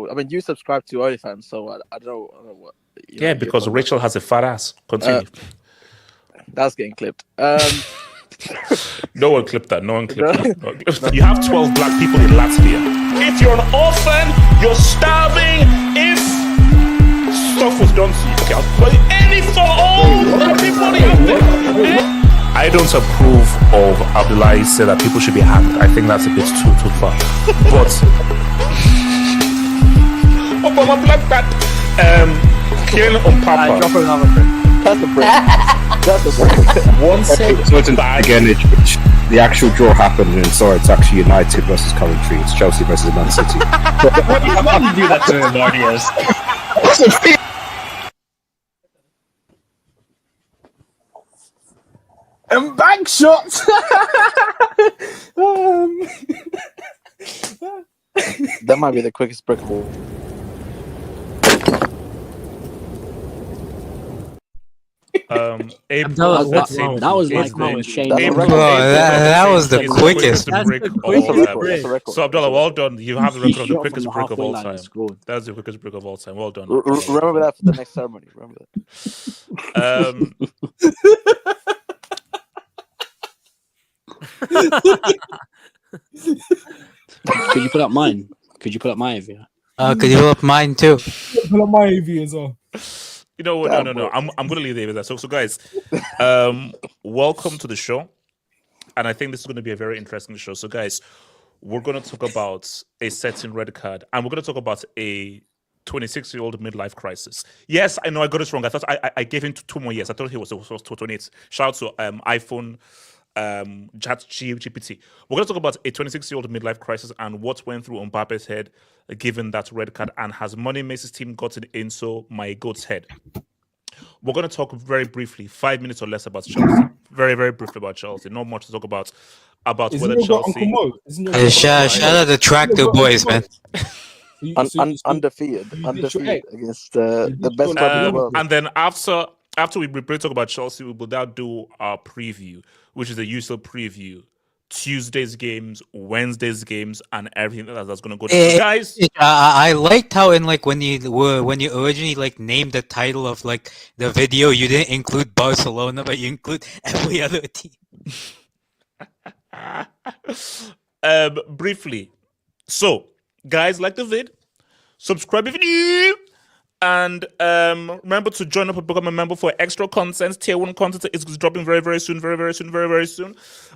I mean, you subscribe to OnlyFans, so I don't know what. Yeah, because Rachel has a fat ass. Continue. That's getting clipped. No one clipped that. No one clipped that. You have 12 black people in Latvia. If you're an orphan, you're starving. If stuff was done to you, okay, I'll play any for all everybody out there. I don't approve of Abdullahi said that people should be hanged. I think that's a bit too far. But Obama black that killing on Papa. Drop another brick. That's a brick. That's a brick. One second. So it's an again, the actual draw happened, and sorry, it's actually United versus Coventry. It's Chelsea versus Man City. Why did you do that to Mardias? And back shots. That might be the quickest brick of all. That was like Shane. That was the quickest. So Abdullah, well done. You have the record of the quickest brick of all time. That's the quickest brick of all time. Well done. Remember that for the next ceremony. Remember that. Could you put up mine? Could you put up my AV? Could you pull up mine too? Pull up my AV as well. You know what? No. I'm gonna leave it with that. So guys, welcome to the show, and I think this is going to be a very interesting show. So guys, we're going to talk about a certain red card, and we're going to talk about a 26-year-old midlife crisis. Yes, I know I got it wrong. I thought I gave him 2 more years. I thought he was 28. Shout out to iPhone. GPT. We're going to talk about a 26-year-old midlife crisis and what went through Mbappe's head given that red card, and has Money Mace's team gotten into my goat's head. We're going to talk very briefly, 5 minutes or less, about Chelsea. Very, very briefly about Chelsea. Not much to talk about whether Chelsea. Shout out the Tractor Boys, man. Undefeated against the best club in the world. And then after we briefly talk about Chelsea, we will now do our preview, which is a UCL preview, Tuesday's games, Wednesday's games, and everything that's going to go down. Guys, I liked how when you originally named the title of the video, you didn't include Barcelona, but you include every other team. Briefly, so guys, like the vid, subscribe if you're new. And remember to join up and become a member for extra content. Tier 1 content is dropping very, very soon.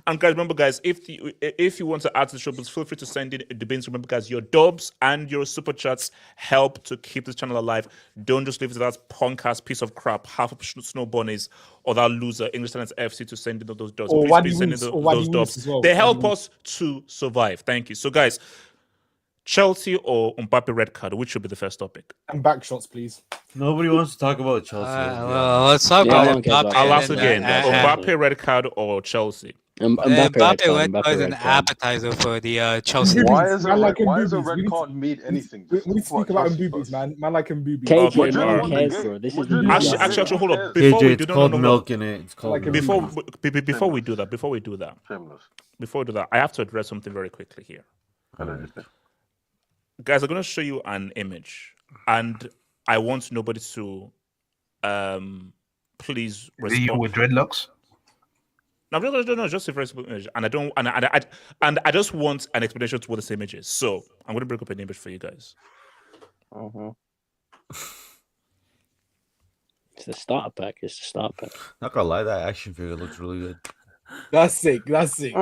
And guys, remember, guys, if you want to add to the show, please feel free to send in the bins. Remember, guys, your dubs and your super chats help to keep this channel alive. Don't just leave it to that punk-ass piece of crap, half of Snow Bunnies, or that loser, English Talents FC, to send in those dubs. Please send in those dubs. Well. They help us to survive. Thank you. So, guys, Chelsea or Mbappe red card, which should be the first topic? And back shots, please. Nobody wants to talk about Chelsea. Well, let's talk about Mbappe. I'll ask again. Mbappe red card or Chelsea? Mbappe red card is an appetizer for the Chelsea. Why is a red card mean anything? We need to speak about Mbubis, man. Man like Mbubis. KJ, no one cares, bro. This is actually, hold up. Before we do milk in it. It's called before we do that, I have to address something very quickly here. Guys, I'm going to show you an image, and I want nobody to please respond. You with dreadlocks? No, just a very simple image, and I just want an explanation to what this image is. So I'm going to bring up an image for you guys. It's the starter pack. Not gonna lie, that action figure looks really good. That's sick. You should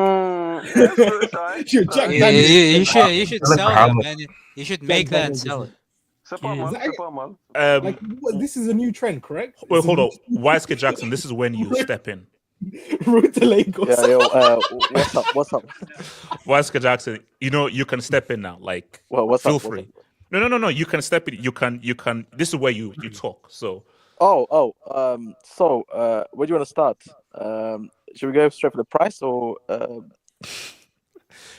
sell it, man. You should make that and sell it. This is a new trend, correct? Wait, hold on. YSK Jackson, this is when you step in. Road to Lagos. Yeah, yo, what's up? Wesker Jackson, you can step in now. Like, Well, what's feel up? free. No. You can step in. You can. This is where you talk. So. So, where do you want to start? Should we go straight for the price or?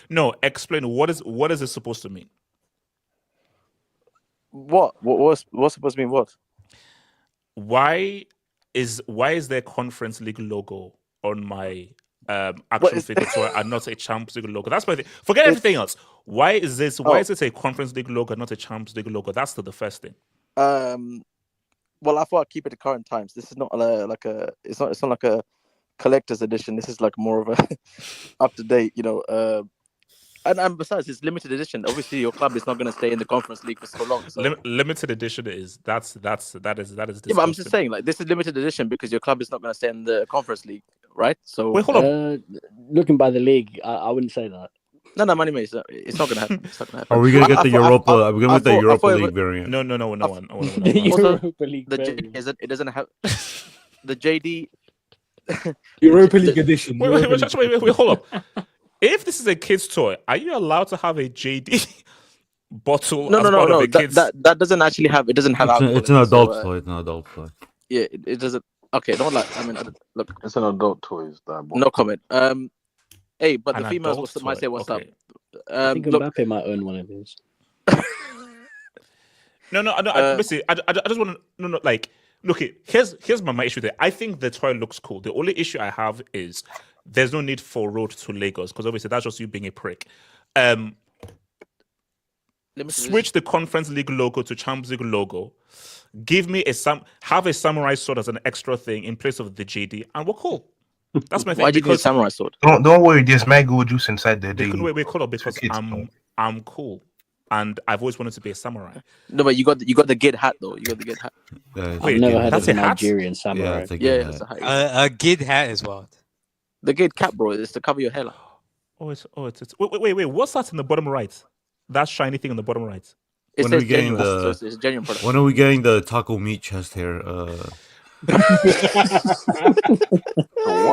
No, explain what is it supposed to mean? What's supposed to mean what? Why is there Conference League logo on my action figure toy and not a Champions League logo? That's my thing. Forget everything else. Why is this? Why is it a Conference League logo, not a Champions League logo? That's the first thing. Well, I thought I'd keep it to current times. This is not it's not like a collector's edition. This is like more of a up to date, and besides, it's limited edition. Obviously, your club is not going to stay in the Conference League for so long. So. Limited edition is that is disgusting. Yeah, but I'm just saying, like, this is limited edition because your club is not going to stay in the Conference League, right? So wait, hold on. Looking by the league, I wouldn't say that. No, money, mate. It's not going to happen. It's not going to happen. Are we gonna get the Europa? Are we gonna get the Europa League variant? No. The Europa League variant. It doesn't have the JD. Europa League edition. Wait, hold up. If this is a kid's toy, are you allowed to have a JD bottle? No. Kids... That doesn't actually have. It doesn't have. It's an adult toy. It's an adult toy. Yeah, it doesn't. Okay, don't like. I mean, look. It's an adult toy. Is that no comment. Hey, but An the females might say what's okay. up. I think Mbappe might own one of these. No. Listen, I just want to like. Look, here's my issue there. I think the toy looks cool. The only issue I have is there's no need for Road to Lagos because obviously that's just you being a prick. Switch the Conference League logo to Champions League logo. Give me have a samurai sword as an extra thing in place of the JD, and we're cool. That's my thing. Why do you need a samurai sword? Don't worry, there's mango juice inside the JD. Wait, hold up, because I'm cool. And I've always wanted to be a samurai. No, but you got the Gid hat though. You got the Gid hat. I've never heard of a Nigerian samurai. Yeah, that's a hat. A Gid hat is what? The Gid cap, bro. It's to cover your hairline. It's wait. What's that in the bottom right? That shiny thing in the bottom right. When are we getting it's a genuine product. When are we getting the taco meat chest hair? What?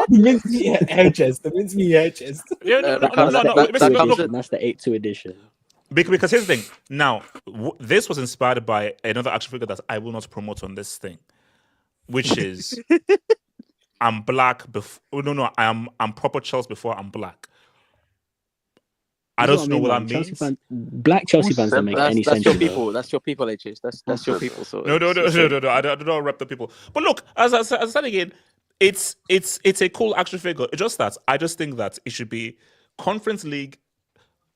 The mincemeat hair chest. The mincemeat hair chest. Yeah, no. That's the 8-2 edition. Because here's the thing. Now, this was inspired by another action figure that I will not promote on this thing, which is I'm black before. No, I'm proper Chelsea before I'm black. I don't know what that means. Black Chelsea fans don't make any sense. That's your people. That's your people, HS. That's your people. So no. I don't rep the people. But look, as I said again, it's a cool action figure. It's just that I just think that it should be Conference League.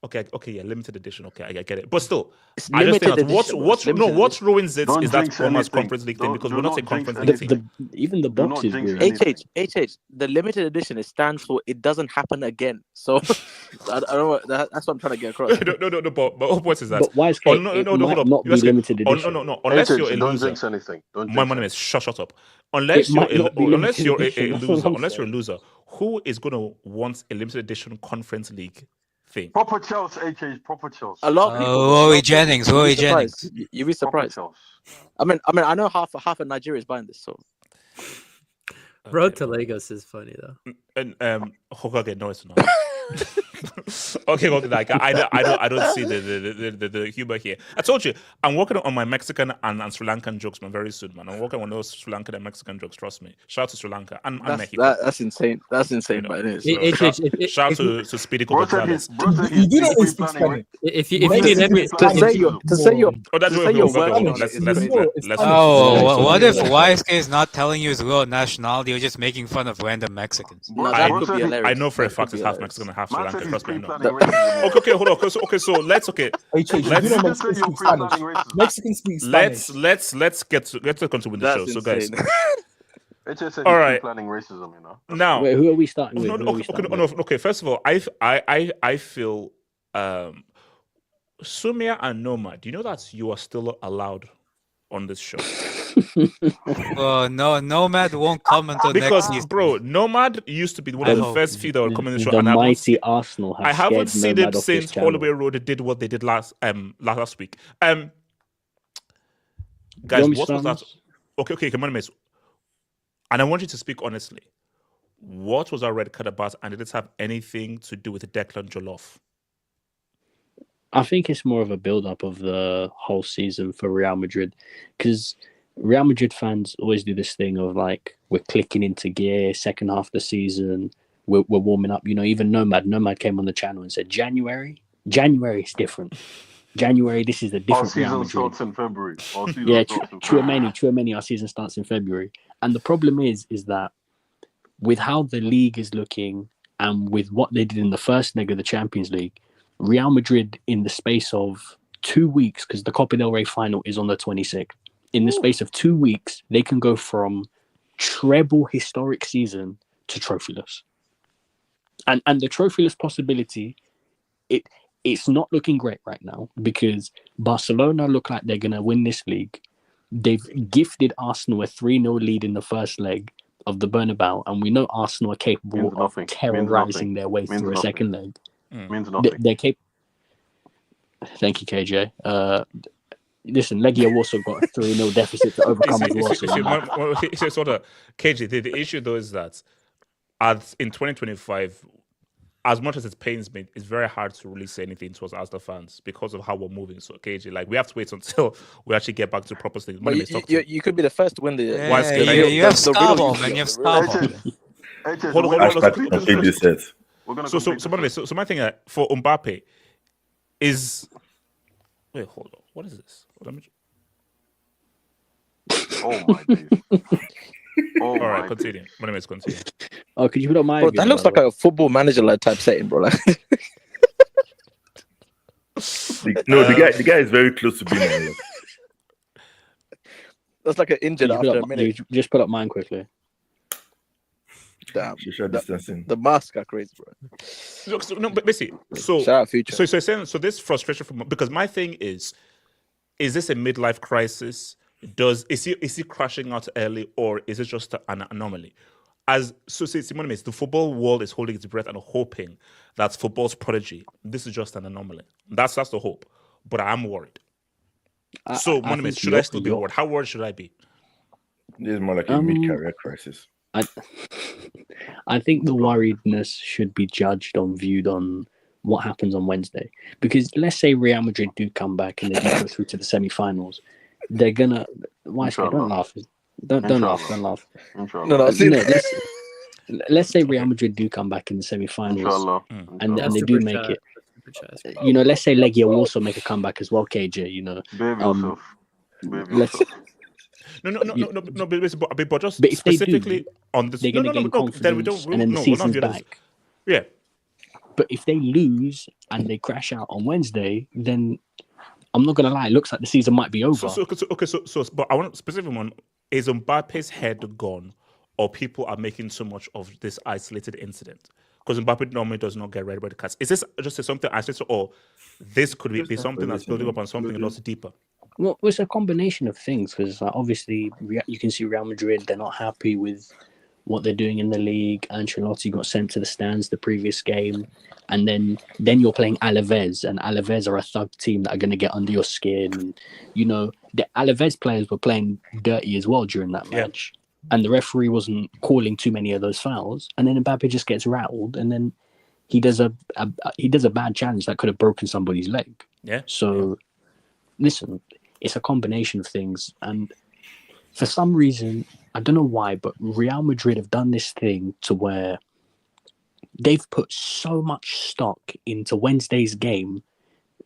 Okay, yeah, limited edition. Okay, I get it, but still, I just think that what ruins it is that Roma's Conference League thing because we're not a Conference League team. Even the box is weird. HH, the limited edition, it stands for it doesn't happen again. So I don't know. That's what I'm trying to get across. No. But what is that? But why is it might not be limited edition? No. Unless you're a don't loser. jinx anything. My name is shut up. Unless you're a loser, who is going to want a limited edition Conference League thing? Proper Chelsea, HH, proper Chelsea. A lot of people. Roy Jennings. You'd be surprised. I mean, I know half of Nigeria is buying this. So, Road to Lagos is funny though. And okay, no, it's not. Okay, like I don't see the humor here. I told you I'm working on my Mexican and Sri Lankan jokes, man. Very soon, man. I'm working on those Sri Lankan and Mexican jokes. Trust me. Shout out to Sri Lanka and Mexico. That's insane. That's insane, but it is. Shout out to Speedy Gonzalez. You do know it's Spanish. If you need every to say your let's what if YSK is not telling you his real nationality? You're just making fun of random Mexicans. No, that could be hilarious. I know for a fact it's half Mexican and half Sri Lankan. Trust me, I know. Okay, hold on. So let's Mexican speak Spanish. Let's get to continue the show. So guys, all right. Planning racism, Now, wait, who are we starting with? Okay. First of all, I feel Sumia and Noma. Do you know that you are still allowed on this show? No, Nomad won't come until next season. Bro, Nomad used to be one of the first few that would come in the show. The mighty Arsenal. I haven't seen it since Holloway Road did what they did last week. Guys, what was that? Okay, come on, miss. And I want you to speak honestly. What was our red card about, and did it have anything to do with Declan Joloff? I think it's more of a build-up of the whole season for Real Madrid, because Real Madrid fans always do this thing of like, we're clicking into gear, second half of the season, we're warming up. You know, even Nomad came on the channel and said, January is different. January, this is a different Real Madrid. Starts in February. Yeah, Chouameni, our season starts in February. And the problem is that with how the league is looking and with what they did in the first leg of the Champions League, Real Madrid, in the space of 2 weeks, because the Copa del Rey final is on the 26th, in the space of 2 weeks, they can go from treble historic season to trophyless. And the trophyless possibility, it's not looking great right now, because Barcelona look like they're going to win this league. They've gifted Arsenal a 3-0 lead in the first leg of the Bernabeu, and we know Arsenal are capable of terrorizing their way through a second leg. Means nothing. They're capable. Thank you, KJ. Listen, Legia also got a 3-0 deficit to overcome as well. KJ, the issue though is that in 2025, as much as it pains me, it's very hard to really say anything towards Arsenal fans because of how we're moving. So, KJ, like, we have to wait until we actually get back to proper things. But you could be the first to win the. You have Starball, man. You have Starball. Hold on. So my thing for Mbappe is. Wait, hold on. What is this? Oh my days. All right, continue. My name is continue. Oh, could you put up my? Bro, that looks like a football manager like type setting, bro. Like... the guy is very close to being on. That's like an injured after a minute. Just put up mine quickly. Damn. Social distancing. The mask are crazy, bro. But basically, shout out Future. So this frustration because my thing is this a midlife crisis? Is he crashing out early, or is it just an anomaly? Simone, the football world is holding its breath and hoping that football's prodigy. This is just an anomaly. That's the hope. But I'm worried. Monument, should I still be worried? How worried should I be? This is more like a mid-career crisis. I think the worriedness should be viewed on what happens on Wednesday. Because let's say Real Madrid do come back and they do go through to the semi-finals. They're gonna. Why? Don't laugh. Don't laugh. Let's say Real Madrid do come back in the semi-finals, and they do make it. You know, let's say Legia will also make a comeback as well. KJ, you know, let's. No. But just specifically on this, they're going to gain confidence, and then the season's back. Yeah. But if they lose and they crash out on Wednesday, then I'm not going to lie, it looks like the season might be over. But I want specifically one: is Mbappe's head gone, or people are making so much of this isolated incident? Because Mbappe normally does not get red cards. Is this just something isolated, or this could be something that's building up on something a lot deeper? Well, it's a combination of things, because obviously you can see Real Madrid, they're not happy with what they're doing in the league. Ancelotti got sent to the stands the previous game, and then you're playing Alaves, and Alaves are a thug team that are going to get under your skin. And, you know, the Alaves players were playing dirty as well during that match, and the referee wasn't calling too many of those fouls. And then Mbappe just gets rattled, and then he does a bad challenge that could have broken somebody's leg. Yeah. So, listen, it's a combination of things, and for some reason, I don't know why, but Real Madrid have done this thing to where they've put so much stock into Wednesday's game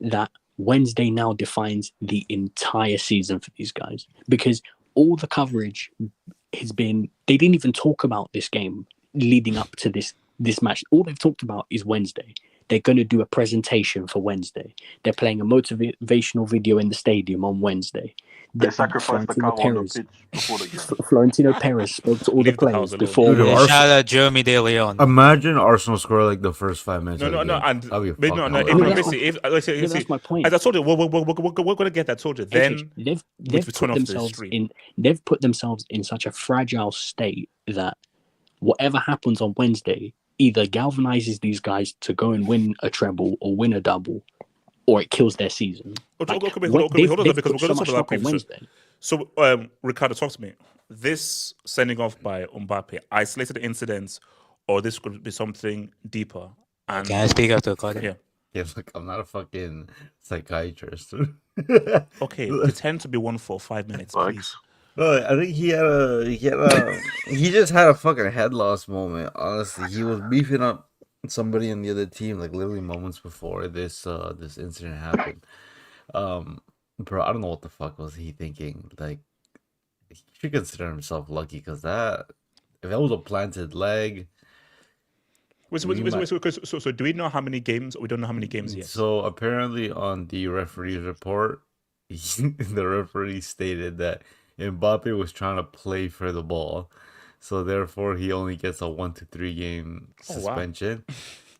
that Wednesday now defines the entire season for these guys, because all the coverage has been, they didn't even talk about this game leading up to this match. All they've talked about is Wednesday. They're going to do a presentation for Wednesday. They're playing a motivational video in the stadium on Wednesday. They sacrificed the cow on the pitch before the game. Florentino Perez spoke to all the players before. Shout out Jeremy De Leon. Imagine Arsenal score like the first 5 minutes. That's my point. As I told you, we're going to get that. Told you. Then they've put themselves in such a fragile state that whatever happens on Wednesday either galvanizes these guys to go and win a treble or win a double, or it kills their season. Hold on, because we're going to talk about Wednesday. So, Ricardo, talk to me. This sending off by Mbappe, isolated incidents, or this could be something deeper. And Can I speak after Carter? Yeah. Yeah, look, I'm not a fucking psychiatrist. Okay, pretend to be one for 5 minutes, please. Well, I think he just had a fucking head loss moment. Honestly, he was beefing up somebody in the other team like literally moments before this incident happened. Bro, I don't know what the fuck was he thinking. Like, he should consider himself lucky because if that was a planted leg. So do we know how many games? We don't know how many games yet. So apparently on the referee's report, the referee stated that Mbappe was trying to play for the ball, so therefore he only gets a 1 to 3 game suspension.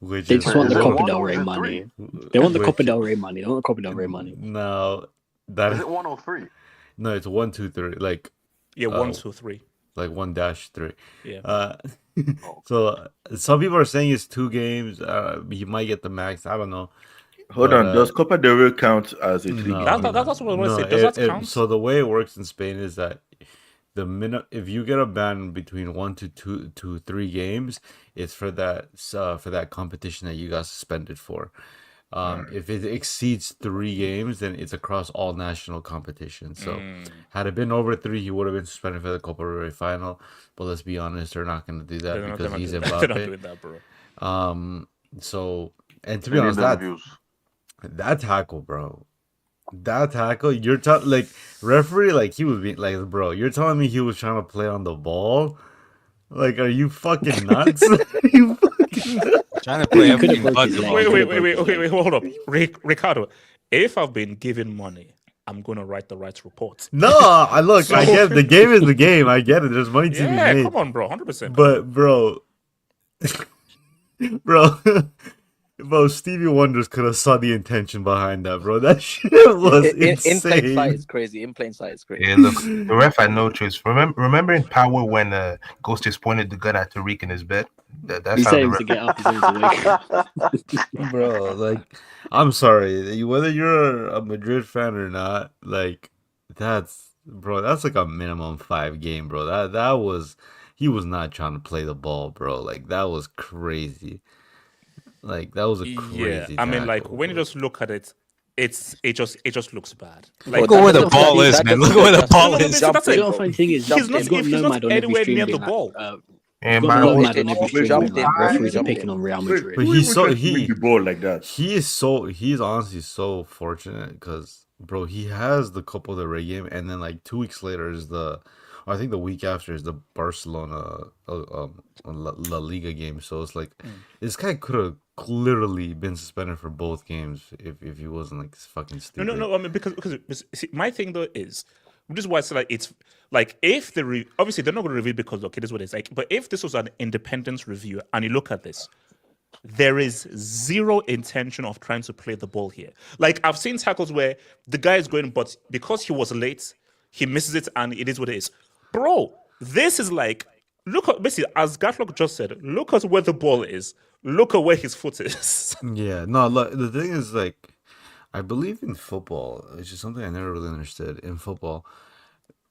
Which they just want the Copa del Rey money. They want the Copa del Rey money. They want the Copa del Rey money. No, is it 1 or 3? No, it's 1, 2, 3. Like 1, 2, 3. Like 1-3. Yeah. So some people are saying it's 2 games. He might get the max. I don't know. Hold on. Does Copa del Rey count as a league? That's what I want to say. Does that count? So the way it works in Spain is that if you get a ban between 1 to 2 to 3 games, it's for that competition that you got suspended for. If it exceeds 3 games, then it's across all national competitions. So had it been over 3, he would have been suspended for the Copa del Rey final. But let's be honest, they're not going to do that because he's Mbappe. They're not doing that, bro. So, and to be honest, that tackle, bro. That tackle, you're like referee, like he was being like, bro, you're telling me he was trying to play on the ball? Like, are you fucking nuts? You fucking nuts? Trying to play everything but Wait, hold up. Ricardo, if I've been given money, I'm going to write the right report. No, I get the game is the game. I get it. There's money to be made. Yeah, come on, bro. 100%. But, bro, bro, Stevie Wonders could have saw the intention behind that, bro. That shit was insane. In plain sight, it's crazy. In plain sight, it's crazy. Yeah, look, the ref had no choice. Remember in Power when Ghost just pointed the gun at Tariq in his bed? That's he how said the him to get up. He said him to wake up. Bro, like, I'm sorry. Whether you're a Madrid fan or not, like, that's like a minimum 5 game, bro. He was not trying to play the ball, bro. Like, that was crazy. Like, that was a crazy I mean, like, tackle, when you bro. just look at it, it just looks bad. Like, look at where the ball is, man. Look at where the ball is. That's The funny thing is, he's not anywhere near the ball. Referees are picking on Real Madrid. But he's the ball like that. He's honestly so fortunate because, bro, he has the Copa del Rey game, and then like 2 weeks later is I think the week after is the Barcelona La Liga game. So it's like this guy could have literally been suspended for both games if he wasn't like fucking stupid. No. I mean, because see, my thing though is, which is why I say like it's like if obviously they're not going to review because look, it is what it's like. But if this was an independent review and you look at this, there is zero intention of trying to play the ball here. Like I've seen tackles where the guy is going, but because he was late, he misses it, and it is what it is. Bro, this is like, look at, basically, as Gatlock just said, look at where the ball is. Look at where his foot is. Yeah, no, look, the thing is, like, I believe in football, which is something I never really understood. In football,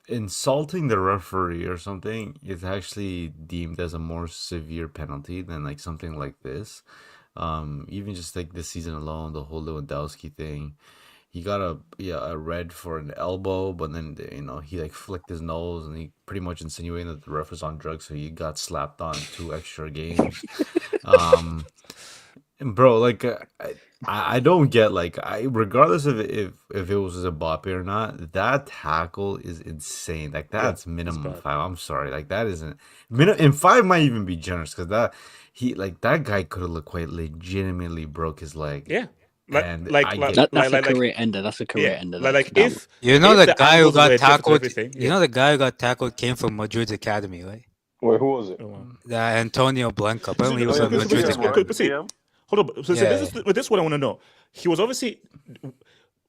insulting the referee or something is actually deemed as a more severe penalty than, like, something like this. Even just, like, this season alone, the whole Lewandowski thing. He got a red for an elbow, but then he like flicked his nose and he pretty much insinuated that the ref was on drugs, so he got slapped on 2 extra games. And bro, like I don't get like regardless of if it was Mbappe or not, that tackle is insane. Like that's minimum 5. I'm sorry, like that isn't and 5 might even be generous because that guy could have quite legitimately broke his leg. Yeah. That's a career ender. That's a career ender. Like if the guy who got tackled, the guy who got tackled came from Madrid's academy, right? Wait, who was it? Antonio Blanca. Apparently, he was on Madrid's academy. Hold up. So this is what I want to know. He was obviously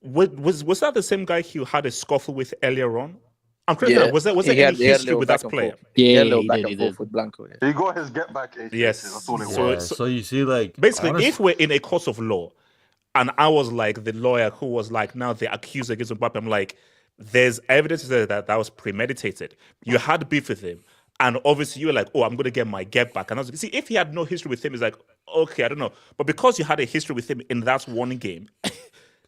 was that the same guy who had a scuffle with earlier on? I'm curious. Was there any history with that player? Yeah, he did. With Blanco. Yeah. He got his get back. Yes. That's all it was. So you see, like basically, if we're in a court of law. And I was like the lawyer who was like now the accuser against Mbappe. I'm like, there's evidence that was premeditated. You had beef with him, And obviously, you were like, "Oh, I'm going to get my get back." And I was like, see, if he had no history with him, it's like, okay, I don't know. But because you had a history with him in that one game,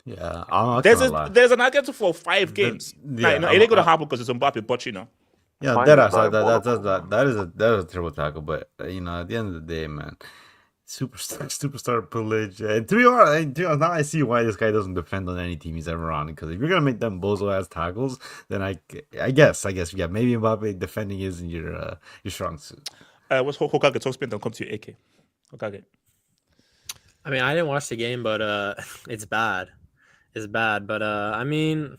Yeah, I'm not there's gonna lie. there's an argument for 5 games. Yeah, it ain't going to happen because it's Mbappe, but Yeah, Fine, that it's that is a terrible tackle, but at the end of the day, man, superstar privilege. To be honest, now I see why this guy doesn't defend on any team he's ever on. Because if you're gonna make them bozo ass tackles, then I guess yeah, maybe Mbappe defending isn't your strong suit. What's Hokage talk spin? Don't come to your AK. Hokage. I mean, I didn't watch the game, but it's bad. It's bad, but I mean,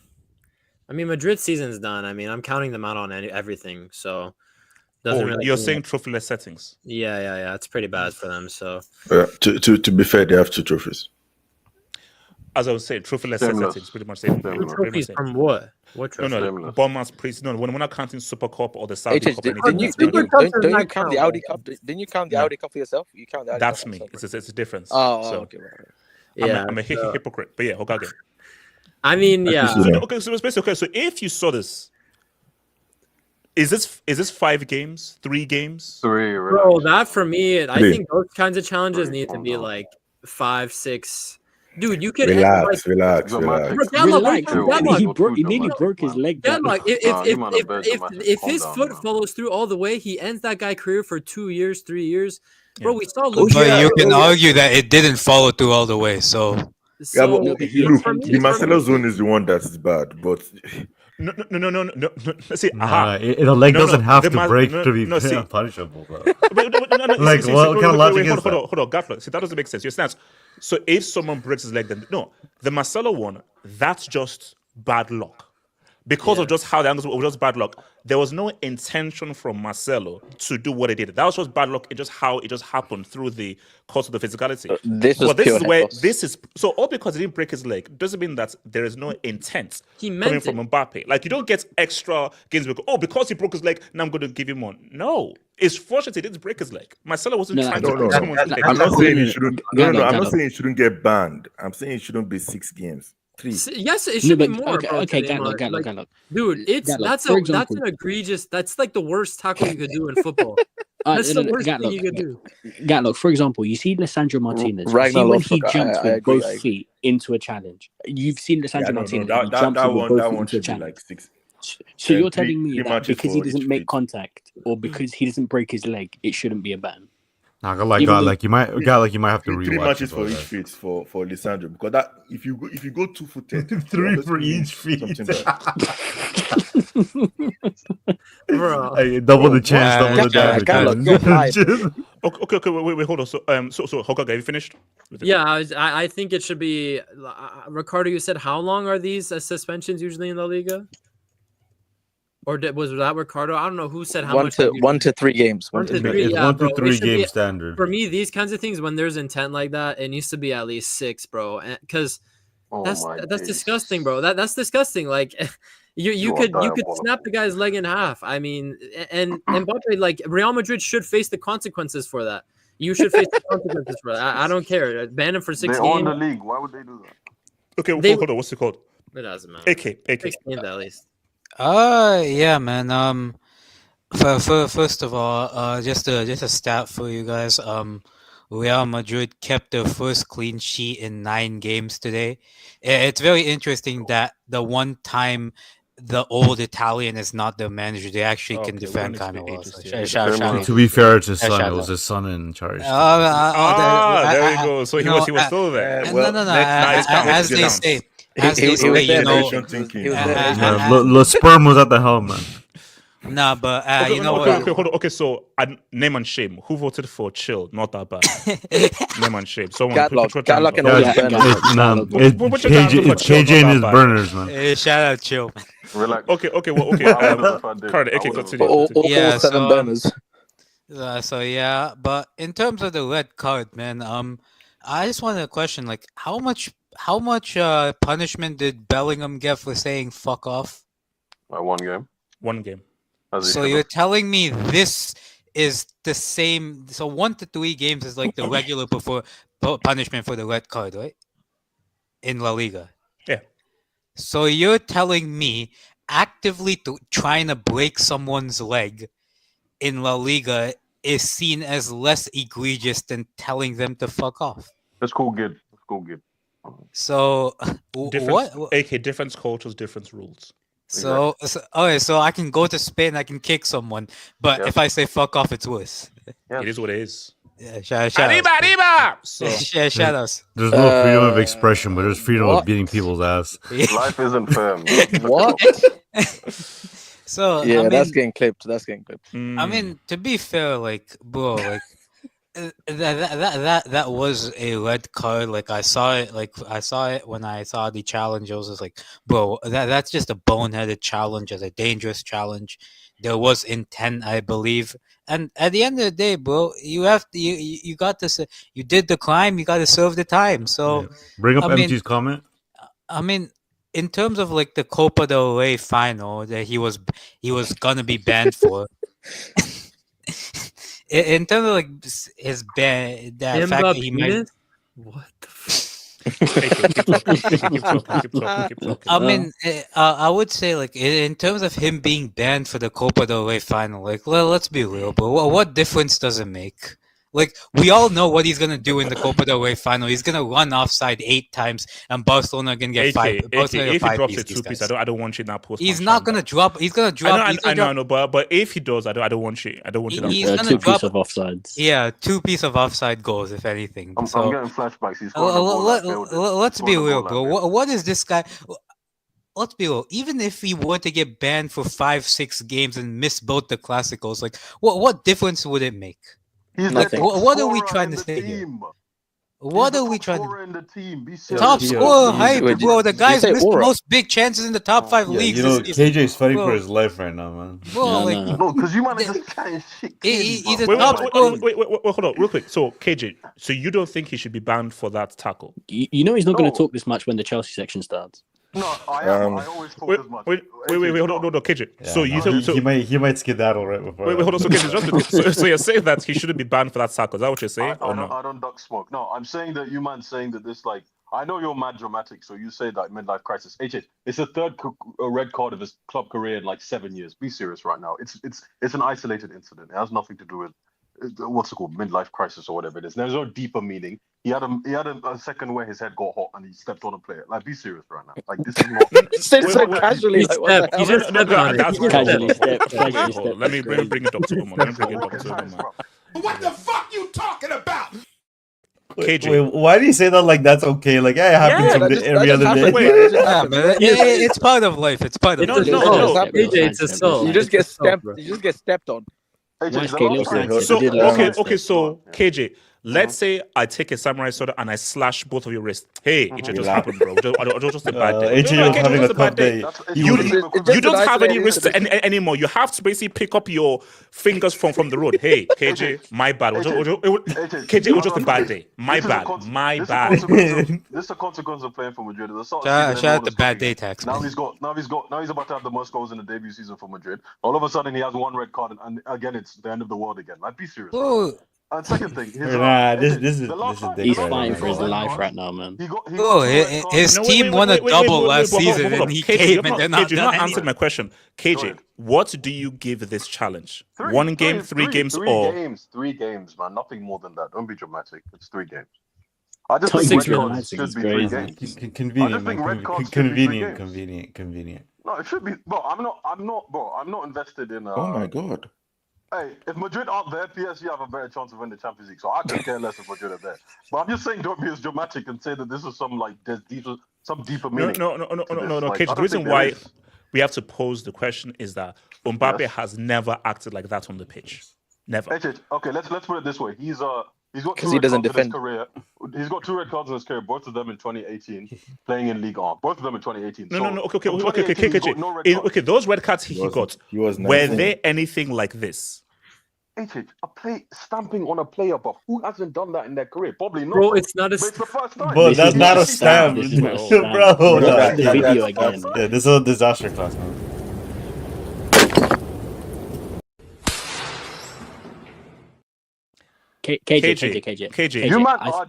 Madrid season's done. I mean, I'm counting them out on everything, so doesn't really. You're saying trophyless settings? Yeah. It's pretty bad for them. So to be fair, they have 2 trophies. As I was saying, trophyless settings pretty much same. Trophies from what? What trophy? No. Bournemouth's priest. No, we're not counting Super Cup or the Saudi Cup. Didn't Anything. you count the Audi Cup? Didn't you count the Audi Cup for yourself? You count the Audi That's Cup me. for yourself, It's a difference. Oh, okay. Right. Yeah, I'm a hypocrite, but yeah, Hokage. I mean, yeah. So if you saw this, is this 5 games, 3 games? 3. Bro, that for me, I think those kinds of challenges need to be like 5, 6. Dude, you could relax. He nearly broke his leg. If his foot follows through all the way, he ends that guy's career for 2 years, 3 years. Bro, we saw. But you can argue that it didn't follow through all the way. So Yeah, but look, the Marcelo zone is the one that is bad, but No. See, the leg doesn't have to break to be punishable. Like, what kind of logic is that? Hold on, Gatler. See, that doesn't make sense. Your stance. So if someone breaks his leg, then no, the Marcelo one, that's just bad luck. Because of just how the angles were just bad luck. There was no intention from Marcelo to do what he did. That was just bad luck. It just happened through the course of the physicality. This is so all because he didn't break his leg doesn't mean that there is no intent coming from Mbappe. Like you don't get extra games because he broke his leg, now I'm going to give him one. No. It's fortunate he didn't break his leg. Marcelo wasn't trying to break someone's leg. I'm not saying he shouldn't. I'm not saying he shouldn't get banned. I'm saying it shouldn't be 6 games. 3. Yes, it should be more. Okay, Gatlock. Dude, that's an egregious. That's like the worst tackle you could do in football. That's the worst thing you could do. Gatlock, for example, you see Lisandro Martinez. When he jumps with both feet into a challenge. You've seen Lisandro Martinez jump with both feet into a challenge. Like 6. So you're telling me that because he doesn't make contact or because he doesn't break his leg, it shouldn't be a ban? You might have to rewatch 3 matches for each feet for Lisandro, because that if you go 2-footed, 3 for each feet. Bro. Double the chance, double the damage. Okay, wait, hold on. So Hokage, have you finished? Yeah, I think it should be. Ricardo, you said how long are these suspensions usually in La Liga? Or was that Ricardo? I don't know who said how much. 1 to 3 games. 1 to 3. It's Yeah, 1 to 3 game standard. For me, these kinds of things, when there's intent like that, it needs to be at least 6, bro. Because that's disgusting, bro. That's disgusting. Like you could snap the guy's leg in half. I mean, and Mbappe, like Real Madrid should face the consequences for that. You should face the consequences for that. I don't care. Ban him for 6 games. They own the league. Why would they do that? Okay, hold on. What's it called? It doesn't matter. AK. 6 games at least. Yeah, man. First of all, just a stat for you guys. Real Madrid kept their first clean sheet in 9 games today. It's very interesting that the one time the old Italian is not the manager, they actually can defend kind of well. To be fair to his son, it was his son in charge. There you go. So he was still there. As they say. The sperm was at the helm, man. Nah, but Okay, so name and shame. Who voted for chill? Not that bad. Name and shame. Someone. Gatlock and it's KJ and his burners, man. Shout out chill. Relax. Okay. Card. Okay, continue. All 7 burners. So yeah, but in terms of the red card, man, I just wanted a question, like how much punishment did Bellingham get for saying fuck off? 1 game. 1 game. So you're telling me this is the same? So 1 to 3 games is like the regular punishment for the red card, right? In La Liga. Yeah. So you're telling me actively trying to break someone's leg in La Liga is seen as less egregious than telling them to fuck off. Let's go good. So different cultures, different rules. So I can go to Spain, I can kick someone, but if I say fuck off, it's worse. It is what it is. Yeah, shout Arriba! So, shout outs. There's no freedom of expression, but there's freedom of beating people's ass. Life isn't fair, man. What? So yeah, I mean, that's getting clipped. I mean, to be fair, like, bro, like that was a red card. Like I saw it when I saw the challenge. I was just like, bro, that's just a boneheaded challenge, as a dangerous challenge. There was intent, I believe, and at the end of the day, bro, you have to, you got to, you did the crime, you got to serve the time. So bring up MT's comment. I mean, in terms of like the Copa del Rey final that he was gonna be banned for. In terms of like his ban, that fact that he might. What the I mean, I would say like in terms of him being banned for the Copa del Rey final, like let's be real, bro. What difference does it make? Like, we all know what he's gonna do in the Copa del Rey final. He's gonna run offside 8 times, and Barcelona are gonna get 5. If he drops a 2-piece, I don't want you in that post. He's not gonna drop. He's gonna drop. I know, but if he does, I don't want you. I don't want you. He's gonna drop 2 piece of offsides. Yeah, 2 piece of offside goals, if anything. I'm getting flashbacks. He's let's be real, bro. What is this guy? Let's be real. Even if he were to get banned for 5-6 games and miss both the Clásicos, like what difference would it make? Nothing. What are we trying to say here? What are we trying to top scorer hype, bro? The guy's missed the most big chances in the top 5 leagues. You know, KJ's fighting for his life right now, man. Bro, no, because you might just chatting shit. He's a top scorer. Wait, hold on, real quick. So, KJ, so you don't think he should be banned for that tackle? You know he's not going to talk this much when the Chelsea section starts. No, I always talk as much. Wait, hold on, no, KJ. Yeah, so he might skedaddle right before. Wait, hold on. So, KJ, so you're saying that he shouldn't be banned for that tackle? Is that what you're saying? I don't duck smoke. No, I'm saying that saying that this, like, I know you're mad dramatic, so you say that midlife crisis. It's the third red card of his club career in like 7 years. Be serious right now. It's an isolated incident. It has nothing to do with what's it called, midlife crisis or whatever it is. There's no deeper meaning. He had a second where his head got hot and he stepped on a player. Like, be serious right now. Like, this is not. Said so casually. Like, what the hell? He just stepped on it. Casually stepped. Let me bring a doctor woman. What the fuck you talking about? KJ. Wait, why do you say that like that's okay? Like, it happens every other day. It's part of life. It's part of life. No, KJ, it's assault. You just get stepped. You just get stepped on. So KJ, let's say I take a samurai sword and I slash both of your wrists. Hey, it just happened, bro. Just a bad day. AJ was having a tough day. You don't have any wrists anymore. You have to basically pick up your fingers from the road. Hey, KJ, my bad. KJ, it was just a bad day. My bad. This is a consequence of playing for Madrid. Shout out the bad day tax. Now he's about to have the most goals in the debut season for Madrid. All of a sudden he has 1 red card, and again it's the end of the world again. Like, be serious. And second thing, this is he's fighting for his life right now, man. His team won a double last season, and he came and they're not done. You not answered my question, KJ. What do you give this challenge? 1 game, 3 games, or 3 games, man. Nothing more than that. Don't be dramatic. It's 3 games. I just think red cards should be 3 games. Convenient. No, it should be. Bro, I'm not invested in. Oh my god. Hey, if Madrid aren't there, PSG have a better chance of winning the Champions League. So I could care less if Madrid are there. But I'm just saying, don't be as dramatic and say that this is some deeper meaning. No, KJ. The reason why we have to pose the question is that Mbappe has never acted like that on the pitch. Never. Okay, let's put it this way. He's got 2 he red doesn't cards in his defend. career. He's got 2 red cards in his career, both of them in 2018, playing in Liga. Both of them in 2018. Okay. Those red cards he got, were they anything like this? Stamping on a player, but who hasn't done that in their career? Probably not. Bro, it's not a. But it's the first time. But that's not a stamp, bro. The video again. Yeah, this is a disaster class, man. KJ.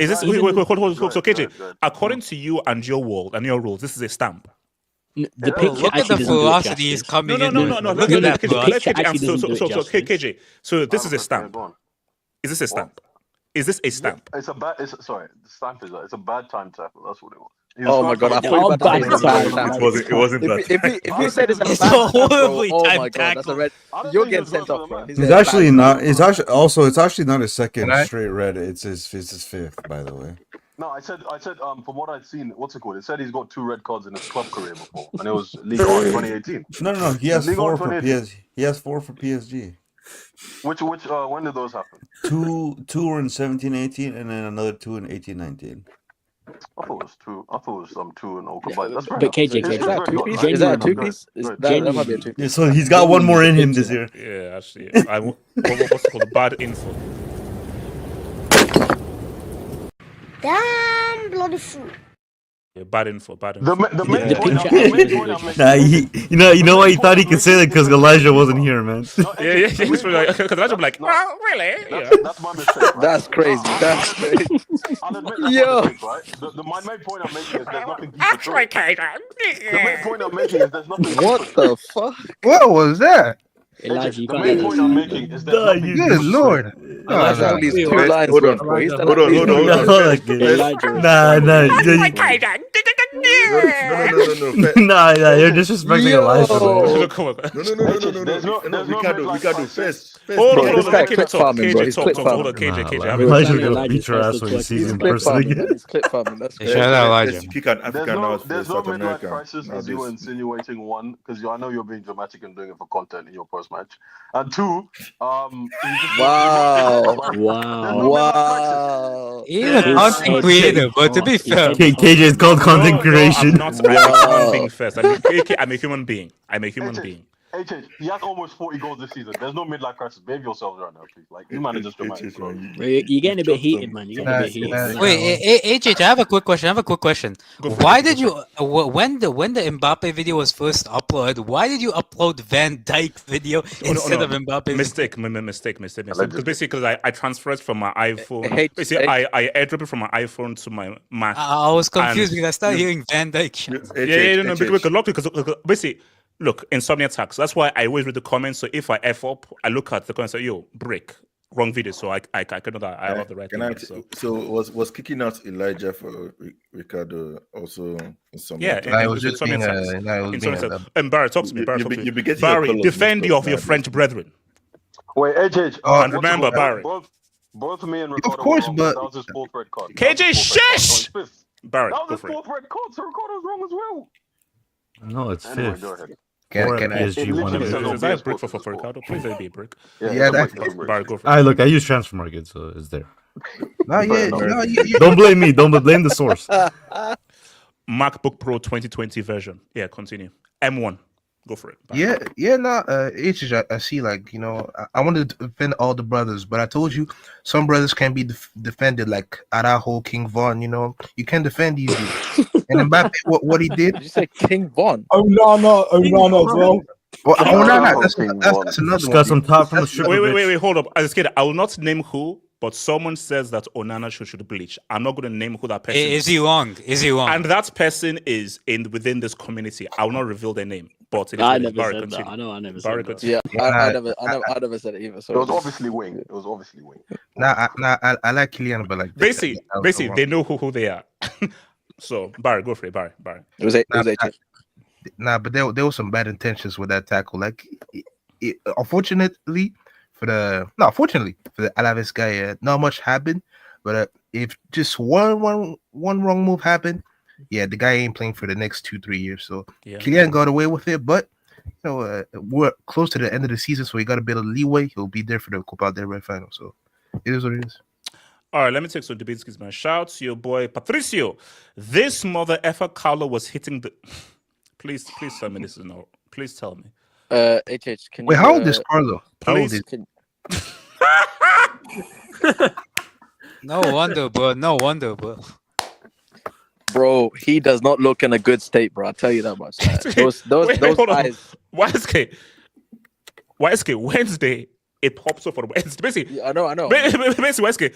Is this? Wait. So KJ, according to you and your world and your rules, this is a stamp. The picture Look at the actually doesn't do it velocity he's justice. coming No. in. Look No, at that. the KJ. Let picture KJ actually answer. doesn't do it So justice. KJ. So this is a Okay, stamp. go on. Is this a stamp? Is this a stamp? It's a bad. Sorry, the stamp is it's a bad time tackle. That's what it was. Oh my god! I thought you were about to say it's a bad time. It wasn't that. If you said it's a It's bad a time, bro, horribly oh timed my god, that's a red. You're getting sent off, bro. It's actually not. It's actually not his second straight red. It's his fifth, by the way. No, I said, from what I'd seen, what's it called? It said he's got 2 red cards in his club career before, and it was Liga 2018. No. He has Liga 4 for 2018. PSG. He has 4 for PSG. Which when did those happen? Two were in 17-18, and then another 2 in 18-19. I thought it was 2. I thought it was 2 and all combined. That's right. But KJ, Is that a 2-piece? That might be a 2-piece. So he's got one more in him this year. Yeah, actually. What's it called? Bad info. Damn bloody fool. Yeah, bad info. The main point Nah, you know why he thought he could say that because Elijah wasn't here, man. Yeah. Because Elijah be like, oh, really? Yeah. That's my mistake. Right? That's crazy. That's crazy. I'll admit that's my mistake, right? My main point I'm making is there's nothing deep to it. The main point I'm making is there's nothing. What the fuck? What was that? Elijah, you the can't main let point this. I'm making is there's nothing deep Good lord. Elijah only these 2 lines, Hold on. bro. He's done Hold on. at least- Elijah. Nah. Nah, you're disrespecting Elijah, man. Come on. No. We can't do first. Hold on, This guy KJ clip talk. farming, bro. KJ He's talk. clip Hold on, farming. KJ. Elijah's gonna beat your ass when he sees He's you in clip person farming. again. He's clip farming. That's Shout out Elijah. You kick an African now for There's no South midlife America. crisis as you were insinuating, one, because I know you're being dramatic and doing it for content in your post match, and 2, Wow. Even content creator, but to be fair, KJ is called content creation. I'm not. I'm a human being first. I'm a human being. HH, he has almost 40 goals this season. There's no midlife crisis. Behave yourselves right now, please. Like, you man are just dramatic. Bro, you're getting a bit heated, man. You're getting a bit heated. wait, HH, I have a quick question. Why did you, when the Mbappe video was first uploaded, why did you upload Van Dijk video instead of Mbappe? Mistake. Because basically, I transferred from my iPhone. Basically, I airdropped it from my iPhone to my Mac. I was confused because I started hearing Van Dijk. Because basically. Look, Insomnia Tax. That's why I always read the comments. So if I F up, I look at the comments and say, yo, break. Wrong video. So I can know that I have the right thing. So was kicking out Elijah for Ricardo also Insomnia? Yeah, I was just being Barry, talk to me. Barry, defend your French brethren. Wait, HH. And remember, Barry. Both me and Ricardo. Of course, but that was his 4th red card. KJ, shush! Barry, that was go his for it. 4th red card, so Ricardo's wrong as well. No, it's Anyway, 5th. go ahead. Can I? PSG won Is that a brick for Ricardo? Please let it be a brick. Yeah, that's Barry, go for it. Look, I use transfer market, so it's there. yeah. Don't blame me. Don't blame the source. MacBook Pro 2020 version. Yeah, continue. M1. Go for it. Yeah. I see, like, you know, I wanted to defend all the brothers, but I told you some brothers can be defended, like Araujo, King Von. You know, you can defend these dudes. And Mbappe, what he did? Did you say King Von? Onana as well. That's another one. Got some top from the strip. Wait, hold up. As a kid, I will not name who, but someone says that Onana should bleach. I'm not going to name who that person is. Is he wrong? And that person is within this community. I will not reveal their name. But it is I never said that. I know I never said that. Yeah, I never said it either. So it was obviously wing. I like Kylian, but like basically, they know who they are. So Barry, go for it, Barry. It was but there was some bad intentions with that tackle. Like, fortunately for the Alaves guy, not much happened. But if just one wrong move happened, yeah, the guy ain't playing for the next 2-3 years. So Kylian got away with it, but you know, we're close to the end of the season, so he got a bit of leeway. He'll be there for the Copa del Rey final. So it is what it is. All right, let me take some debates, man. Shout out to your boy Patricio. This mother effer Carlo was hitting the. Please tell me this is no. Please tell me. HH, can wait, you, how old is Carlo? Please. No wonder, bro. Bro, he does not look in a good state, bro. I'll tell you that much. Those eyes. YSK Wednesday, it pops up on Wednesday. Basically, I know. Basically, YSK,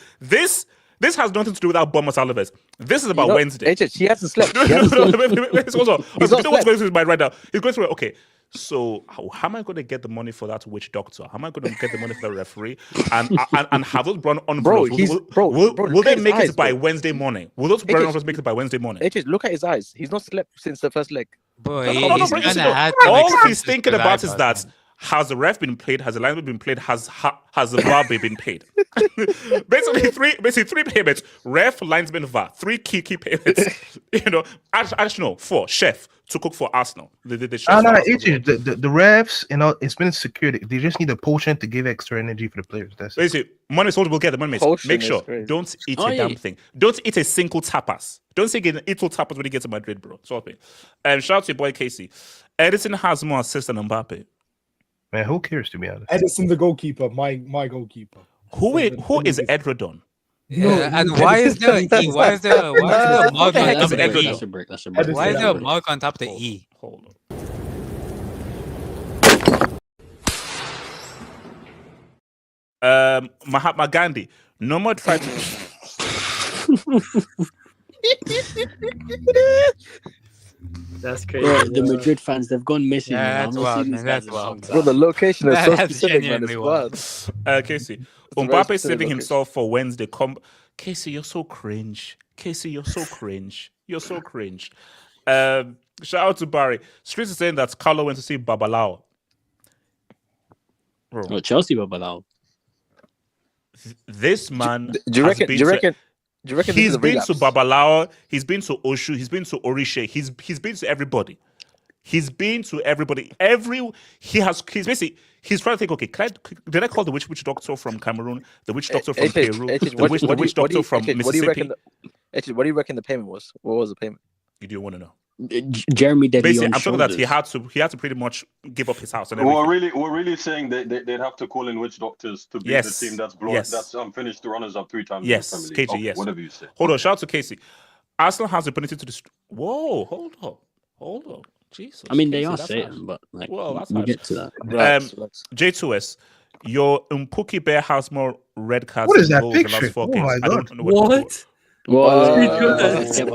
This has nothing to do with our Bournemouth Alaves. This is about Wednesday. He hasn't slept. No, wait, hold on. You know what's going through his mind right now? He's going through it. Okay, so how am I going to get the money for that witch doctor? How am I going to get the money for the referee? And have those brown envelopes? Will they make it by Wednesday morning? Will those brown envelopes make it by Wednesday morning? Look at his eyes. He's not slept since the first leg. Bro, all he's thinking about is that. Has the ref been played? Has the linesman been played? Has the VAR been paid? basically three payments: ref, linesman, VAR. Three key payments. Actually no, 4. Chef to cook for Arsenal. The refs, it's been secured. They just need a potion to give extra energy for the players. That's basically money sold will get the money. Make sure don't eat a damn thing. Don't eat a single tapas. Don't say eat all tapas when you get to Madrid, bro. Shout out to your boy Casey. Edison has more assists than Mbappe. Man, who cares, to be honest? Edison, the goalkeeper, my goalkeeper. Who is Edredon? Yeah, and why is there an E? Why is there a mark on top of the E? That's a break. Why is there a mark on top of the E? Hold on. Mahatma Gandhi. No more try to. That's crazy. Bro, the Madrid fans, they've gone missing. Yeah, that's wild, man. That's wild. Bro, the location is so That's specific, man. It's genuinely wild. Casey, Mbappe saving himself for Wednesday. Casey, you're so cringe. You're so cringe. Shout out to Barry. Streets is saying that Carlo went to see Babalao. Bro. Oh, Chelsea Babalao. This man. Do you reckon he's been to Babalao, he's been to Oshu, he's been to Orishe, he's been to everybody. He's been to everybody. He's trying to think, okay, did I call the witch doctor from Cameroon, the witch doctor from Peru, the witch doctor from Mississippi? What do you reckon the payment was? What was the payment? You do want to know? Jeremy Debbie. Basically, I'm talking that he had to pretty much give up his house and everything. We're really saying they'd have to call in witch doctors to be the team that's finished the runners up 3 times. Yes, in the Premier League. KG, yes. Whatever you say. Hold on, shout out to Casey. Arsenal has the ability to Whoa, hold on. Jesus. I mean, they Casey, are that's saying, harsh. but like, that's we'll harsh. get to that. J2S, your Mpuki Bear has more red cards. What is that than picture? The last 4 Oh games. my I don't God. know What? Let's get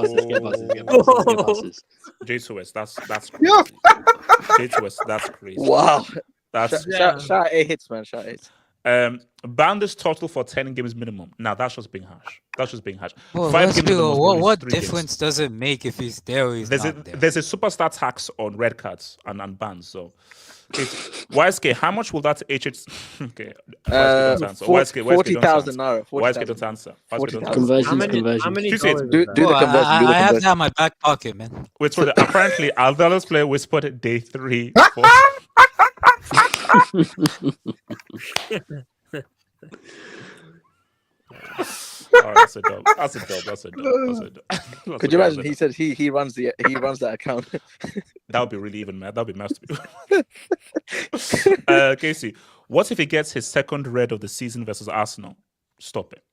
buses. J2S, that's crazy. Yeah. J2S, that's crazy. Wow. That's Shout out 8 hits, man. Shout out 8. Ban this total for 10 games minimum. Now that's just being harsh. Well, 5 games minimum. what difference does it make if he's there or he's not there? There's a superstar tax on red cards and bans. So, YSK, how much will that HH? Okay, YSK 40,000 naira. YSK don't answer. Conversion. How many Do the conversion. I have that in my back pocket, man. Wait, so apparently Aldala's player whispered day 3. Oh, that's a dub. Could you imagine? He said he runs that account. That would be really even mad. That would be masterful. Casey, what if he gets his second red of the season versus Arsenal? Stop it.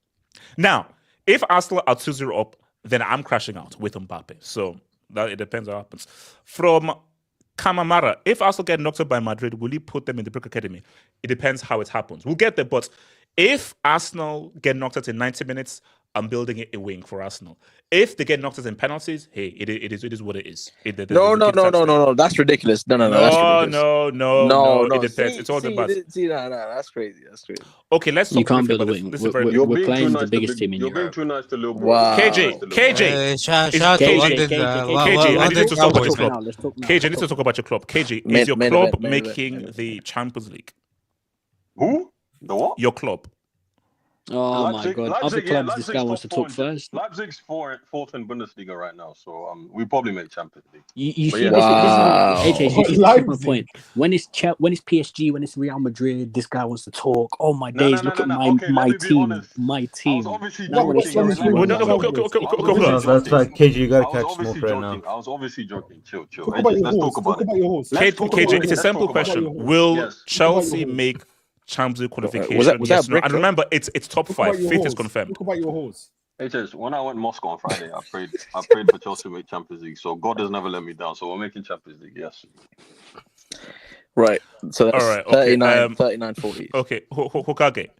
Now, if Arsenal are 2-0 up, then I'm crashing out with Mbappe. So that it depends what happens. From Kamamara, if Arsenal get knocked up by Madrid, will he put them in the Brick Academy? It depends how it happens. We'll get there, but if Arsenal get knocked out in 90 minutes, I'm building a wing for Arsenal. If they get knocked out in penalties, hey, it is what it is. No. That's ridiculous. No. It depends. It's all about. That's crazy. Okay, let's talk. You can't build a wing. We're playing the biggest team in You're Europe. being too nice to little bro. Wow. KJ. Shout out to London. KJ, I need to talk about your club. Let's talk now. KJ, I need to talk about your club. KJ, is your club making the Champions League? Who? The what? Your club. Oh my God! Other clubs, this guy wants to talk first. Leipzig's fourth in Bundesliga right now, so we probably make Champions League. You see, wow. this is my point. When it's PSG, when it's Real Madrid, this guy wants to talk. Oh my days! Look at my team. My team. That's right, KJ. You gotta catch smoke right now. I was obviously joking. Chill. Let's talk about it. KJ, it's a simple question. Will Chelsea make Champions League qualification? Yes, no. And remember, it's top 5. Fifth is confirmed. Talk about your horse. HS, when I went to Moscow on Friday, I prayed for Chelsea to make Champions League. So God has never let me down. So we're making Champions League. Yes. Right. So that's all right. Okay. 39-40. Okay. Hokage.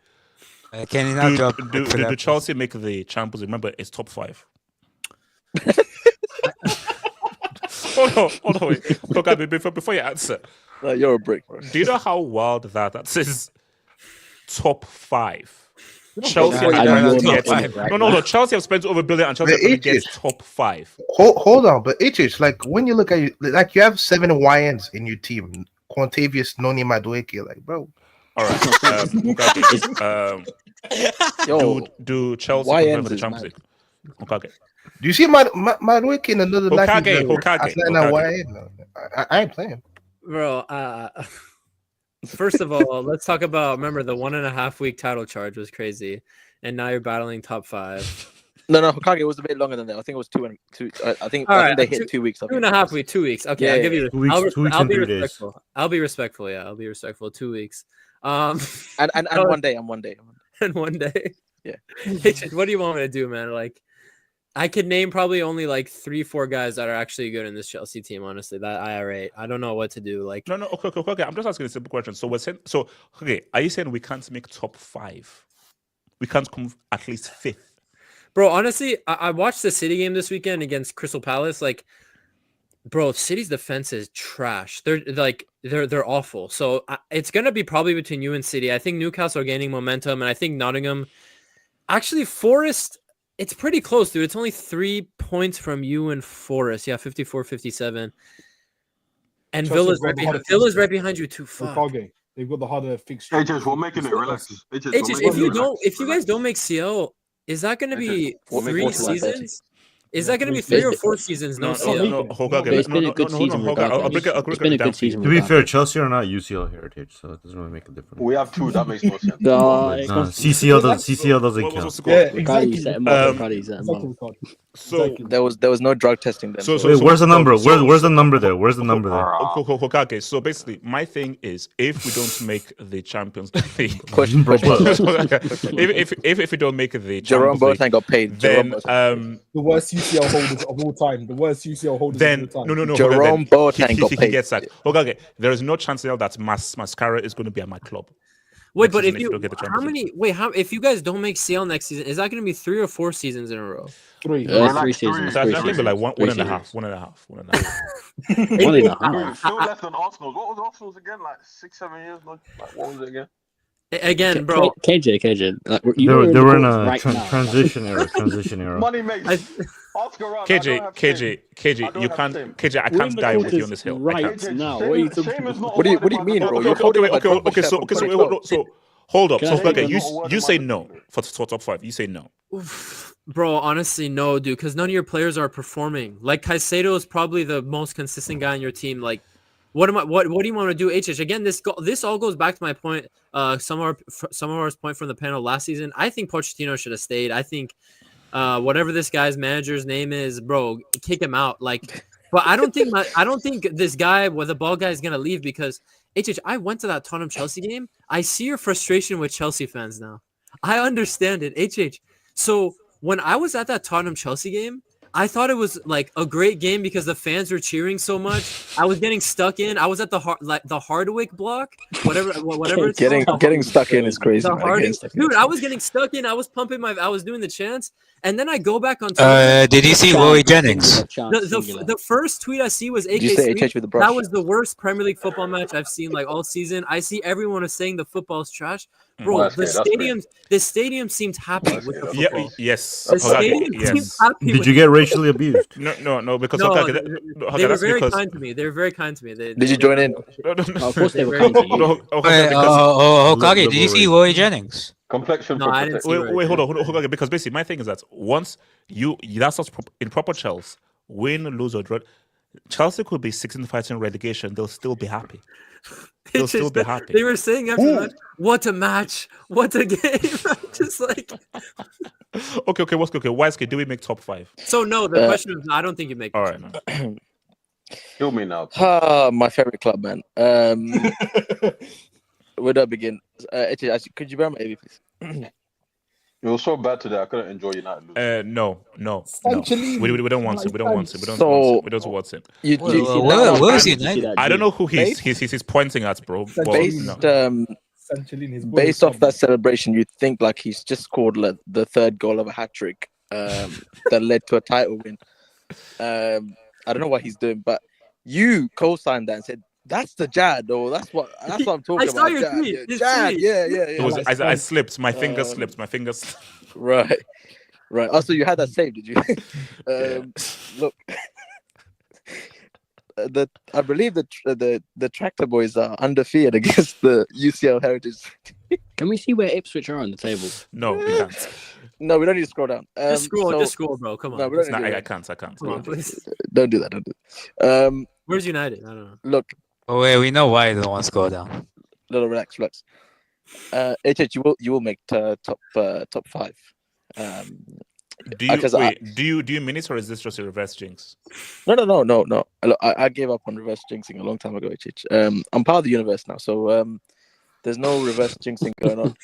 Can you not drop do Chelsea make the Champions League? Remember, it's top 5. Hold on, wait. Okay, before you answer, you're a brick. Do you know how wild that says top 5? Chelsea Chelsea have spent over $1 billion and Chelsea gets top 5. Hold on, but HH, like when you look at it, like you have 7 YNs in your team. Quantavious, Noni Madueke, like bro. All right. Do Chelsea confirm the Champions League? Okay. Do you see Madueke in another Hokage. I ain't playing. Bro, first of all, let's talk about, remember the 1.5 week title charge was crazy. And now you're battling top 5. No, Hokage was a bit longer than that. I think it was 2 and 2. I think they hit 2 weeks. 2.5 weeks, 2 weeks. Okay, yeah, I'll give you. 2 weeks, I'll be 3 respectful. days. I'll be respectful. Yeah, I'll be respectful. 2 weeks. And 1 day. And 1 day. And 1 day. Yeah. What do you want me to do, man? Like, I could name probably only like 3-4 guys that are actually good in this Chelsea team. Honestly, that I rate. I don't know what to do. Like, no. Okay. I'm just asking a simple question. So are you saying we can't make top 5? We can't come at least 5th? Bro, honestly, I watched the City game this weekend against Crystal Palace. Like, bro, City's defense is trash. They're awful. So it's gonna be probably between you and City. I think Newcastle are gaining momentum, and I think Nottingham. Actually, Forest. It's pretty close, dude. It's only 3 points from you and Forest. Yeah, 54-57. And Villa's right behind you too. Fuck. They've got the harder fixture. HH, we're making it. Relax. If you guys don't make CL, is that going to be 3 seasons? Is that going to be 3 or 4 seasons? No, it's been a good season. It's been a good season. To be fair, Chelsea are not UCL heritage, so it doesn't really make a difference. We have 2. That makes no sense. CCL doesn't count. Yeah, exactly. So there was no drug testing then. So where's the number? Where's the number there? Where's the number there? Okay. So basically, my thing is, if we don't make the Champions League, if we don't make the Jerome Champions Boateng got paid. then the worst UCL holders of all time. The worst UCL holders then of all time. no. Jerome Boateng got he paid. gets sacked. Okay. There is no chance now that Mascara is going to be at my club. Wait, but if if you guys don't make CL next season, is that going to be 3 or 4 seasons in a row? 3 seasons. I think like one and a half. 1.5. 1.5. Still less than Arsenal. What was Arsenal's again? Like 6-7 years? Like, what was it again? Again, bro. KJ. They were in a transition era. Money makes. KJ, you can't. KJ, I can't die with you on this hill. Right now, what are you talking about? What do you mean, bro? Okay. So hold up. So you say no for top 5. You say no. Bro, honestly, no, dude, because none of your players are performing. Like Caicedo is probably the most consistent guy on your team. Like, what do you want to do, HH? Again, this all goes back to my point. Some of our point from the panel last season. I think Pochettino should have stayed. I think whatever this guy's manager's name is, bro, kick him out. Like, but I don't think this guy with the ball guy is gonna leave because HH. I went to that Tottenham Chelsea game. I see your frustration with Chelsea fans now. I understand it, HH. So when I was at that Tottenham Chelsea game, I thought it was like a great game because the fans were cheering so much. I was getting stuck in. I was at the Hardwick block, whatever. It's getting stuck in is crazy. Dude, I was getting stuck in. I was I was doing the chants, and then I go back on. Did you see Roy Jennings? The first tweet I see was AK. That was the worst Premier League football match I've seen like all season. I see everyone is saying the football's trash. Bro, the stadium seemed happy with the football. Yes. The stadium seemed happy. Did you get racially abused? No, because they were very kind to me. They were very kind to me. Did you join in? Of course they were kind to you. Hokage, did you see Roy Jennings? Complexion. No, I didn't see wait, hold on, because basically my thing is that once that's in proper Chelsea, win, lose or draw, Chelsea could be 16th fighting relegation. They'll still be happy. They'll still be happy. They were saying after that, what a match, what a game. Just like okay. Wisely, do we make top 5? So no, the question is, I don't think you make. All right, no. Kill me now. My favorite club, man. Where do I begin? Could you bear my AV, please? It was so bad today. I couldn't enjoy United losing. No. We don't want it. We don't want it. Where is United? I don't know who he's pointing at, bro. But Based based off that celebration, you'd think like he's just scored the third goal of a hat trick that led to a title win. I don't know what he's doing, but you co-signed that and said that's the Jad, or that's what I'm talking I saw about. your Jad, tweet. yeah, Jad, yeah. It was I slipped. My finger slipped. My finger. Right. Also, you had that saved, did you? Look, I believe the Tractor Boys are undefeated against the UCL Heritage. Can we see where Ipswich are on the table? No, we can't. No, we don't need to scroll down. Just scroll, bro. Come on. No, we don't I can't. Come on, please. Don't do that. Where's United? I don't know. Look. Oh wait, we know why the ones go down. Little relax. HH, you will make top 5. Do you mean it, or is this just a reverse jinx? No. Look, I gave up on reverse jinxing a long time ago, HH. I'm part of the universe now, so there's no reverse jinxing going on.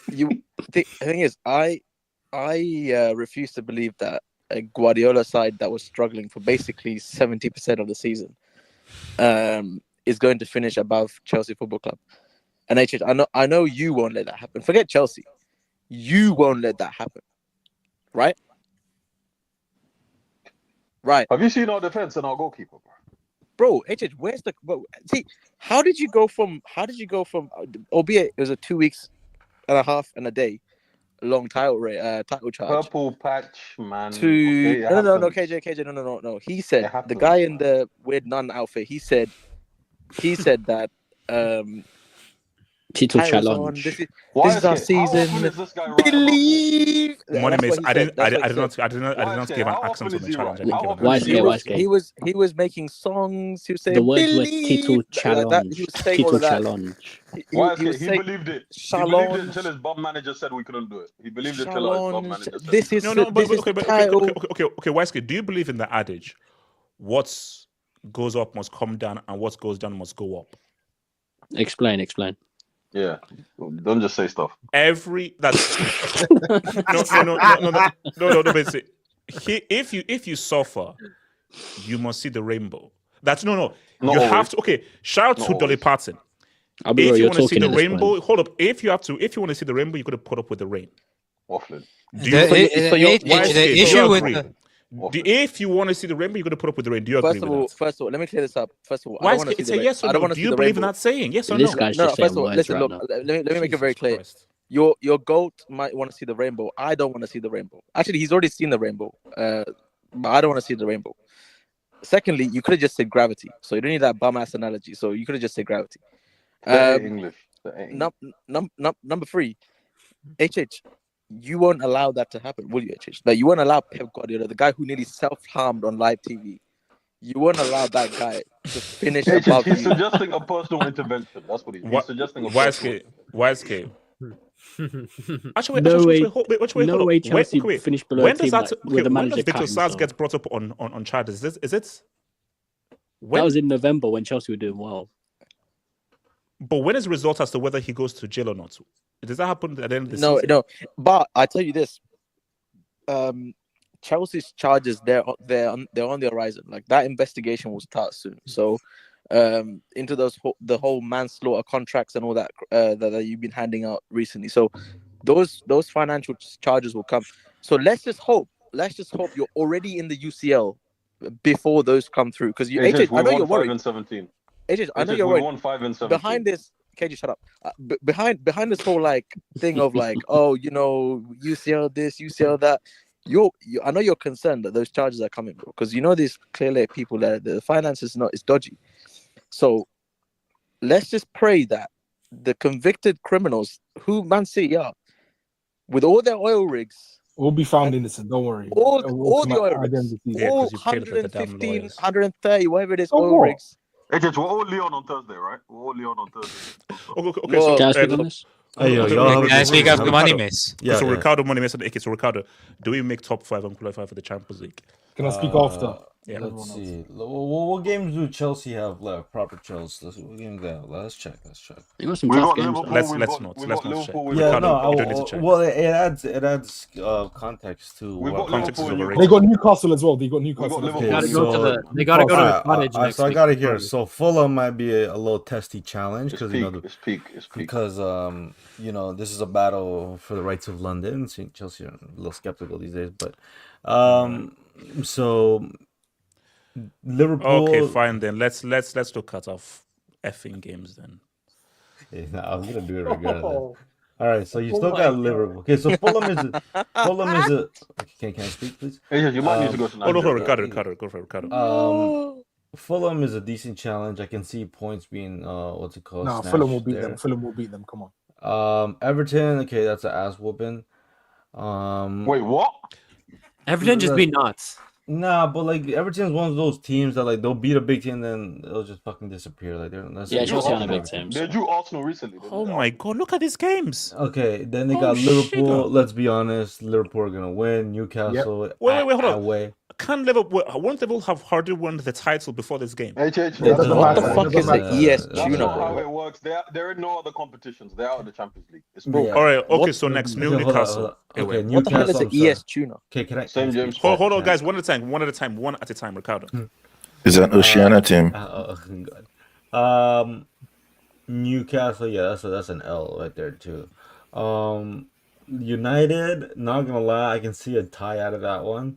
The thing is, I refuse to believe that a Guardiola side that was struggling for basically 70% of the season is going to finish above Chelsea Football Club. And HH, I know you won't let that happen. Forget Chelsea. You won't let that happen. Right? Right. Have you seen our defense and our goalkeeper, bro? HH, where's the see? How did you go from? Albeit it was a 2 weeks and a half and a day long title charge. Purple patch, man. No, KJ, no. He said the guy in the weird nun outfit. He said that Title challenge. This is our season. Believe. Money miss. I did not give an accent on the challenge. He was making songs. He was saying the words were title challenge. He was saying all of that. He believed it. He believed it until his bomb manager said we couldn't do it. He believed it until his bomb manager said. This is okay. Wesley, do you believe in the adage? What goes up must come down, and what goes down must go up? Explain. Yeah, don't just say stuff. No. Basically, if you suffer, you must see the rainbow. That's no. You have to. Okay, shout out to Dolly Parton. If you want to see the rainbow, hold up. If you want to see the rainbow, you got to put up with the rain. Waffling. If you want to see the rainbow, you got to put up with the rain. Do you agree with that? First of all, let me clear this up. First of all, why it's a yes or no? Do you believe in that saying? Yes or no? This guy's just saying words right now. Let me make it very clear. Your goat might want to see the rainbow. I don't want to see the rainbow. Actually, he's already seen the rainbow. But I don't want to see the rainbow. Secondly, you could have just said gravity. So you don't need that bum ass analogy. So you could have just said gravity. English. Number 3, HH. You won't allow that to happen, will you, HH? Like, you won't allow Pep Guardiola, the guy who nearly self-harmed on live TV. You won't allow that guy to finish above He's you. suggesting a personal intervention. That's what he's suggesting. YSK. Actually, no way Chelsea finished below a team with the manager. When Victor Sars gets brought up on charges? Is it? That was in November when Chelsea were doing well. But when is the result as to whether he goes to jail or not? Does that happen at the end of the season? No. But I tell you this, Chelsea's charges they're on the horizon. Like, that investigation will start soon. So into the whole manslaughter contracts and all that that you've been handing out recently. So those financial charges will come. So let's just hope you're already in the UCL before those come through. Because I know you're worried. 5 and 17. I know you're worried. We won 5 and 17. Behind this, KJ, shut up. Behind this whole like thing of like, oh, UCL this, UCL that. I know you're concerned that those charges are coming, bro, because there's clearly people that the finances is dodgy. So let's just pray that the convicted criminals who Man City are, with all their oil rigs, will be found innocent. Don't worry. All the oil rigs, all 115, 130, whatever it is, oil rigs. We're all Leon on Thursday, right? We're all Leon on Thursday. Okay, so can I speak on this? Can I speak after Money Miss? Yeah, so Ricardo, Money Miss, and so Ricardo, do we make top 5 and qualify for the Champions League? Can I speak after? Yeah. Let's see. What games do Chelsea have left? Proper Chelsea. What games they have? Let's check. You got some We tough got games. Liverpool. Let's We've not got check. Liverpool. We've Yeah, got no. you don't need to check. Well, it adds context to We've what got Context is Liverpool. They overrated. got Newcastle as well. They got Newcastle. Liverpool. Okay, They gotta go to the cottage next so I week. got it here. So Fulham might be a little testy challenge It's because peak. It's peak. It's peak. because this is a battle for the rights of London. So Chelsea are a little skeptical these days, but so Liverpool. Okay, fine then. Let's look at our effing games then. I'm gonna do it regardless. All right, so you still got Liverpool. Okay, so Fulham is a. Can I speak, please? Hey, you might need to go to Oh no, Nigeria. Ricardo, go for it, Ricardo. Fulham is a decent challenge. I can see points being what's it called? No, snatched Fulham will beat there. them. Fulham will beat them. Come on. Everton. Okay, that's an ass whooping. Wait, what? Everton just beat Knots. Nah, but like Everton's one of those teams that like they'll beat a big team, then they'll just fucking disappear. Like Chelsea on a big team. They drew Arsenal recently. Oh my god, look at these games. Okay, then they got Liverpool. Let's be honest, Liverpool are gonna win. Newcastle. Wait, hold on. Away. Can't Liverpool? Won't Liverpool have hardly won the title before this game? What the fuck is the ES That's Tuna, not how bro? it works. They're in no other competitions. They're out of the Champions League. It's Yeah. broken. All right, okay. What? So next, Okay, hold on, Newcastle. hold on. Anyway, Okay, What the hell is Newcastle, the ES Tuna? Okay, can I? Same James. hold on, guys. One at a time, Ricardo. It's an Oceania team. God. Newcastle, yeah, that's an L right there too. United, not gonna lie, I can see a tie out of that one.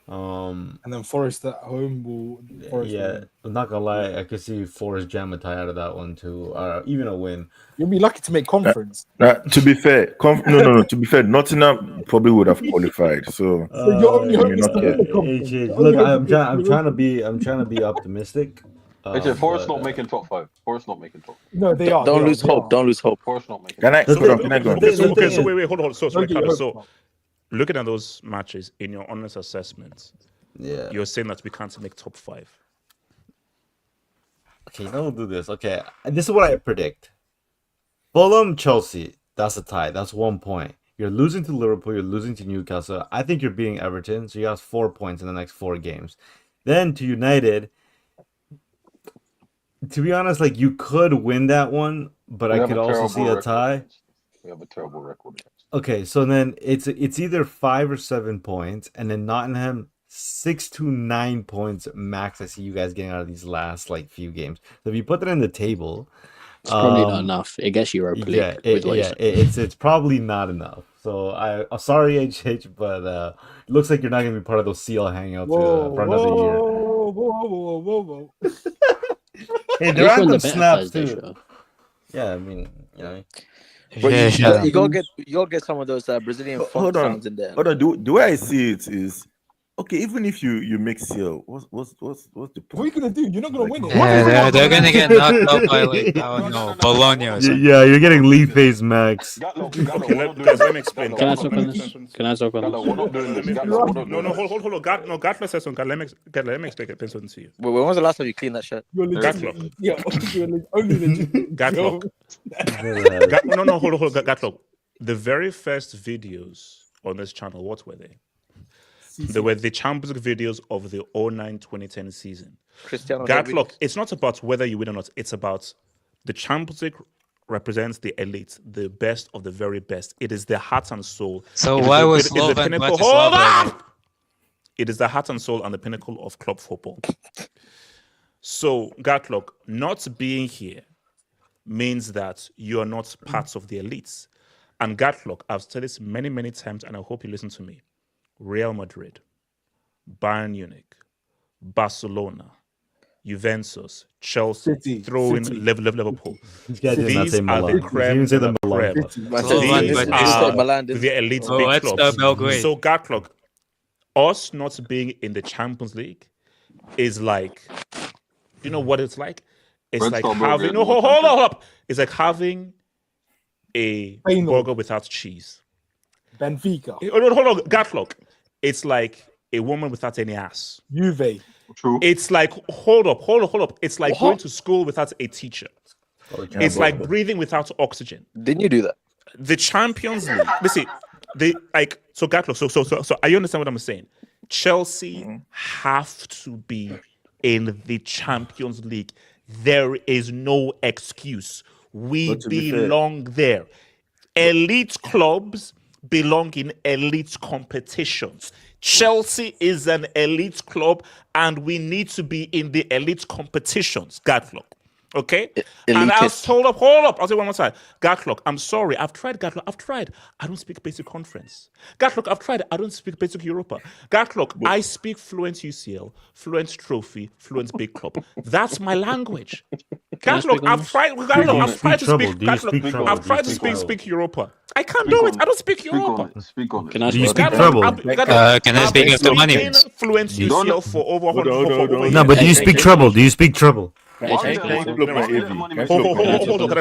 And then Forest at home will. Forest will win. I'm not gonna lie, I could see Forest jam a tie out of that one too, even a win. You'll be lucky to make conference. To be fair, no. To be fair, Nottingham probably would have qualified. So your only hope you're is not to win the there. conference. Look, I'm trying to be optimistic. Forest not making top 5. Forest not making top 5. No, they are. Don't lose hope. Don't lose hope. Forest not making. Can I go on? Okay, so wait, hold on. So Don't get Ricardo, hope, so man. looking at those matches, in your honest assessment, Yeah. you're saying that we can't make top 5. Okay, don't do this. Okay, this is what I predict. Fulham, Chelsea, that's a tie. That's 1 point. You're losing to Liverpool. You're losing to Newcastle. I think you're beating Everton, so you have 4 points in the next 4 games. Then to United, to be honest, like you could win that one, but I could also see a tie. We have a terrible record. Okay, so then it's either 5 or 7 points, and then Nottingham 6 to 9 points max. I see you guys getting out of these last like few games. So if you put that in the table, It's probably not enough. It gets Europa League. It's probably not enough. So I'm sorry, HH, but it looks like you're not gonna be part of those CL hangouts for another year. Whoa. Hey, there are some snaps too. Yeah, I mean, you know. But you gotta get some of those Brazilian funk sounds in there. Hold on. The way I see it is, okay, even if you make CL, what's the point? What are you gonna do? You're not gonna win it. Yeah, they're gonna get knocked out by like Bologna or something. Yeah, you're getting lead phase max. Okay, guys, let me explain. Can I talk on this? Can I talk on this? We're not doing this. No, hold on. Gatlo says something. Let me explain something to you. When was the last time you cleaned that shirt? Gatlo. Yeah, only legit. Gatlo. No, hold on. Gatlo. The very first videos on this channel, what were they? They were the Champions League videos of the 2009-2010 season. Cristiano. Gatlock, it's not about whether you win or not. It's about the Champions League represents the elite, the best of the very best. It is the heart and soul. So why was Slovan Hold Bratislava? on! It is the heart and soul and the pinnacle of club football. So, Gatlock, not being here means that you are not part of the elites. And Gatlock, I've said this many, many times, and I hope you listen to me. Real Madrid, Bayern Munich, Barcelona, Juventus, Chelsea, throwing Liverpool. These are the creme de la creme. These are the elite big clubs. So, Gatlock, us not being in the Champions League is like, you know what it's like? It's like having, hold up. It's like having a burger without cheese. Benfica. Hold on, Gatlock. It's like a woman without any ass. Juve. True. It's like, hold up. It's like going to school without a teacher. It's like breathing without oxygen. Didn't you do that? The Champions League. Listen, so Gatlock, so you understand what I'm saying? Chelsea have to be in the Champions League. There is no excuse. We belong there. Elite clubs belong in elite competitions. Chelsea is an elite club, and we need to be in the elite competitions. Gatlock. Okay? And I was told up, hold up. I'll say one more time. Gatlock, I'm sorry. I've tried, Gatlock. I've tried. I don't speak basic conference. Gatlock, I've tried. I don't speak basic Europa. Gatlock, I speak fluent UCL, fluent trophy, fluent big club. That's my language. Gatlock, I've tried. I've tried to speak. Gatlock, I've tried to speak Europa. I can't do it. I don't speak Europa. Speak on it. Can I speak treble? Can I speak after money? Fluent UCL for over 100. No, but do you speak treble? Do you speak treble? Hold on, can I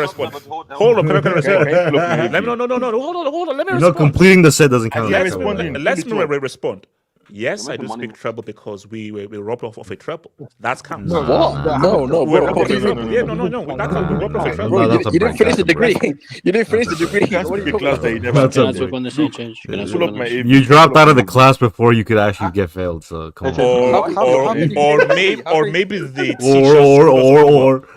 respond? Hold on, can I respond? Let me hold on, let me respond. No, completing the set doesn't count. Let me respond. Yes, I do speak treble because we robbed off of a treble. That's counts. No, bro. Yeah, no. That counts. We robbed off a treble. Bro, you didn't finish the degree. You didn't finish the degree. What are you talking about? You dropped out of the class before you could actually get failed. So come on. Or maybe the or.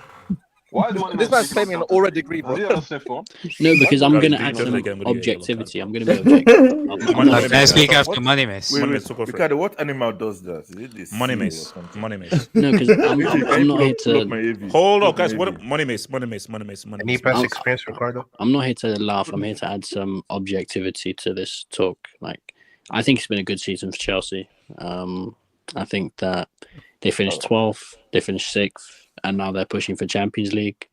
This man's claiming an aura degree, bro. No, because I'm going to add some objectivity. I'm going to be objective. Can I speak after money, miss? Ricardo, what animal does that? Is it this money miss? Money miss. No, because I'm not here to. Hold on, guys. What money miss? Any past experience, Ricardo? I'm not here to laugh. I'm here to add some objectivity to this talk. Like, I think it's been a good season for Chelsea. I think that they finished 12th, they finished 6th. And now they're pushing for Champions League.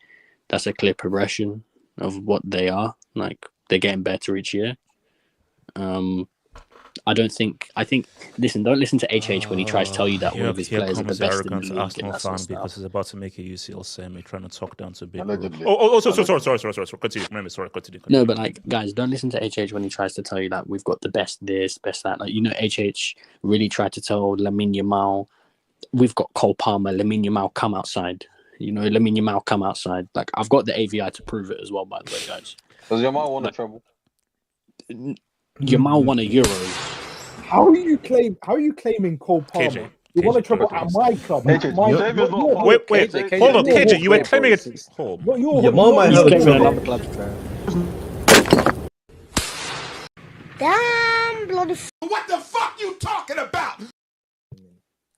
That's a clear progression of what they are. Like, they're getting better each year. Listen, don't listen to HH when he tries to tell you that all of his players are the best in the league. Arsenal fan because he's about to make a UCL semi, trying to talk down to big. Sorry. Continue. No, but like, guys, don't listen to HH when he tries to tell you that we've got the best this, best that. Like, HH really tried to tell Lamine Yamal, we've got Cole Palmer, Lamine Yamal, come outside. Lamine Yamal, come outside. Like, I've got the AVI to prove it as well, by the way, guys. Does Yamal won a treble? Yamal won a Euro. How are you claiming Cole Palmer? You want a treble at my club? Wait, hold on, KJ, you were claiming it. Yamal might have a club. Damn, bloody. What the fuck you talking about?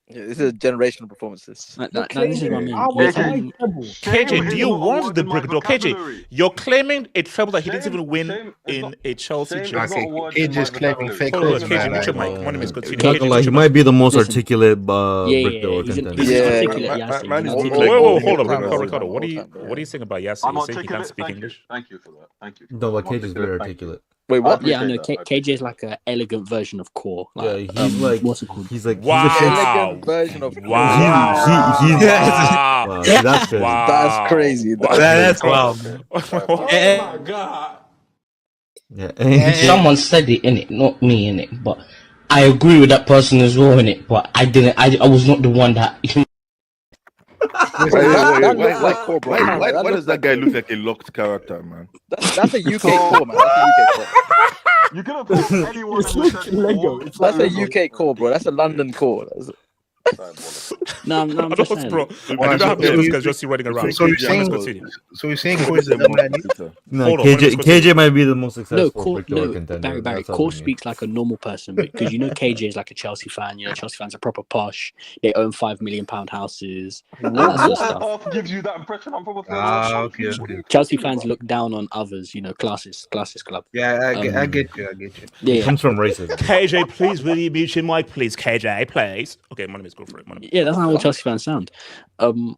Yeah, this is generational performances. This is what I mean. KJ, do you want the break? No, KJ, you're claiming a treble that he didn't even win in a Chelsea jersey. KJ is claiming fake. He might be the most articulate Hold on, Ricardo. What are you saying about Yasser? You saying he can't speak English? Thank you for that. Thank you. No, but KJ is very articulate. Wait, what? Yeah, I know. KJ is like an elegant version of Core. Like, he's like, what's it called? He's like, wow, version of That's crazy. That's wow. Oh my god. Yeah. Someone said it in it, not me in it, but I agree with that person as well in it. But I didn't. I was not the one that. Why does that guy look like a locked character, man? That's a UK core, man. That's a UK core. You could have put anyone in Lego. That's a UK core, bro. That's a London core. No, I'm just saying. Bro. I don't have those guys just running around. So you're saying core is the one that needs to. No, KJ might be the most successful. Barry, Core speaks like a normal person because KJ is like a Chelsea fan. Chelsea fans are proper posh. They own £5 million houses. That sort of stuff. gives you that impression. I'm probably Okay. Chelsea fans look down on others. Classist club. Yeah, I get you. Yeah, it comes from racism. KJ, please, will you mute your mic, please? KJ, please. Okay, my name is go for it. Yeah, that's how all Chelsea fans sound.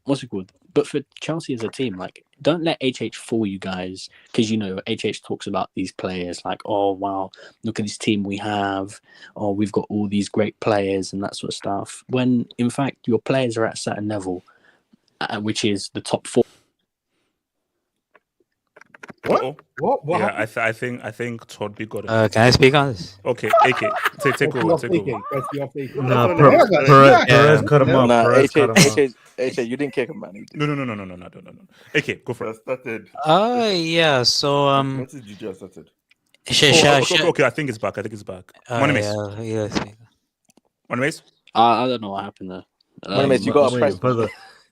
What's it called? But for Chelsea as a team, like, don't let HH fool you guys, because HH talks about these players like, oh wow, look at this team we have. Oh, we've got all these great players and that sort of stuff. When in fact your players are at a certain level, which is the top 4. What? Yeah, I think Todd B got it. Can I speak on this? Okay, AK, take over. No, Perez cut him off. Nah, HH, you didn't kick him, man. No. AK, go for it. Started. Yeah. So What did you just started? Okay, I think it's back. Yeah. Money I don't know what happened there. Money you got a price.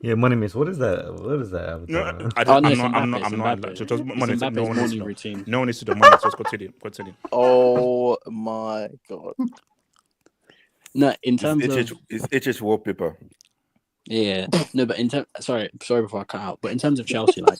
Yeah, Money Mace. What is that? What is that? No, I'm not. Just Money Mace. No one needs to know. Routine. No one needs to know. Money Mace. Just continue. Oh my god. No, in terms of it's HH wallpaper. Yeah, no, but in terms, sorry before I cut out. But in terms of Chelsea, like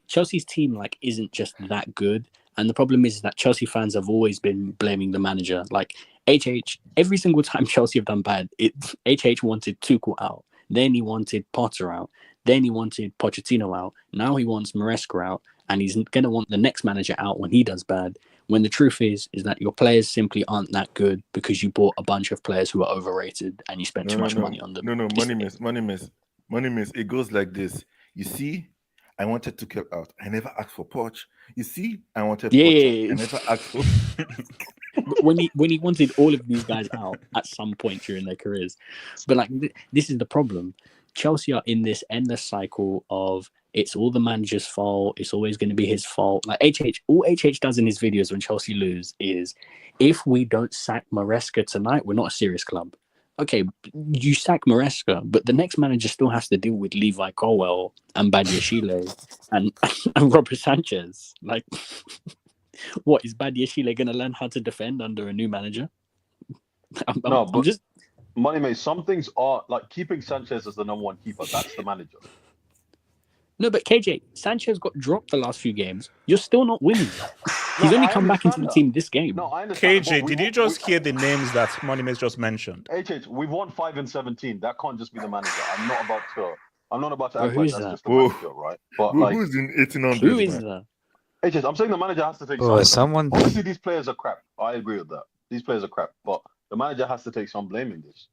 Chelsea's team, like isn't just that good. And the problem is that Chelsea fans have always been blaming the manager. Like HH, every single time Chelsea have done bad, HH wanted Tuchel out. Then he wanted Potter out. Then he wanted Pochettino out. Now he wants Maresca out. And he's going to want the next manager out when he does bad. When the truth is that your players simply aren't that good because you bought a bunch of players who are overrated and you spent too much money on them. No, Money Mace. It goes like this. You see, I wanted to kill out. I never asked for Poch. You see, I wanted Poch. I never asked for... when he wanted all of these guys out at some point during their careers. But like this is the problem. Chelsea are in this endless cycle of it's all the manager's fault. It's always going to be his fault. Like all HH does in his videos when Chelsea lose is, if we don't sack Maresca tonight, we're not a serious club. Okay, you sack Maresca, but the next manager still has to deal with Levi Colwell and Badiashile and Robert Sanchez. Like, what is Badiashile going to learn how to defend under a new manager? I'm just. Money Mate, some things are like keeping Sanchez as the number one keeper. That's the manager. No, but KJ, Sanchez got dropped the last few games. You're still not winning. He's only come back into the team this game. No, I understand. KJ, did you just hear the names that Money Mate just mentioned? HH, we've won 5 and 17. That can't just be the manager. I'm not about to act who like is that's that? just the manager, right? But like, who's in 1800? Who is that? HH, I'm saying the manager has to take someone. Obviously, these players are crap. I agree with that. These players are crap, but the manager has to take some blame in this.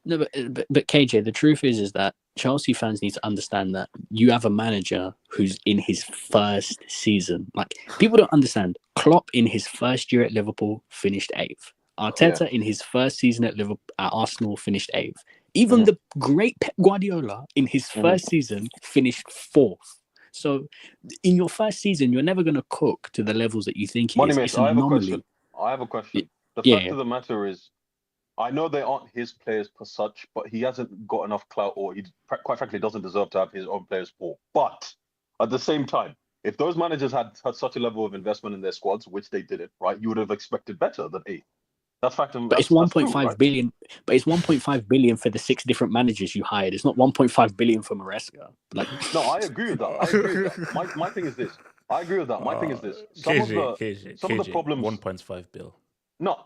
No, but KJ, the truth is that Chelsea fans need to understand that you have a manager who's in his first season. Like, people don't understand. Klopp in his first year at Liverpool finished 8th. Arteta in his first season at Arsenal finished 8th. Even the great Pep Guardiola in his first season finished 4th. So, in your first season, you're never going to cook to the levels that you think he is. It's an anomaly. I have a question. The fact of the matter is, I know they aren't his players per such, but he hasn't got enough clout, or he quite frankly doesn't deserve to have his own players for. But at the same time, if those managers had such a level of investment in their squads, which they didn't, right, you would have expected better than 8. That's fact. But it's 1.5 billion. But it's 1.5 billion for the 6 different managers you hired. It's not 1.5 billion for Maresca. Like, no, I agree with that. My thing is this. I agree with that. My thing is this. Some of the problems. 1.5 bill. No,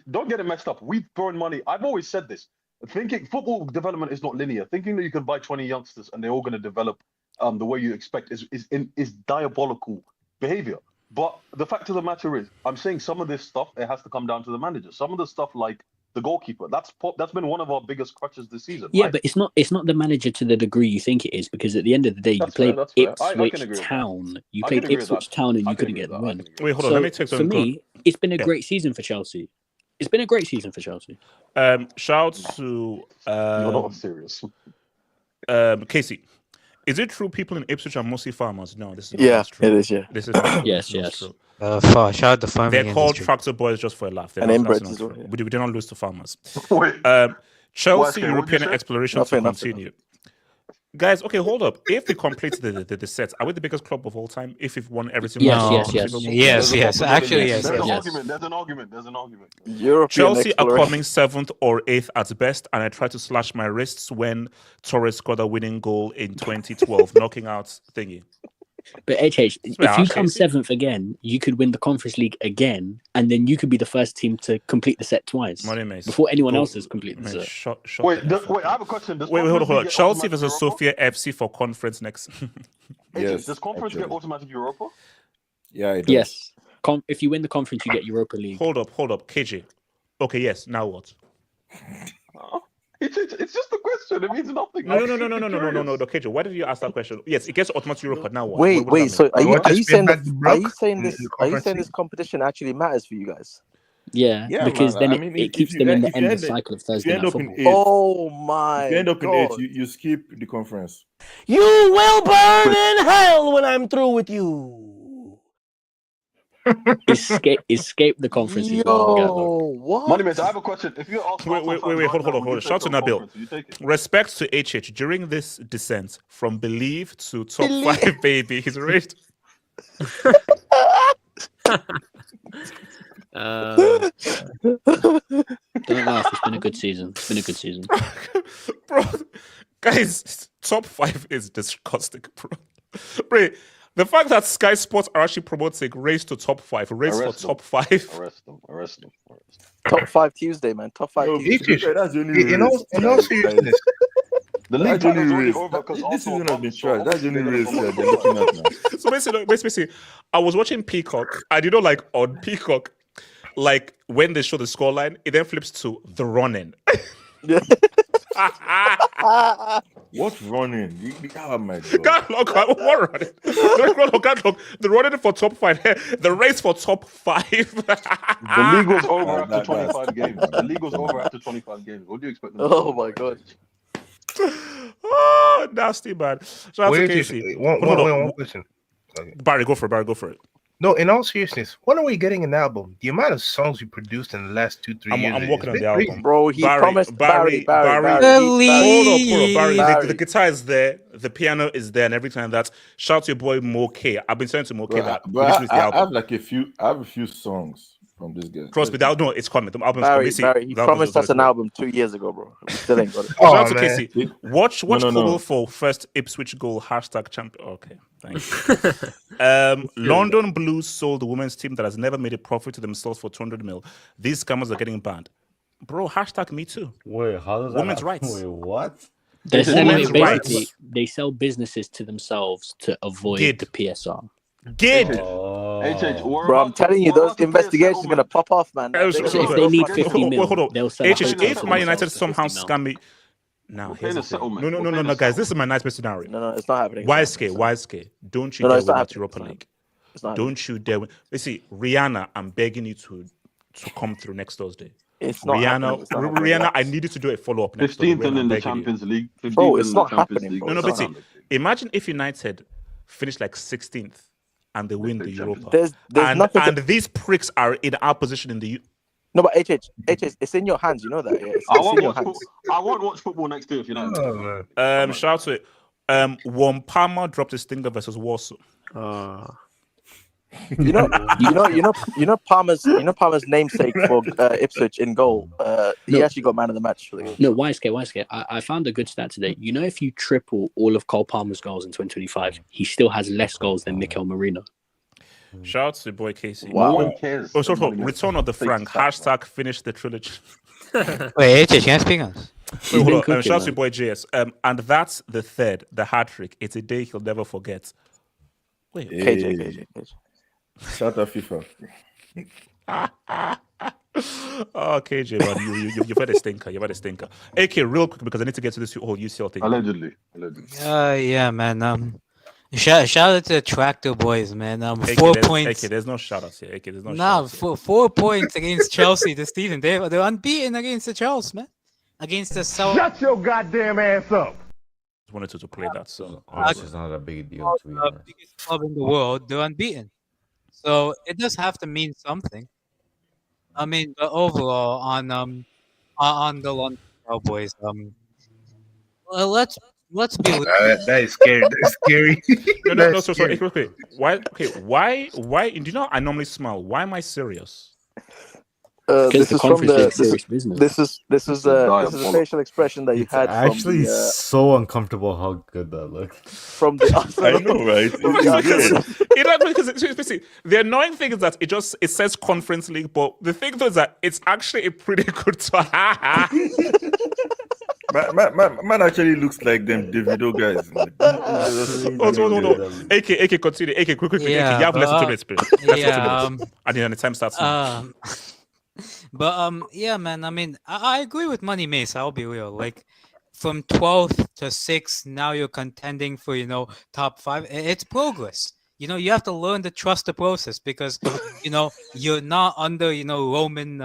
don't get it messed up. We've thrown money. I've always said this. Thinking football development is not linear. Thinking that you can buy 20 youngsters and they're all going to develop the way you expect is diabolical behavior. But the fact of the matter is, I'm saying some of this stuff, it has to come down to the manager. Some of the stuff like the goalkeeper, that's been one of our biggest crutches this season. Yeah, right? But it's not the manager to the degree you think it is, because at the end of the day, you played Ipswich Town. You played Ipswich Town and you couldn't get the win. Wait, hold on. Let me take some. For me, it's been a great season for Chelsea. It's been a great season for Chelsea. Shout to you're not serious. Casey. Is it true people in Ipswich are mostly farmers? No, this is true. It is. Yeah, this is not yes. True. Shout out the farming. They're called industry. tractor boys just for a laugh. And inbreds as well. We did not lose to farmers. Wait. Chelsea European exploration to continue. Guys, okay, hold up. If they complete the sets, are we the biggest club of all time? If we've won every single Yes. Actually, yes. There's an argument. Chelsea are coming 7th or 8th at best, and I tried to slash my wrists when Torres scored a winning goal in 2012, knocking out thingy. But HH, if you come 7th again, you could win the Conference League again, and then you could be the first team to complete the set twice before anyone else has completed the set. Wait, I have a question. Wait, hold on. Chelsea versus Sofia FC for conference next. Yes. Does conference get automatic Europa? Yeah, it does. Yes. If you win the conference, you get Europa League. Hold up, KJ. Okay, yes. Now what? It's just a question. It means nothing. No, KJ. Why did you ask that question? Yes, it gets automatic Europa. Now what? Wait. So are you saying this competition actually matters for you guys? Yeah, because then it keeps them in the endless cycle of Thursday night football. Oh my! If you end up in 8th, you skip the conference. You will burn in hell when I'm through with you. escape the conference. What? Money Mace, I have a question. If you're Arsenal Wait, fans right hold now, on. would you Shout to take a Nabil. conference? Would you take it? Respect to HH during this descent from believe to top 5, baby. He's raised. Don't laugh. It's been a good season. Bro, guys, top 5 is disgusting, bro. Bro, the fact that Sky Sports are actually promoting race to top 5, top 5. Arrest them. Top 5 Tuesday, man. Top 5 Tuesday. That's the only In all seriousness, The That's league the only title's already race. over because This Arsenal season has been so trash. That's the only obviously race they're they're gonna looking at now. So basically, I was watching Peacock, and like on Peacock, like when they show the scoreline, it then flips to the running. What's running? Oh my god! Can't look, what running? The running for top 5, the race for top 5. The league was over after 25 games. The league was over after 25 games. What do you expect them to do? Oh my god. Oh, nasty, man. Shout out to Casey. One question. Okay. Barry, go for it. No, in all seriousness, when are we getting an album? The amount of songs we produced in the last 2-3 years. I'm working on the album. Bro, he promised Barry. Hold on, Barry. The guitar is there, the piano is there, and everything like that. Shout out to your boy Mo K. I've been saying to Mo K that I have like a few songs from this guy. Trust me, no, it's coming. The album's Barry, he promised us an album 2 years ago, bro. We still ain't got it. Shout out to Casey. Watch Kobo for first Ipswich goal, #champion. Okay, thanks. London Blues sold the women's team that has never made a profit to themselves for 200 mil. These scammers are getting banned. Bro, #me too. Wait, how does that Women's happen? rights. Wait, what? They're Women's selling rights. they sell businesses to themselves to avoid the PSR. Bro, I'm telling you, those investigations are gonna pop off, man. So if they need 50 mil, hold on. they'll sell If Man United themselves for somehow 50 mil. scam me. No, no, guys. This is my nightmare scenario. No, it's not happening. YSK. Don't you dare win that Europa League. Don't you dare win. You see, Rihanna, I'm begging you to come through next Thursday. It's not Rihanna, I need you to do a follow-up next Thursday. 15th in the Champions League. Bro, it's not happening. No, but see, imagine if United finish like 16th and they win the Europa. There's and these pricks are in our position in the... No, but HH, it's in your hands. You know that. Yeah? I won't watch football next year if you don't. Shout out to it. Palmer dropped a stinger versus Warsaw. You know Palmer's namesake for Ipswich in goal. He actually got man of the match for the game. No, YSK. I found a good stat today. You know, if you triple all of Cole Palmer's goals in 2025, he still has less goals than Mikel Merino. Shout out to boy Casey. Wow. No one cares. Oh, sorry, Return of the Frank. #finish the trilogy. Wait, HH, can I speak on this? Hold on. Shout out to boy JS. And that's the third, the hat trick. It's a day he'll never forget. Wait, KJ. Shout out FIFA. Oh, KJ, man, you've had a stinker. AK, real quick, because I need to get to this whole UCL thing. Allegedly. Yeah, man. Shout out to the Tractor Boys, man. AK, 4 points. AK, there's no shout outs here. AK, there's no Nah, shout outs 4 points against Chelsea this season. They're unbeaten against the Chelsea, man. Against the South. Shut your goddamn ass up. Just wanted to play that. So This is not a big deal to me. Biggest club in the world, they're unbeaten. So it does have to mean something. I mean, but overall, on the London Cowboys, let's be. That is scary. That's scary. No. Sorry. Okay. Why? Do you know I normally smile? Why am I serious? This is from this is a facial expression that you had. Actually, from the, so uncomfortable how good that looked. From the I know, right? Because the annoying thing is that it says Conference League, but the thing though is that it's actually a pretty good time. Man actually looks like them Davido guys. Hold on. AK, continue. AK, quickly. Yeah, AK, you have less than 2 minutes, please. yeah, and then the time starts now. But yeah, man. I mean, I agree with Money Mace. I'll be real. Like from 12th to 6th, now you're contending for top 5. It's progress. you have to learn to trust the process because you're not under Roman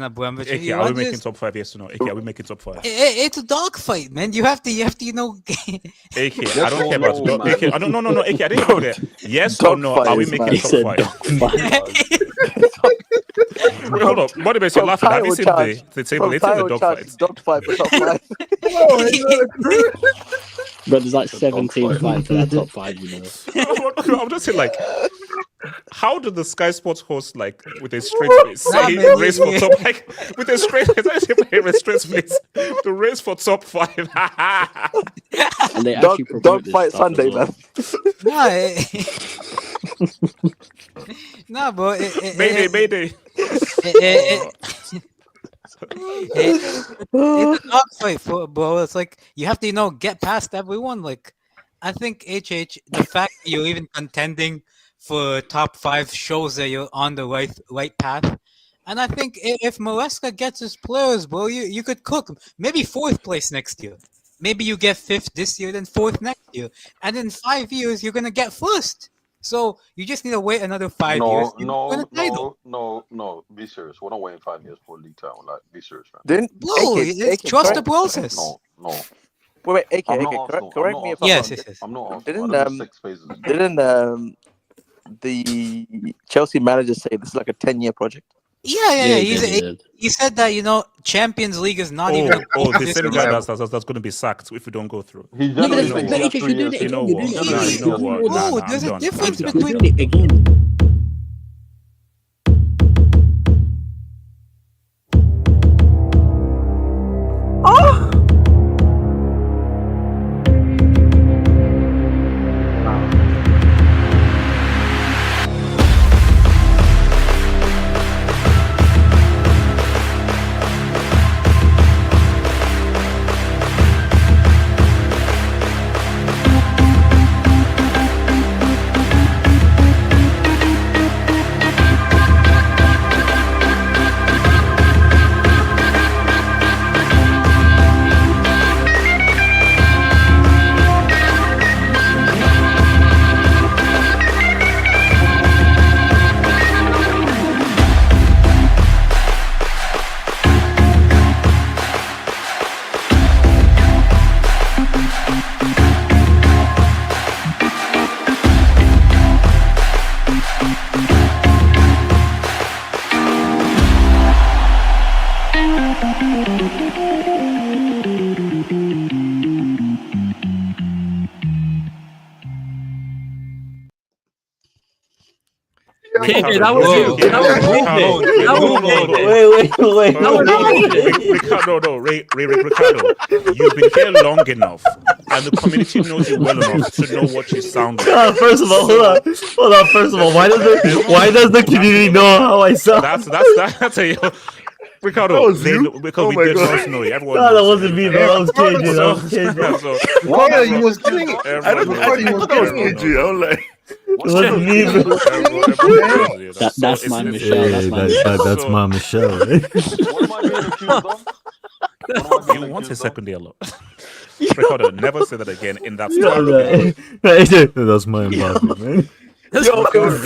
Abramovich. AK, are we making top 5? Yes or no? AK, are we making top 5? It's a dogfight, man. You have to AK, I don't care about AK. No. AK, I didn't go there. Yes or no? Are we making top 5? Wait, hold up. Body base, you're laughing. Have you seen the table? It is a dogfight. Dogfight for top 5. But there's like 17 fights for that top 5, I'm just saying, like, how do the Sky Sports host, like, with a straight face, say race for top, like, with a straight face, the race for top 5? And they actually Dogfight Sunday, man. Nah, bro. Mayday. It's a dogfight, bro. It's like you have to, get past everyone. Like, I think HH, the fact that you're even contending for top 5 shows that you're on the right path. And I think if Maresca gets his players, bro, you could cook. Maybe 4th place next year. Maybe you get 5th this year, then 4th next year. And in 5 years, you're gonna get 1st. So you just need to wait another 5 years. No. Be serious. We're not waiting 5 years for a league title. Like, be serious, man. Trust the process. No. Wait, AK, correct me if I'm wrong. Yes. I'm not. Didn't the Chelsea manager say this is like a 10-year project? Yeah. He said that Champions League is not even. The Serie that's going to be sacked if we don't go through. You know what? There's a difference between it again. Wait. Ricardo, you've been here long enough, and the community knows you well enough to know what you sound like. First of all, hold on. First of all, why does the community know how I sound? That's a Ricardo, because we did not know you. Everyone that wasn't me, bro. That was KJ. Why he was doing it? I thought that was KJ. I was like, it wasn't me, bro. That's my Michelle. That's my Michelle. Right? What am I being accused of? You want a second dialogue. Ricardo, never say that again in that style. That's my Mbappe, man. Yo, it was,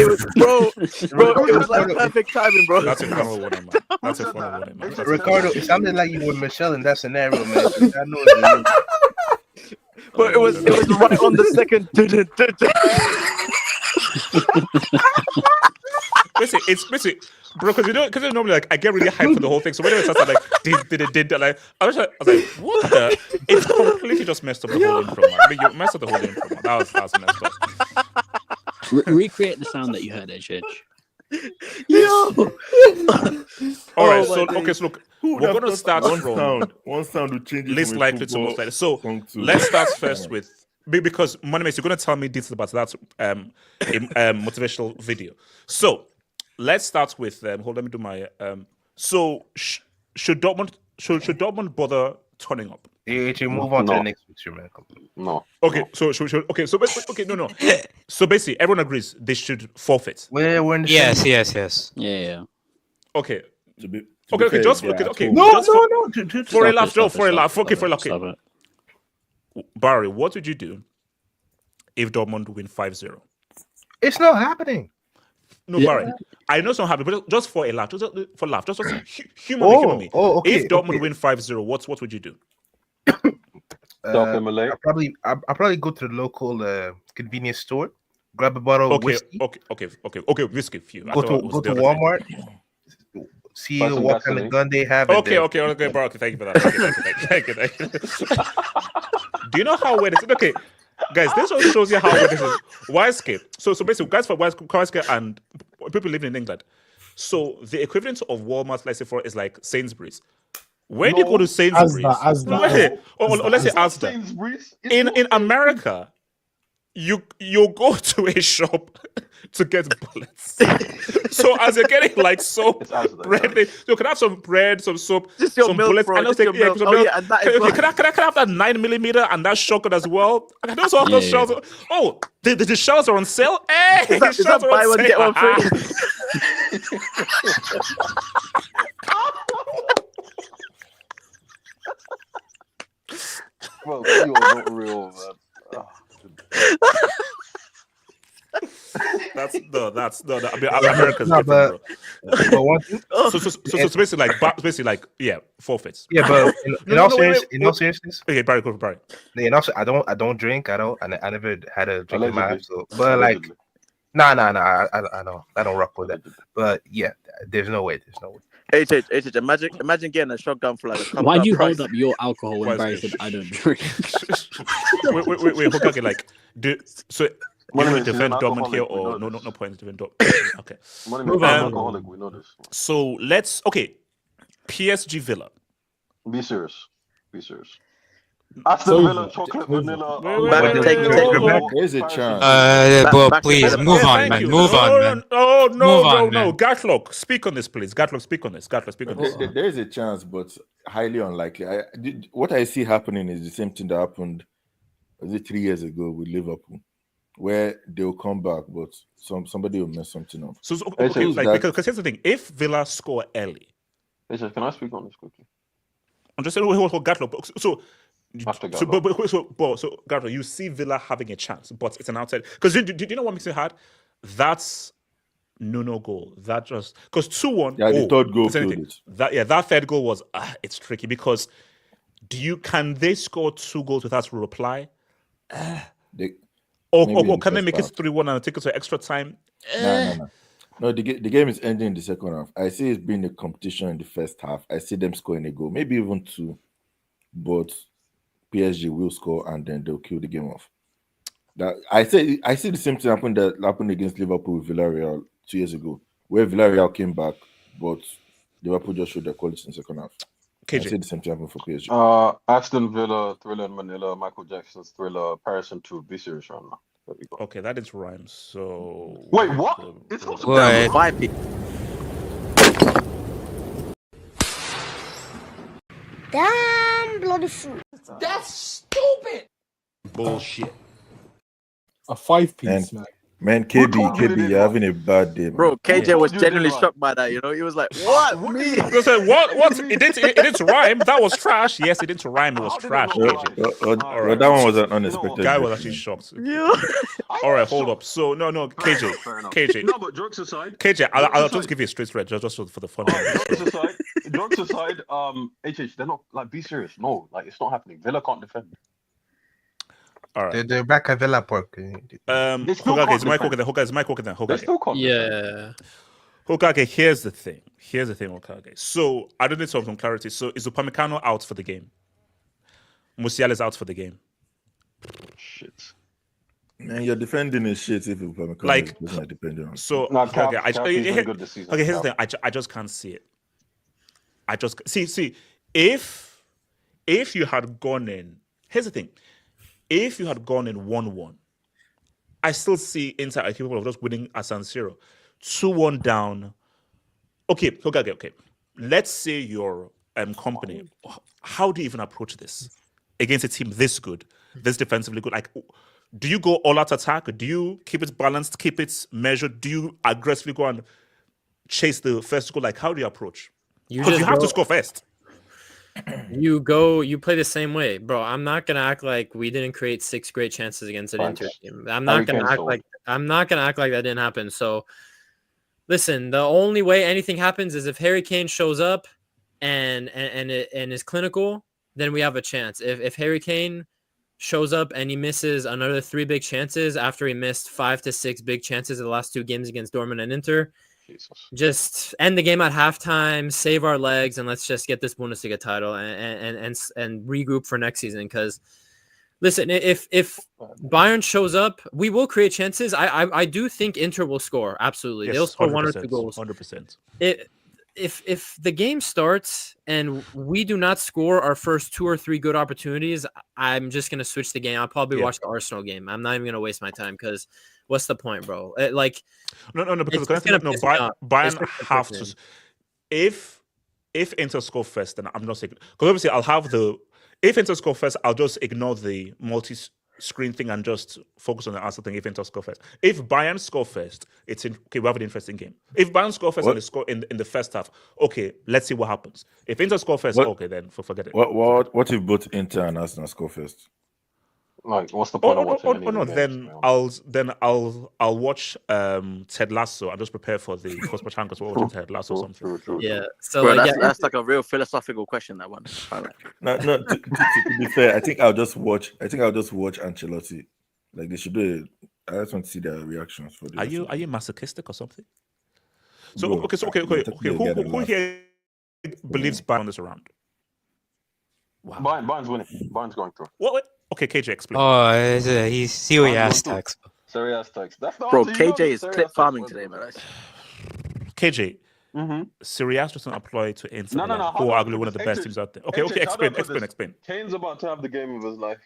bro, it was like perfect timing, bro. That's a phenomenal one, man. That's a phenomenal one, man. Ricardo, it sounded like you were Michelle in that scenario, man. I know it's but it was right on the second. It's basically, bro, because normally like I get really hyped for the whole thing. So when it starts like did like I was like what the? It's completely just messed up the whole intro, man. I mean, you messed up the whole intro, man. That was messed up. Recreate the sound that you heard, HH. Yo. All right, so look, we're gonna start from one sound will change. Least likely to most likely. So let's start first with because Moneymates, you're gonna tell me details about that motivational video. So let's start with hold on, let me do my so should Dortmund bother turning up? Move on to the next picture, man. No. Okay, so no. So basically, everyone agrees they should forfeit. We're in the Yes. Yeah. Okay. Okay. No. For a laugh. Barry, what would you do if Dortmund win 5-0? It's not happening. No, Barry. I know it's not happening, but just for a laugh, just humor me. Okay, If Dortmund win 5-0, what would you do? I'll probably go to the local convenience store, grab a bottle of whiskey. Okay, whiskey for you. Go to Walmart. See what kind of gun they have. Okay, bro. Okay, thank you for that. Thank you. Do you know how weird this is? Okay, guys, this also shows you how weird this is. Wisecap. So basically, guys, for Wisecap and people living in England. So the equivalent of Walmart, let's say, is like Sainsbury's. When you go to Sainsbury's, let's say Asda. In America, you go to a shop to get bullets. So as you're getting like soap, bread, you can have some bread, some soap, some bullets. Can I have that 9mm and that shotgun as well? And those all those shells. Oh, the shells are on sale. Hey, is that buy one get one free? Bro, you are not real, man. That's I mean, America's different, bro. So basically like forfeits. Yeah, but in all seriousness, okay, Barry, go for Barry. And also, I don't drink. I never had a drink in my life. So, but like, nah. I don't rock with that. But yeah, there's no way. HH, imagine getting a shotgun for like a couple. Why do you hold up your alcohol when Barry said I don't drink? wait, okay, like, so you want to defend Dortmund here, or no point to defend Dortmund? Okay. Alcoholic, we know this. So PSG Villa. Be serious. Aston Villa, chocolate vanilla. There's a chance. Bro, please move on, man. Move on, man. Oh no. Gatlock, speak on this, please. Gatlock, speak on this. There is a chance, but highly unlikely. What I see happening is the same thing that happened 3 years ago with Liverpool, where they'll come back, but somebody will mess something up. So because here's the thing: if Villa score early, can I speak on this quickly? I'm just saying, Gatlock. So Gardo, you see Villa having a chance, but it's an outside. Because do you know what makes it hard? That's no goal. That just because 2-1. Yeah, the third goal killed it. That third goal was it's tricky because can they score 2 goals without a reply? Can they make it 3-1 and take it to extra time? No, the game is ending in the second half. I see it being a competition in the first half. I see them scoring a goal, maybe even 2, but PSG will score and then they'll kill the game off. That I see the same thing happened against Liverpool with Villarreal 2 years ago, where Villarreal came back, but Liverpool just showed their quality in the second half. KJ. I see the same thing happen for PSG. Aston Villa, Thriller in Manila, Michael Jackson's Thriller, Paris and 2. Be serious right now. There we go. Okay, that is rhyme. So wait, what? It's not 5 people. Damn bloody fool. That's stupid. Bullshit. A 5-piece, man. Man, KB, you're having a bad day, man. Bro, KJ was genuinely shocked by that. You know, he was like, "What? Me?" He said, "What? It didn't rhyme. That was trash. Yes, it didn't rhyme. It was trash." Well, that one was an unexpected. Guy was actually shocked. Yeah. All right, hold up. So no, KJ. No, but jokes aside. KJ, I'll just give you a straight thread just for the fun. Jokes aside, HH, they're not like. Be serious. No, like it's not happening. Villa can't defend. All right. They're back at Villa Park. Hokage, is Mike walking there? Yeah. Hokage, here's the thing, Hokage. So I don't need some clarity. So is Upamecano out for the game? Musiala is out for the game. Shit. Man, you're defending his shit if Upamecano like is not depending on. So good this season. Okay, here's the thing. I just can't see it. I just see if you had gone in. Here's the thing. If you had gone in 1-1, I still see Inter are capable of just winning at San Siro. 2-1 down. Okay. Let's say your company. How do you even approach this against a team this good, this defensively good? Like, do you go all out attack? Do you keep it balanced, keep it measured? Do you aggressively go and chase the first goal? Like, how do you approach? Because you have to score first. you play the same way, bro. I'm not gonna act like we didn't create 6 great chances against an Inter team. I'm not gonna act like that didn't happen. So listen, the only way anything happens is if Harry Kane shows up and is clinical, then we have a chance. If Harry Kane shows up and he misses another 3 big chances after he missed 5 to 6 big chances in the last 2 games against Dortmund and Inter, just end the game at halftime, save our legs, and let's just get this Bundesliga title and regroup for next season. Because listen, if Bayern shows up, we will create chances. I do think Inter will score. Absolutely, Yes, they'll score 100%, 1 or 2 goals. 100%. If the game starts and we do not score our first 2 or 3 good opportunities, I'm just gonna switch the game. I'll probably watch the Arsenal game. I'm not even gonna waste my time because what's the point, bro? No, because Bayern have to. If Inter score first, then I'm not saying, because obviously I'll have if Inter score first, I'll just ignore the multi-screen thing and just focus on the Arsenal thing. If Inter score first, if Bayern score first, okay. We have an interesting game. If Bayern score first and they score in the first half, okay, let's see what happens. If Inter score first, okay, then forget it. What if both Inter and Arsenal score first? Like, what's the point of watching? Then I'll watch Ted Lasso. I'll just prepare for the Coach Pachankas for watching Ted Lasso or something. Yeah. So bro, that's like a real philosophical question. That one. No. To be fair, I think I'll just watch Ancelotti. Like they should do it. I just want to see their reactions for this. Are you masochistic or something? So okay. Who here believes Bayern is around? Wow. Bayern's winning. Bayern's going through. What? Okay, KJ, explain. Oh, he's Serie tax. Serie tax. That's the bro. KJ is clip farming today, man. KJ, Serie doesn't apply to Inter. Who are arguably one of the best teams out there. Okay, explain. Kane's about to have the game of his life.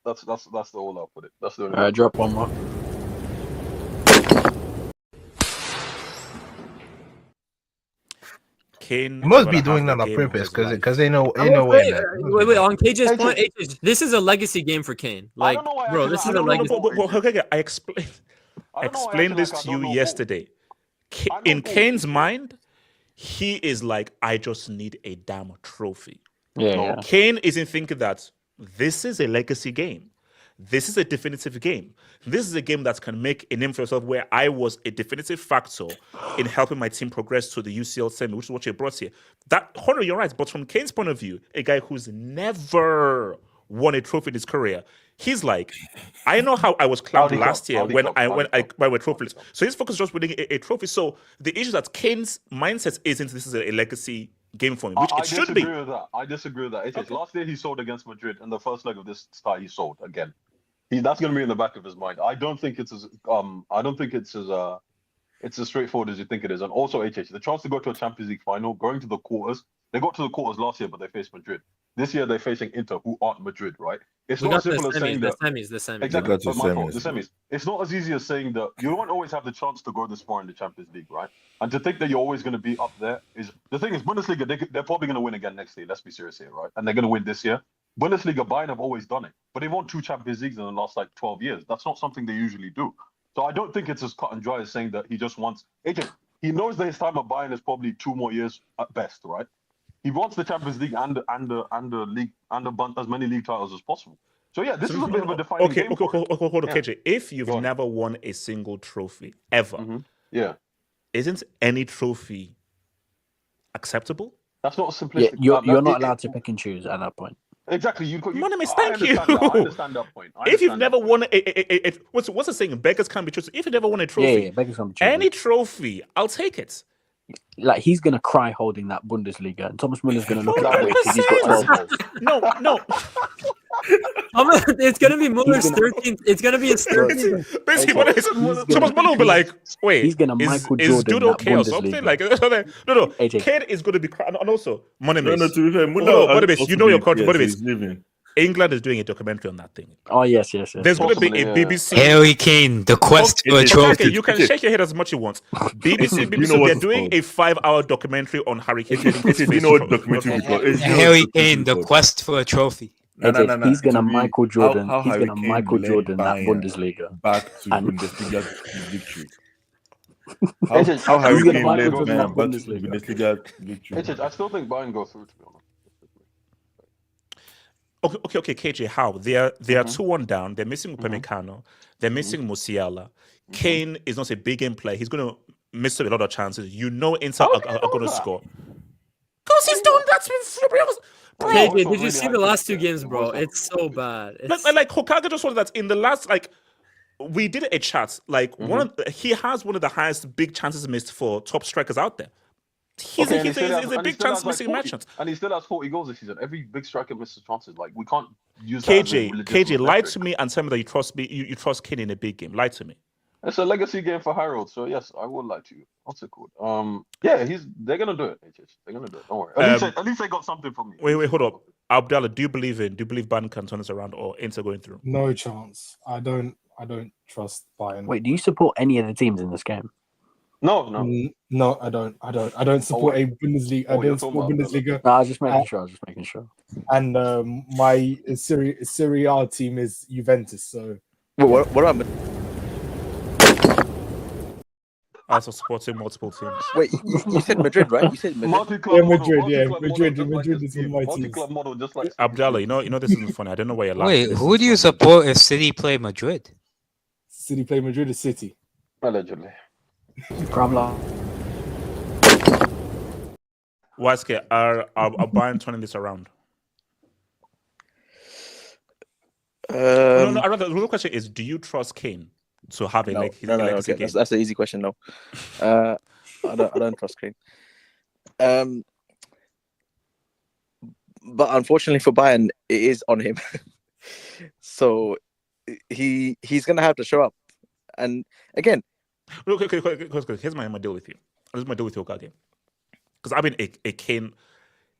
That's the whole I'll put it. That's the only. Alright, drop one more. Kane must be doing that on purpose because they know wait, on KJ's point, this is a legacy game for Kane. Like, bro, this is a legacy. Okay, I explained this to you yesterday. In Kane's mind, he is like, I just need a damn trophy. Yeah. Kane isn't thinking that this is a legacy game. This is a definitive game. This is a game that can make a name for yourself, where I was a definitive factor in helping my team progress to the UCL Semi, which is what you brought here. That, Honor, you're right. But from Kane's point of view, a guy who's never won a trophy in his career, he's like, I know how I was clowned last year when I were trophyless. So his focus is just winning a trophy. So the issue that Kane's mindset isn't this is a legacy game for me, which it should be. I disagree with that. Okay. Last year he sold against Madrid, and the first leg of this start he sold again. That's going to be in the back of his mind. I don't think it's as straightforward as you think it is. And also, the chance to go to a Champions League final, going to the quarters. They got to the quarters last year, but they faced Madrid. This year they're facing Inter, who aren't Madrid, right? It's not as simple as saying that. The semis. Exactly. The semis. It's not as easy as saying that you won't always have the chance to go this far in the Champions League, right? And to think that you're always going to be up there is the thing. Is Bundesliga, they're probably going to win again next year. Let's be serious here, right? And they're going to win this year. Bundesliga, Bayern have always done it, but they've won 2 Champions Leagues in the last 12 years. That's not something they usually do. So I don't think it's as cut and dry as saying that he just wants. He knows that his time at Bayern is probably 2 more years at best, right? He wants the Champions League and the league and as many league titles as possible. So yeah, this is a bit of a defining game. Hold on, KJ. If you've never won a single trophy ever, isn't any trophy acceptable? That's not simplistic. Yeah, you're not allowed to pick and choose at that point. Exactly. Thank you. I understand that point. If you've never won what's the saying? Beggars can't be choosers. If you've never won a trophy, beggars can't be choosers. Any trophy, I'll take it. Like, he's gonna cry holding that Bundesliga, and Thomas Muller's gonna look at that way because he's got 12 goals. No. It's gonna be Muller's 13th. It's gonna be his 13th. Basically, Thomas Muller will be like, wait, he's gonna Michael is Jordan dude okay or something? Like, no. Kane is gonna be crying, and also Monemis. No, to be fair, Muller, you know your country. Monemis. England is doing a documentary on that thing. Oh yes. There's going to be a BBC. Harry Kane, the quest for a trophy. Okay, you can shake your head as much as you want. BBC, they're doing a 5-hour documentary on Harry Kane. You know what documentary? Harry Kane, the quest for a trophy. No. He's gonna Michael Jordan. He's gonna Michael Jordan that Bundesliga back to Bundesliga victory. How Harry Kane led Bayern back to Bundesliga victory. I still think Bayern go through, to be honest. Okay, KJ, how? They are 2-1 down. They're missing Upamecano. They're missing Musiala. Kane is not a big game player. He's going to miss a lot of chances. You know Inter are going to score. Because he's done that with Fabregas. Bro, KJ, did you see the last 2 games, bro? It's so bad. Like Hokage just wanted that in the last, like, we did a chat. Like, he has one of the highest big chances missed for top strikers out there. He's a big chance missing merchant. And he still has 40 goals this season. Every big striker misses chances. Like, we can't use KJ, lie to me and tell me that you trust me. You trust Kane in a big game. Lie to me. It's a legacy game for Harold, so yes, I will lie to you. What's it called? Yeah, they're gonna do it. They're gonna do it. Don't worry. At least they got something from me. Wait, hold up, Abdallah. Do you believe Bayern can turn this around or Inter going through? No chance. I don't trust Bayern. Wait, do you support any of the teams in this game? No, I don't. I don't support a Bundesliga. I don't support Bundesliga. No, I was just making sure. And my Serie A team is Juventus. So what am I? As of supporting multiple teams. Wait, you said Madrid, right? You said Madrid. Madrid is in my team. Abdallah, you know this isn't funny. I don't know why you're Wait, laughing. who do you support if City play Madrid? City play Madrid or City? Allegedly. Problem. Waske, are Bayern turning this around? No, the real question is, do you trust Kane to have a legacy game? That's an easy question. No, I don't trust Kane. But unfortunately for Bayern, it is on him. So he's gonna have to show up. And again, okay, here's my deal with you. This is my deal with you, Okage. Because I've been a Kane.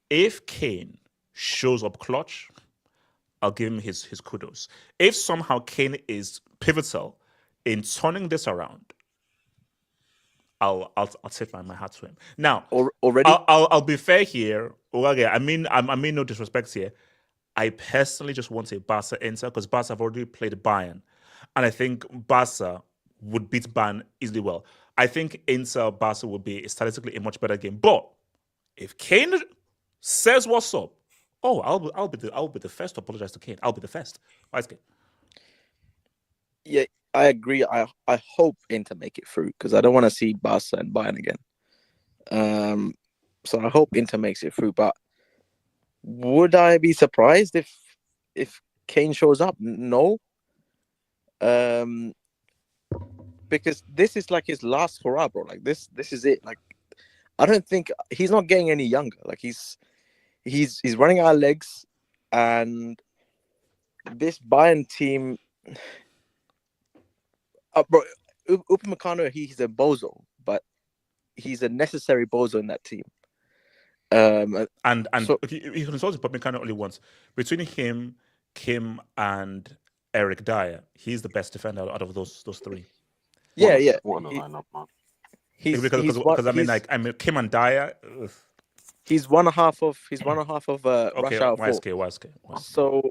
If Kane shows up clutch, I'll give him his kudos. If somehow Kane is pivotal in turning this around, I'll tip my hat to him. Now, already, I'll be fair here. Okage, I mean no disrespect here. I personally just want a Barca Inter because Barca have already played Bayern, and I think Barca would beat Bayern easily well. I think Inter Barca would be statistically a much better game. But if Kane says what's up, I'll be the first to apologize to Kane. I'll be the first. Wise Kane. Yeah, I agree. I hope Inter make it through because I don't want to see Barca and Bayern again. So I hope Inter makes it through. But would I be surprised if Kane shows up? No. Because this is like his last hurrah, bro. Like this is it. Like I don't think he's not getting any younger. Like he's running out of legs, and this Bayern team, bro. Upamecano, he's a bozo, but he's a necessary bozo in that team. And so, you can insult Upamecano only once. Between him, Kim, and Eric Dyer, he's the best defender out of those three. Yeah. What a lineup, man. Because Kim and Dyer. He's one half of Rush Hour 4. YSK. So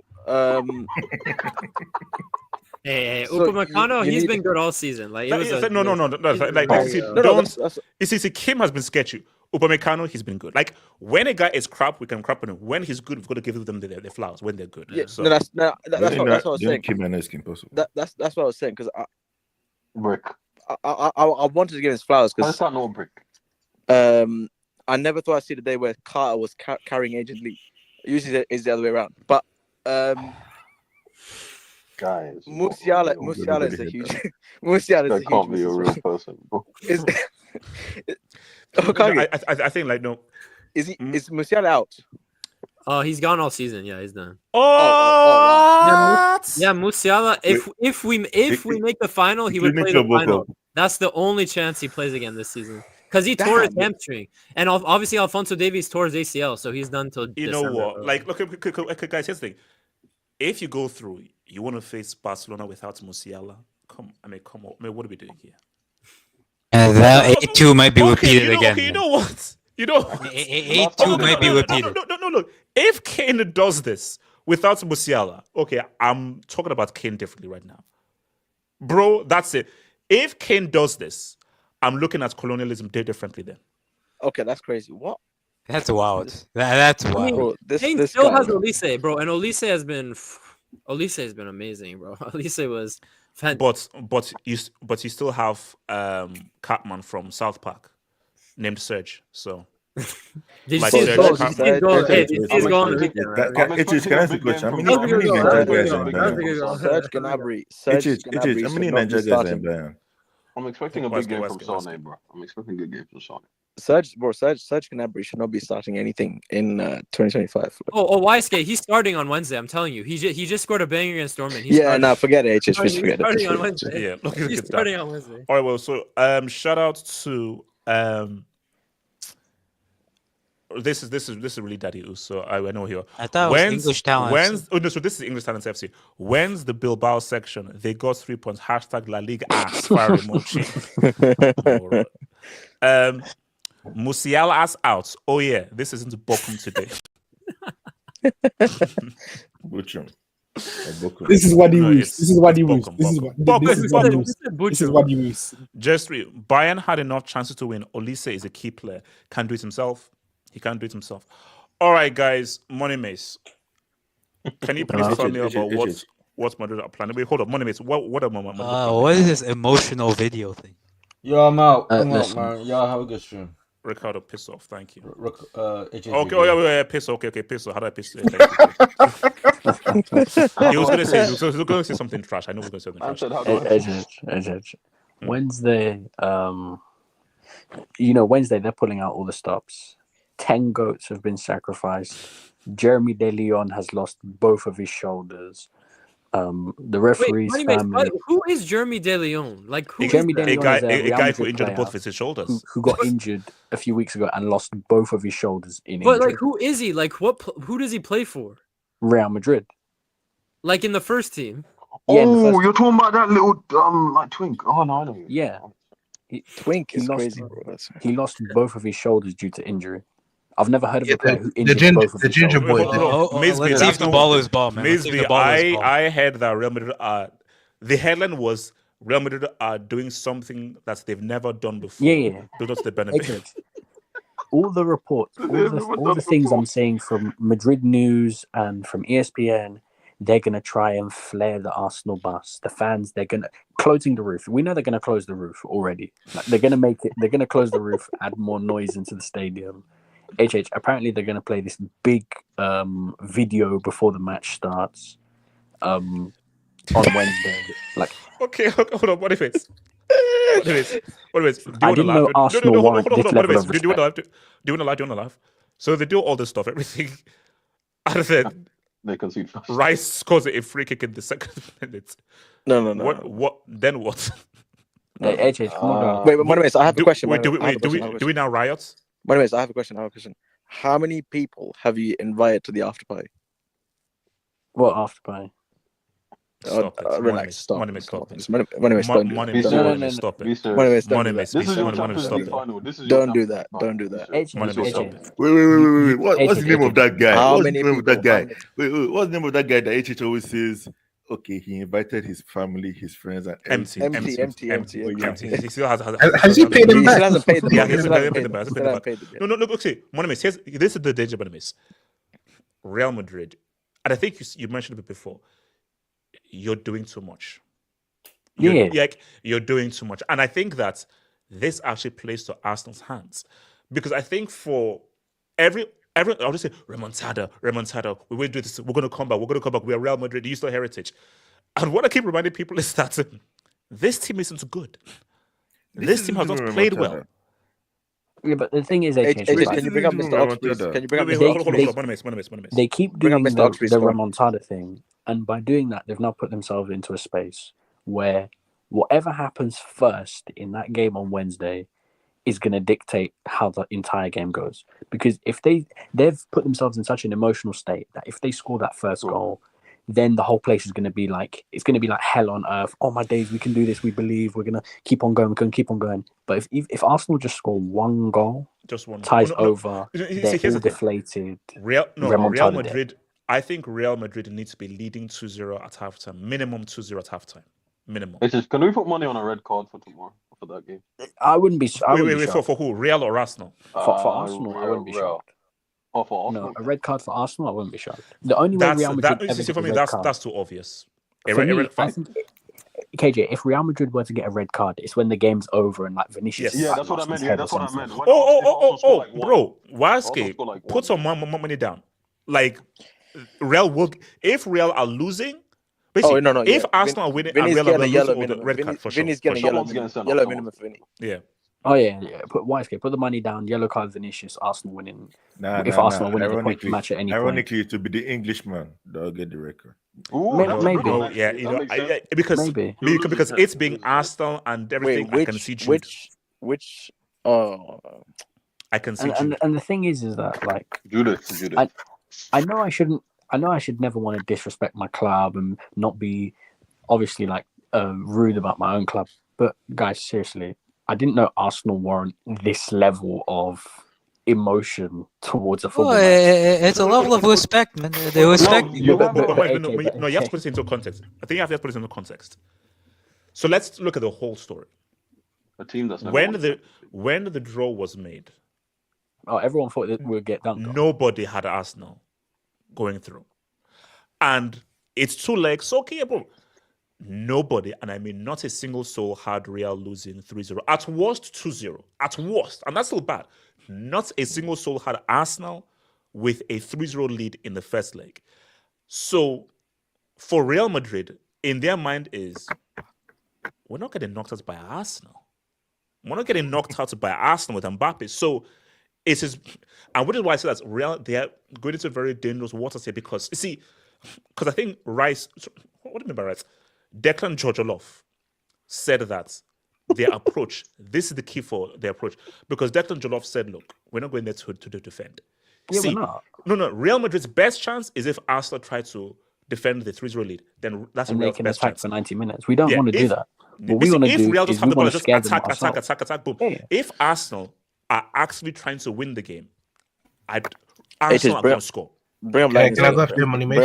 Hey, Upamecano, he's been good all season. Like no. You see, Kim has been sketchy. Upamecano, he's been good. Like when a guy is crap, we can crap on him. When he's good, we've got to give them their flowers when they're good. Yeah, so. that's what I was saying. That's what I was saying because I wanted to give him his flowers because that's not Brick. I never thought I'd see the day where Carter was carrying Agent Lee. Usually it's the other way around. But guys, Musiala is a huge. Musiala is a huge. Can't be a real person. I think like no. Is Musiala out? Oh, he's gone all season. Yeah, he's done. Wow. Yeah, Musiala. If we make the final, he would play the final. That's the only chance he plays again this season because he tore his hamstring, and obviously Alphonso Davies tore his ACL, so he's done till. You know what? Like, look, guys. Here's the thing: if you go through, you want to face Barcelona without Musiala. Come on. What are we doing here? And that A2 might be repeated again. Okay, you know what? A2 might be repeated. No, look. If Kane does this without Musiala, okay, I'm talking about Kane differently right now. Bro, that's it. If Kane does this, I'm looking at colonialism differently then. Okay, that's crazy. What? That's wild. That's wild. I mean, Bro, Kane this still guy, has man. Olise, bro, and Olise has been amazing, bro. Olise was But you still have Catman from South Park named Serge. So Did like you see his goal? Serge Did you see his goal? Hey, did you see his I'm goal on the expecting- weekend, man? I'm expecting Can I a ask a big game question? How from many Son. That was a good goal. I'm That was a Nigerian good guys goal. are in That was a Bayern? good goal. Serge Gnabry How many should Nigerian not guys are be in Bayern? I'm expecting a big game from Son, bro. I'm expecting good games from Son. Serge Gnabry should not be starting anything in 2025. Oh, Ysuke, he's starting on Wednesday. I'm telling you, he just scored a banger against Dortmund. He's Yeah, starting. no, forget it. He's Just forget it. starting Just on forget it. Wednesday. Yeah, look, He's at starting that. on Wednesday. All right, well, so shout out to this is really Daddy Ooze, so I know here. I thought it was English Talents. So this is English Talents FC. When's the Bilbao section? They got 3 points. Hashtag La Liga ass fire emoji. Musiala ass out. Oh yeah, this isn't Bochum today. Bochum. This is what he was. This is what he was. Bochum, This is Bochum. what this is what he was. Bochum. This is what he was. Just Bayern had enough chances to win. Olise is a key player. Can't do it himself. He can't do it himself. All right, guys. Money Mace. Can you please tell me about what's Madrid are planning? Wait, hold up. Money Mace. What are Madrid planning? What is this emotional video thing? Yo, I'm out. I'm out, man. Y'all have a good stream. Ricardo, piss off. Thank you. Okay, yeah, piss off. Okay, piss off. How do I piss? Thank you. He was gonna say something trash. I know he was gonna say something trash. Wednesday, Wednesday they're pulling out all the stops. 10 goats have been sacrificed. Jeremy De Leon has lost both of his shoulders. The referee's family. Who is Jeremy De Leon? Like who? Jeremy De Leon is a guy who Madrid injured player both of his shoulders. who got injured a few weeks ago and lost both of his shoulders in But injury. like, who is he? Like, who does he play for? Real Madrid. Like in the first team. Yeah, you're talking about that little like twink. Oh no, I know. Yeah. Twink is crazy, bro. He lost both of his shoulders due to injury. I've never heard of a player who the injured ginger- both of the his ginger shoulders. boy. Let's see if the ball is ball, man. Let's see if the ball is ball. I heard that Real Madrid the headline was Real Madrid are doing something that they've never done before. Yeah. Build up to the Bernabeu. All the reports, all the things I'm saying from Madrid News and from ESPN, they're going to try and flare the Arsenal bus. The fans, they're going to closing the roof. We know they're going to close the roof already. Like, they're going to close the roof, add more noise into the stadium. Apparently they're going to play this big video before the match starts on Wednesday. Like, okay, hold on. What if it's? I didn't know Arsenal warrant this level of respect. Do you want to laugh? So they do all this stuff, everything, and then they concede first. Rice scores a free kick in the second minute. No. What? Then what? Wait, I have a question. Do we now riot? I have a question. How many people have you invited to the after party? What after party? Stop it. Relax. Stop. Money, stop it. Stop it. Stop it. Don't do that. Don't do that. Wait. What's the name of that guy? How What's many the name of that people? guy? Wait. What's the name of that guy that HH always says? Okay, he invited his family, his friends, and empty. He still has he paid them back? He still hasn't paid them Yeah, back. he hasn't paid them back. No, look, okay. This is the danger, Monimis. Real Madrid, and I think you mentioned it before. You're doing too much. You're doing too much, and I think that this actually plays to Arsenal's hands because I think for every I'll just say remontada. We will do this. We're going to come back. We are Real Madrid. You still heritage. And what I keep reminding people is that this team isn't good. This team has not played well. Yeah, but the thing is, can you bring up Mr. Ox, please? Can you bring up Mr. Ox? They keep doing the remontada thing, and by doing that, they've now put themselves into a space where whatever happens first in that game on Wednesday is going to dictate how the entire game goes. Because if they've put themselves in such an emotional state that if they score that first goal, then the whole place is going to be like, it's going to be like hell on earth. Oh my days, we can do this. We believe we're going to keep on going. We're going to keep on going. But if Arsenal just score one goal, just one ties over, they're all deflated. Real Madrid. I think Real Madrid needs to be leading 2-0 at halftime. Minimum 2-0 at halftime. Minimum. Can we put money on a red card for tomorrow for that game? I wouldn't be. Wait, for who? Real or Arsenal? For Arsenal, I wouldn't be shocked. Oh, for Arsenal. No, a red card for Arsenal, I wouldn't be shocked. The only way Real Madrid ever for get me, a red card, that's too obvious. For me, I think, KJ, if Real Madrid were to get a red card, it's when the game's over and like Vinicius. Yes. Yeah, that's what I meant. Yeah, that's what I meant. Bro, Waske, put some more money down. Like Real will, if Real are losing. No. If Arsenal are winning, Vinny's and Real getting a yellow minimum. red card for sure. Vinny's getting a yellow minimum for Vinny. Yeah. Oh yeah. Put the money down. Yellow card Vinicius. Arsenal winning. If Arsenal win the point match at any point. Ironically, to be the Englishman, they'll get the record. Maybe. Because it's being Arsenal and everything. I can see Jude. I can see Jude. And the thing is that like Judas. I know I shouldn't. I know I should never want to disrespect my club and not be obviously like rude about my own club. But guys, seriously, I didn't know Arsenal warrant this level of emotion towards a football. It's a level of respect, man. They respect you. You have to put it into context. I think you have to put it into context. So let's look at the whole story. A team that's when the draw was made. Oh, everyone thought it would get done. Nobody had Arsenal going through. And it's 2 legs. Okay, bro. Nobody, and I mean not a single soul, had Real losing 3-0. At worst, 2-0. At worst. And that's still bad. Not a single soul had Arsenal with a 3-0 lead in the first leg. So, for Real Madrid, in their mind is, we're not getting knocked out by Arsenal. We're not getting knocked out by Arsenal with Mbappe. So, it is, and which is why I say that Real, they are going into very dangerous waters here because, you see, because I think Rice, what do you mean by Rice? Declan Georgiolov said that their approach, this is the key for their approach, because Declan Georgiolov said, look, we're not going there to defend. Yeah, see, we're not. No, Real Madrid's best chance is if Arsenal try to defend the 3-0 lead, then that's and Real's they can best attack chance. for 90 minutes. We don't want to do that. What we want to do Real is just have we the ball, want to just scare them ourselves. attack, boom. Yeah. If Arsenal are actually trying to win the game, Arsenal are going to score. Can I go after the money, mate?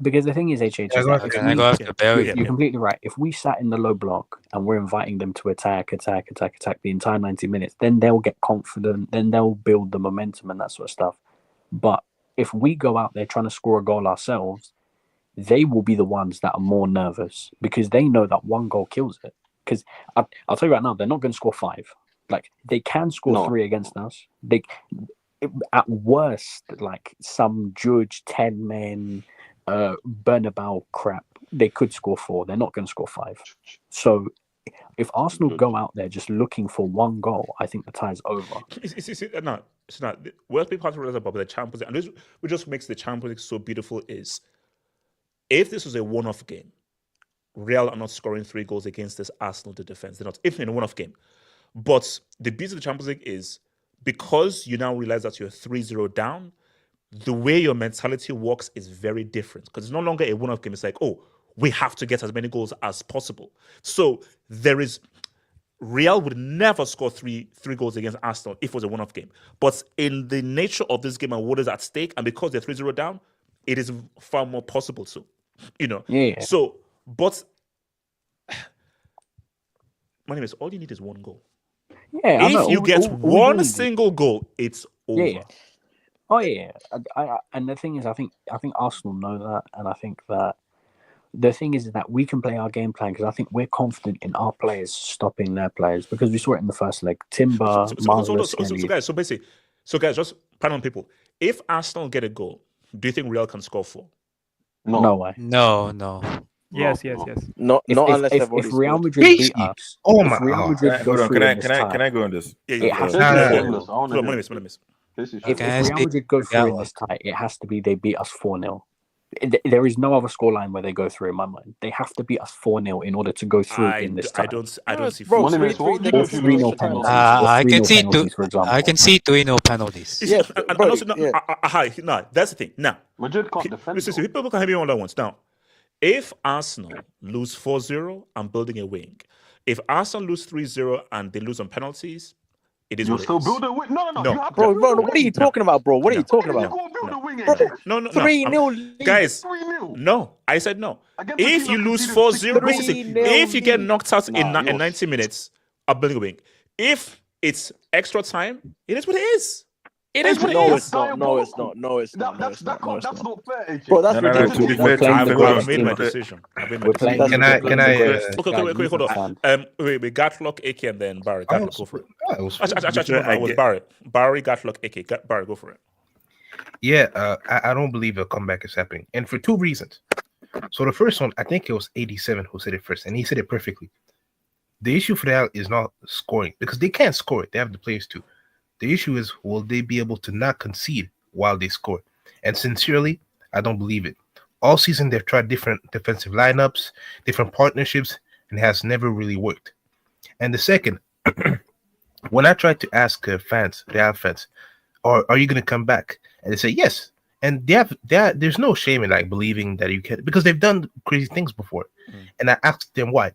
Because the thing is, HH, you're completely right. If we sat in the low block and we're inviting them to attack the entire 90 minutes, then they'll get confident, then they'll build the momentum and that sort of stuff. But if we go out there trying to score a goal ourselves, they will be the ones that are more nervous because they know that one goal kills it. Because I'll tell you right now, they're not going to score 5. Like, they can score 3 against us. At worst, like some Judge 10 men Bernabeu crap, they could score 4. They're not going to score 5. So if Arsenal go out there just looking for 1 goal, I think the tie's over. It's not. What people have to realize about the Champions League, and this what just makes the Champions League so beautiful is, if this was a one-off game, Real are not scoring 3 goals against this Arsenal to defense. They're not, if in a one-off game. But the beauty of the Champions League is, because you now realize that you're 3-0 down, the way your mentality works is very different. Because it's no longer a one-off game. It's like, oh, we have to get as many goals as possible. So Real would never score three goals against Arsenal if it was a one-off game. But in the nature of this game and what is at stake, and because they're 3-0 down, it is far more possible to, Yeah. So, but my name is, all you need is 1 goal. Yeah, if you get one single goal, it's over. Yeah. Oh yeah. And the thing is, I think Arsenal know that, and I think that the thing is that we can play our game plan because I think we're confident in our players stopping their players because we saw it in the first leg. Timber, So guys, just pan on people. If Arsenal get a goal, do you think Real can score 4? No way. No. Yes. Not unless if Real Madrid beat us. Oh my Real Madrid God! Can I go on this? It has to be. If Real Madrid go through in this tie, it has to be they beat us 4-0. There is no other scoreline where they go through in my mind. They have to beat us 4-0 in order to go through in this tie. I don't see 3-0 penalties. I can see 3-0 penalties. Yeah, that's the thing. Now, Madrid can't defend. People can have me on that once. Now, if Arsenal lose 4-0, I'm building a wing. If Arsenal lose 3-0 and they lose on penalties, it is. You're still building a wing. No. Bro, what are you talking about, bro? What are you talking about? No. 3-0, guys. 3-0. No, I said no. If you lose 4-0, if you get knocked out in 90 minutes, I'm building a wing. If it's extra time, it is what it is. It is what it No, is. it's not. No, it's not. No, it's not. No, it's not. No, it's That's not. not fair, AJ. Bro, that's No, ridiculous. to be fair, I've made my decision. We're playing. Can I? Okay, wait, hold on. Wait, Gatlock, AK, and then Barry. Gatlock, go for it. Actually, it was Barry. Barry, Gatlock, AK. Barry, go for it. Yeah, I don't believe a comeback is happening, and for two reasons. So the first one, I think it was 87 who said it first, and he said it perfectly. The issue for Real is not scoring because they can't score it. They have the players to. The issue is, will they be able to not concede while they score? And sincerely, I don't believe it. All season, they've tried different defensive lineups, different partnerships, and it has never really worked. And the second, when I tried to ask fans, Real fans, are you going to come back? And they say yes. And there's no shame in like believing that you can, because they've done crazy things before. And I asked them why.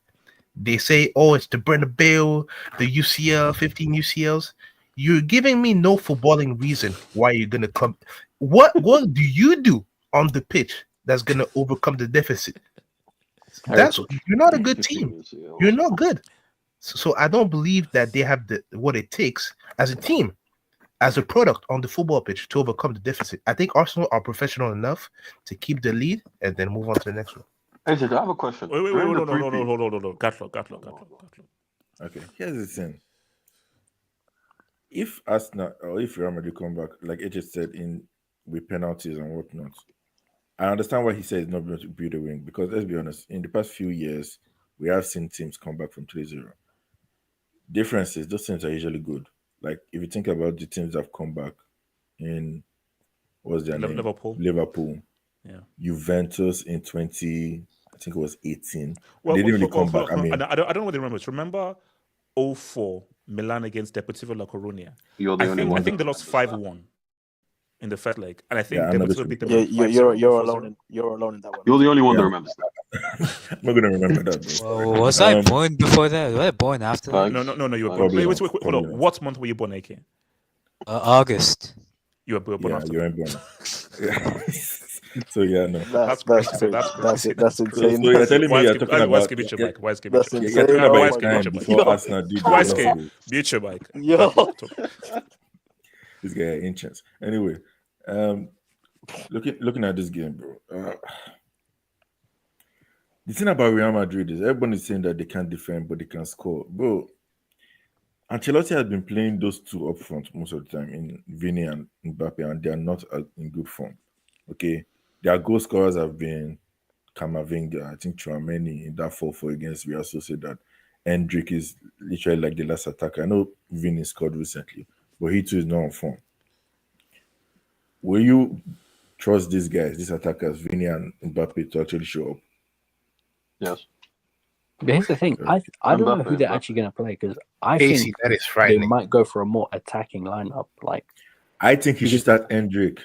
They say, oh, it's the Bernabeu, the UCL, 15 UCLs. You're giving me no footballing reason why you're gonna come. What do you do on the pitch that's gonna overcome the deficit? You're not a good team. You're not good. So I don't believe that they have what it takes as a team, as a product on the football pitch to overcome the deficit. I think Arsenal are professional enough to keep the lead and then move on to the next one. AJ, I have a question. Wait, hold on. Gatlock. Okay, here's the thing. If Arsenal or if Real Madrid come back, like AJ said, with penalties and whatnot, I understand why he said it's not going to be the win, because let's be honest, in the past few years, we have seen teams come back from 3-0. Differences, those teams are usually good. Like if you think about the teams that have come back in, what's their name? Liverpool. Yeah. Juventus in 2018. Well, they didn't really come back. I mean, I don't know what they remember. Remember 04 Milan against Deportivo La Coruña. I think they lost 5-1 in the first leg, and I think Deportivo beat them. You're alone in that one. You're the only one that remembers that. I'm not gonna remember that. Was I born before that? Was I born after that? No. You were born. Wait, hold on. What month were you born, AK? August. You were born after. You were born. So yeah, no. That's insane. So you're telling me you're talking about mute your mic? That's you're insane. talking about time before Arsenal did mute your mic. Yo. This guy in chance. Anyway, looking at this game, bro. The thing about Real Madrid is everybody's saying that they can't defend, but they can score. Bro, Ancelotti has been playing those two up front most of the time in Vini and Mbappe, and they are not in good form. Okay, their goal scorers have been Camavinga, I think Tchouaméni in that 4-4 against Real Sociedad. Hendrick is literally like the last attacker. I know Vini scored recently, but he too is not on form. Will you trust these guys, these attackers, Vini and Mbappe, to actually show up? Yes. But here's the thing, I don't know who they're actually going to play, because I think that is they frightening. might go for a more attacking lineup. Like, I think he should start Hendrick.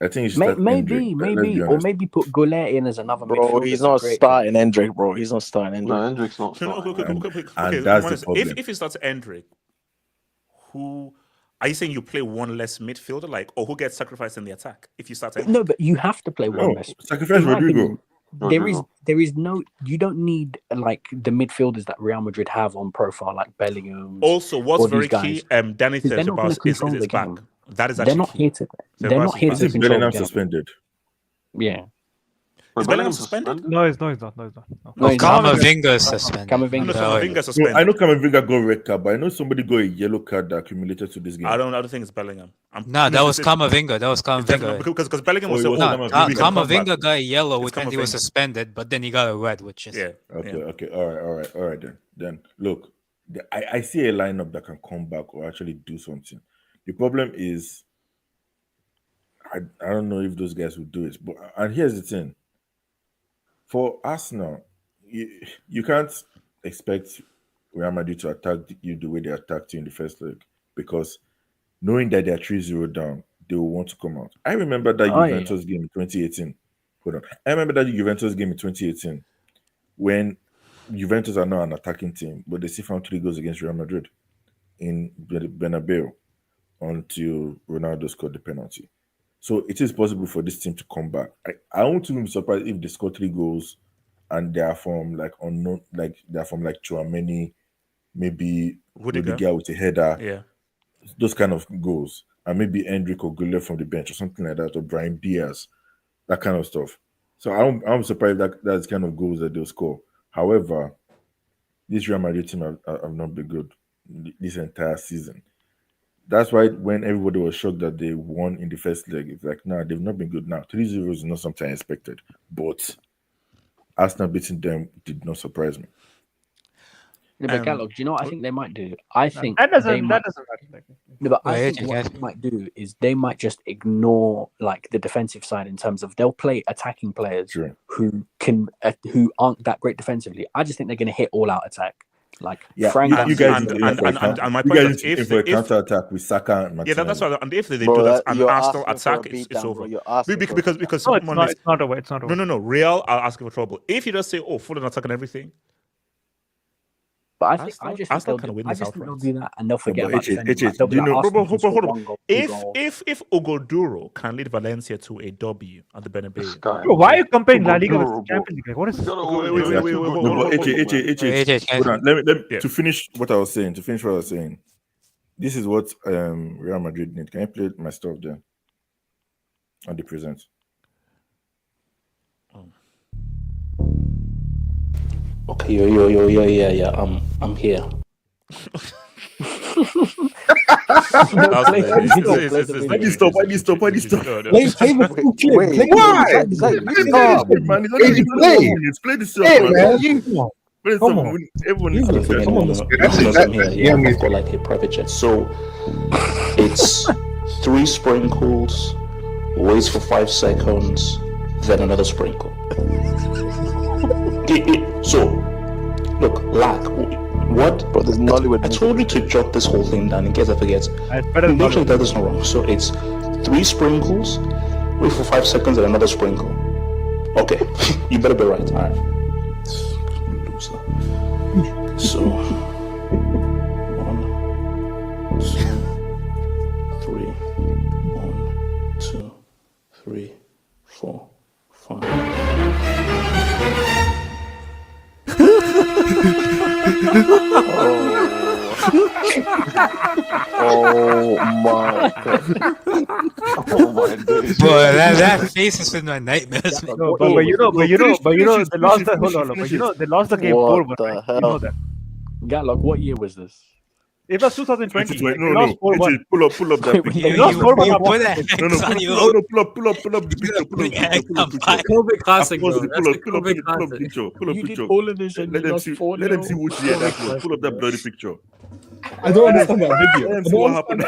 I think he should start maybe, or maybe put Goulet in as another midfielder. Bro, he's not starting Hendrick, bro. He's not starting Hendrick. No, Hendrick's not starting. Okay, that's the problem. If he starts Hendrick, who are you saying you play one less midfielder, like, or who gets sacrificed in the attack if you start Hendrick? No, but you have to play one less. Sacrifice Rodrigo. There is no, you don't need like the midfielders that Real Madrid have on profile, like Bellingham. Also, what's very key, Danny Ceballos is back. That is actually they're not here to. They're not here to control Bellingham the game. suspended. Yeah. Is Bellingham suspended? No, he's not. No. Camavinga is suspended. Camavinga suspended. I know Camavinga got red card, but I know somebody got a yellow card that accumulated to this game. I don't think it's Bellingham. That was Camavinga. Because Bellingham was Camavinga got a yellow when he was suspended, but then he got a red, which is Okay. All right. Then look, I see a lineup that can come back or actually do something. The problem is, I don't know if those guys will do it. And here's the thing. For Arsenal, you can't expect Real Madrid to attack you the way they attacked you in the first leg, because knowing that they're 3-0 down, they will want to come out. I remember that Juventus game in 2018. Hold on. I remember that Juventus game in 2018 when Juventus are not an attacking team, but they still found 3 goals against Real Madrid in Bernabeu until Ronaldo scored the penalty. So it is possible for this team to come back. I won't be surprised if they score 3 goals and they are from like unknown, like they're from like Tchouaméni, maybe Rudiger with a header. Yeah. Those kind of goals. and maybe Hendrick or Gullet from the bench or something like that, or Brian Diaz, that kind of stuff. So I'm surprised that that's kind of goals that they'll score. However, this Real Madrid team have not been good this entire season. That's why when everybody was shocked that they won in the first leg, it's like, nah, they've not been good. Now 3-0 is not something I expected, but Arsenal beating them did not surprise me. Yeah, but Gallop, do you know what I think they might do? I think that doesn't matter. No, but I think what they might do is they might just ignore like the defensive side in terms of they'll play attacking players who aren't that great defensively. I just think they're going to hit all out attack. Like Frank you guys and my point is if for a counter attack with Saka and Martinelli. that's why. And if they do that, and Arsenal attack, it's over. Because it's not over. It's not over. No. Real are asking for trouble. If you just say, "Oh, full attack and everything," but I just think they'll do that and they'll forget about defending. If Ogoduro can lead Valencia to a W at the Bernabeu, Bro, why are you comparing La Liga with Champions League? What is this? Hold on. Let me to finish what I was saying. This is what Real Madrid need. Can I play my stuff there on the present? Okay, yeah. I'm here. Why do you stop? Play the full clip. Play the song. Come on. Everyone needs to Come on. Yeah, I've got like a private jet. So it's 3 sprinkles, waits for 5 seconds, then another sprinkle. So, look, what? But there's Nollywood. I told you to jot this whole thing down in case I forget. Make sure that is not wrong. So it's 3 sprinkles, wait for 5 seconds, and another sprinkle. Okay, you better be right. All right. Loser. So 1, 2, 3. 1, 2, 3, 4, 5. Oh my god! Oh my days! Boy, that face has been my nightmares. No, but you know, they lost the hold on. But you know, they lost the game 4-1. Right? You know that. Gatlock, what year was this? It was 2020. No. Pull up that picture. They lost 4-1. Pull up the picture. COVID classic, bro. Pull up picture. Let them see which year that was. Pull up that bloody picture. I don't understand that video. Let them see what happened. I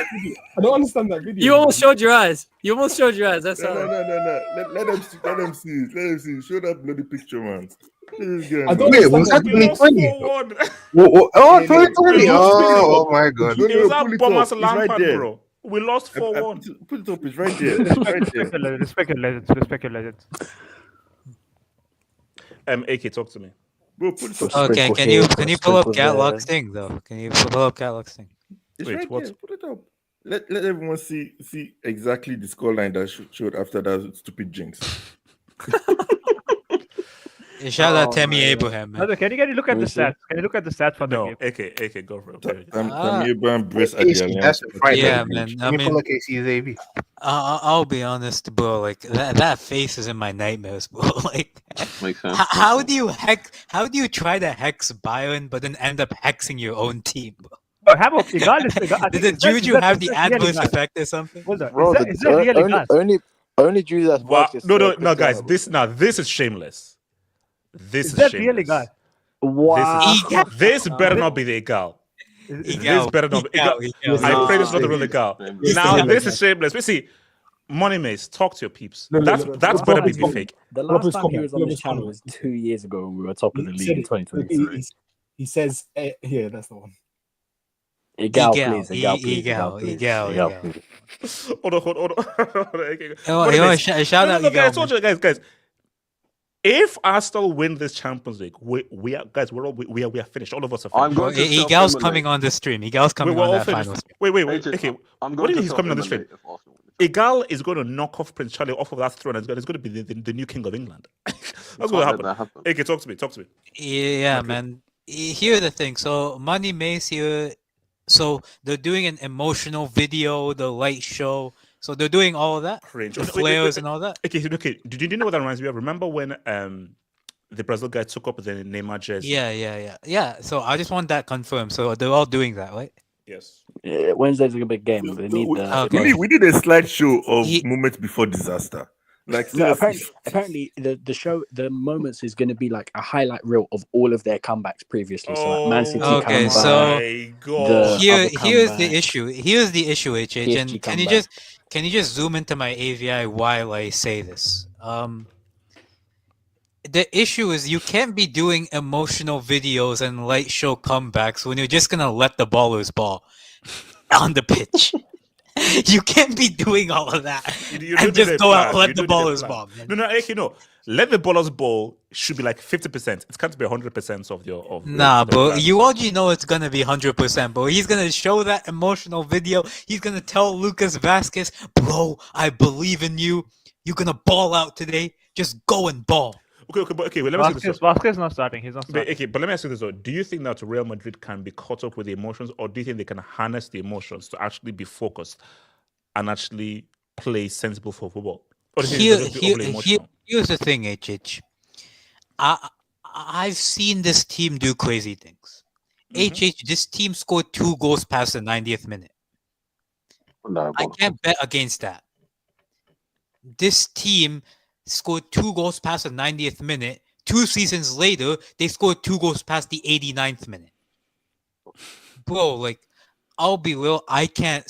don't understand that video. You almost showed your eyes. That's no. Let them see. Show that bloody picture, man. I don't wait, was that 2020? Oh, 2020. Oh my god. It was that Bombers Lampard, bro. We lost 4-1. Put it up, it's right there. Respect your legends. AK, talk to me. Bro, put it up. Okay, can you pull up Gatlock's thing though? Can you pull up Gatlock's thing? It's right there. Put it up. Let everyone see exactly the scoreline that showed after that stupid jinx. Shout out Tammy Abraham, man. Can you look at the stats? Can you look at the stats for the game? AK, go for it. Tammy Abraham, Brace at the Alliance. Yeah, man. I mean, I'll be honest, bro. Like that face is in my nightmares, bro. Like, makes sense. How do you try to hex Bayern but then end up hexing your own team, bro? Did the Juju have the adverse effect or something? Bro, is that really only Juju that's worked. No, guys. This is shameless. This is that shameless. really guy? Wow. This better not be the Egal. This better not be Egal. I pray this is not the real Egal. Now this is shameless. We see. Money Mace, talk to your peeps. That's better be fake. The last time he was on this channel was 2 years ago when we were top of the league in 2023. He says, here, that's the one. Egal, please. Hold on. Shout out Egal. Guys. If Arsenal win this Champions League, we are finished. All of us are finished. Egal's coming on the stream. Egal's coming on that final stream. Wait. Okay, what do you mean he's coming on the stream? Egal is going to knock off Prince Charlie off of that throne. It's going to be the new king of England. That's going to happen. Okay, talk to me. Yeah, okay. Man. Here's the thing. So Money Mace here, So they're doing an emotional video, the light show. So they're doing all of that, Cringe. the flares and all that. Okay. Did you know what that reminds me of? Remember when the Brazil guy took up the Neymar jersey? Yeah. So I just want that confirmed. So they're all doing that, right? Yes. Yeah, Wednesday's a big game. They need we did a slideshow of moments before disaster. Like no, seriously. apparently the moments is going to be like a highlight reel of all of their comebacks previously. So like Man City Okay, comeback, so here's the issue. Here's the issue, HH. PSG And can you just zoom into my AVI while I say this? The issue is you can't be doing emotional videos and light show comebacks when you're just gonna let the ballers ball on the pitch. You can't be doing all of that and just go out and let the ballers ball. Man. No. Let the ballers ball should be like 50%. It can't be 100% of your. Nah, bro. You already know it's gonna be 100%, bro. He's gonna show that emotional video. He's gonna tell Lucas Vasquez, bro, I believe in you. You're gonna ball out today. Just go and ball. Okay. Well, let me ask you this. Vasquez not starting. He's not starting. But let me ask you this though. Do you think that Real Madrid can be caught up with the emotions, or do you think they can harness the emotions to actually be focused and actually play sensible football? Or Here's the thing, HH. I've seen this team do crazy things. HH, this team scored 2 goals past the 90th minute. I can't bet against that. This team scored 2 goals past the 90th minute. 2 seasons later, they scored 2 goals past the 89th minute. Bro, like, I'll be real. I can't.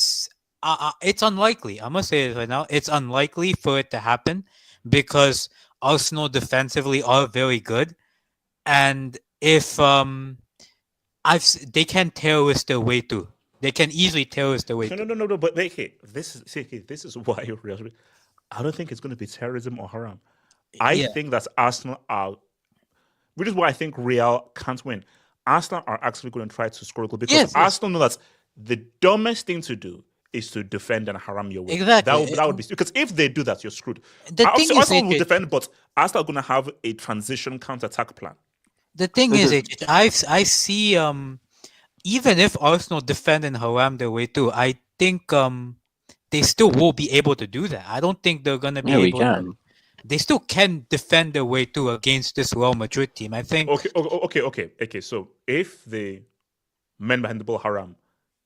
It's unlikely. I must say it right now. It's unlikely for it to happen because Arsenal defensively are very good, and if they can terrorist their way through. They can easily terrorist their way through. No. But this is why Real. I don't think it's going to be terrorism or haram. I think that Arsenal are, which is why I think Real can't win. Arsenal are actually going to try to score a goal because Arsenal know that the dumbest thing to do is to defend and haram your way. Exactly. That would be, because if they do that, you're screwed. Arsenal will defend, but Arsenal are going to have a transition counter-attack plan. The thing is, I see even if Arsenal defend and haram their way through, I think they still will be able to do that. I don't think they're going to be able to. They still can defend their way through against this Real Madrid team. I think. Okay. So if the men behind the ball haram,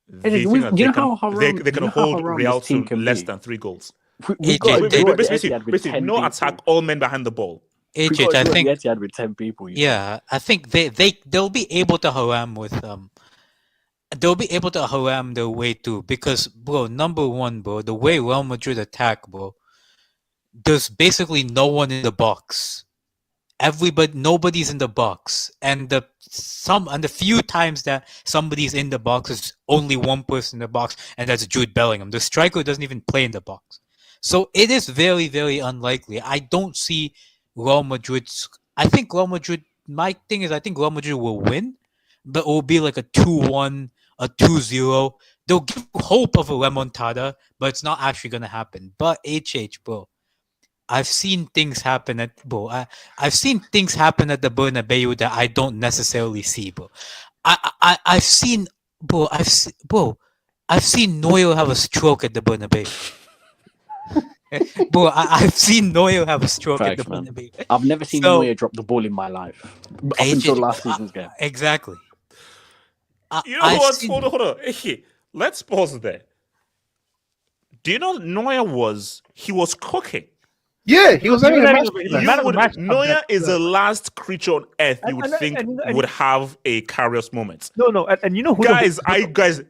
they can hold Real to less than 3 goals. Basically, no attack, all men behind the ball. I think Etihad with 10 people. Yeah, I think they'll be able to haram with They'll be able to haram their way through because, bro, number one, bro, the way Real Madrid attack, bro, there's basically no one in the box. Nobody's in the box, and the few times that somebody's in the box is only one person in the box, and that's Jude Bellingham. The striker doesn't even play in the box, so it is very, very unlikely. I don't see Real Madrid. I think Real Madrid. My thing is, I think Real Madrid will win, but it will be like a 2-1, a 2-0. They'll give hope of a remontada, but it's not actually gonna happen. But bro. I've seen things happen at I've seen things happen at the Bernabeu that I don't necessarily see, bro. I've seen Neuer have a stroke at the Bernabeu. Bro, I've seen Neuer have a stroke at the Bernabeu. I've never seen Neuer drop the ball in my life up until last season's game. Exactly. You know what? Hold on. Hey, let's pause there. Do you know Neuer was cooking? Yeah, he was having a match. Neuer is the last creature on earth you would think would have a Karius moment. No, and you know who? Guys,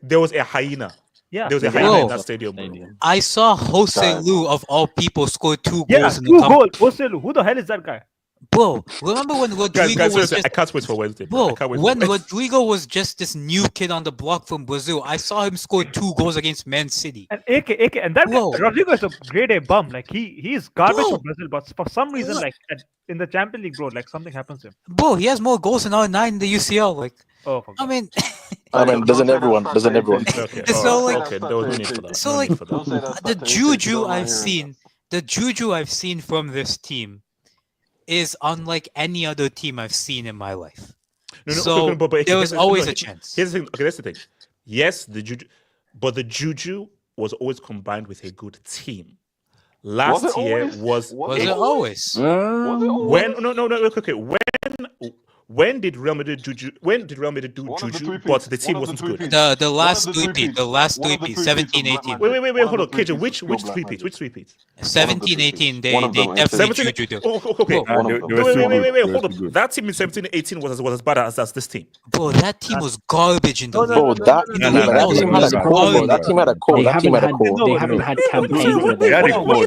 there was a hyena. Yeah, there was a hyena in that stadium. Bro. I saw Jose Lu of all people score 2 goals. Yeah, 2 goals. Jose Lu. Who the hell is that guy? Bro, remember when Rodrigo was just... I can't wait for Wednesday. Bro, when Rodrigo was just this new kid on the block from Brazil, I saw him score 2 goals against Man City. And and that guy, Rodrigo is a grade A bum. Like he's garbage for Brazil, but for some reason, like in the Champions League, bro, like something happens to him. Bro, he has more goals than R9 in the UCL. Like, I mean, doesn't everyone? Okay. So like, there was no need for that. So like, the juju I've seen from this team is unlike any other team I've seen in my life. There was always a chance. Here's the thing. Okay, that's the thing. Yes, the juju, but the juju was always combined with a good team. Last year was it always? When okay. When did Real Madrid do juju? But the team wasn't good. The last three-peat, 17, 18. Wait, hold on, KJ. Which three-peat? 17, 18. They definitely juju. Okay. Wait, hold on. That team in 17, 18 was as bad as this team. Bro, that team was garbage in the league. Bro, that team had a core. That team had a core. They haven't had campaigns where they had a core.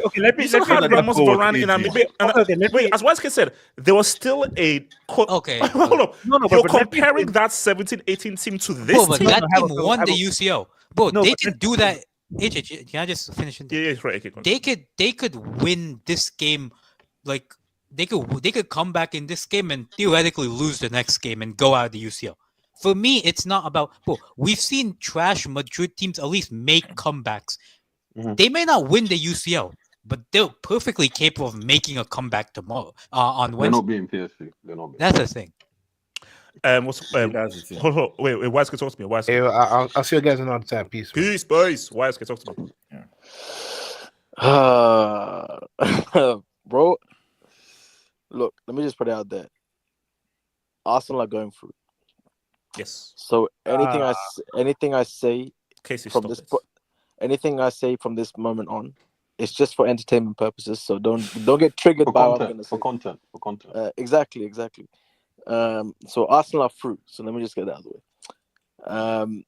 Okay, let me Ramos, Varane, wait, as Wesley said, there was still a okay. Hold up. You're comparing that 17-18 team to this bro, but team? that team won the UCL. Bro, they can do that. Can I just finish? Yeah, right. Okay, they could win this game. Like they could come back in this game and theoretically lose the next game and go out of the UCL. For me, it's not about. Bro, we've seen trash Madrid teams at least make comebacks. Mm-hmm. They may not win the UCL, but they're perfectly capable of making a comeback tomorrow on Wednesday. They're not being PSG. They're not. That's the thing. Hold on. Wait, Wise can talk to me. Wise. Hey, I'll see you guys another time. Peace. Peace, boys. Wise can talk to me. Bro, look, let me just put it out there. Arsenal are going through. Yes. So anything I say from this anything I say from this moment on, it's just for entertainment purposes. So don't get triggered by what I'm gonna say. For content. Exactly. So Arsenal are through. So let me just get that out of the way.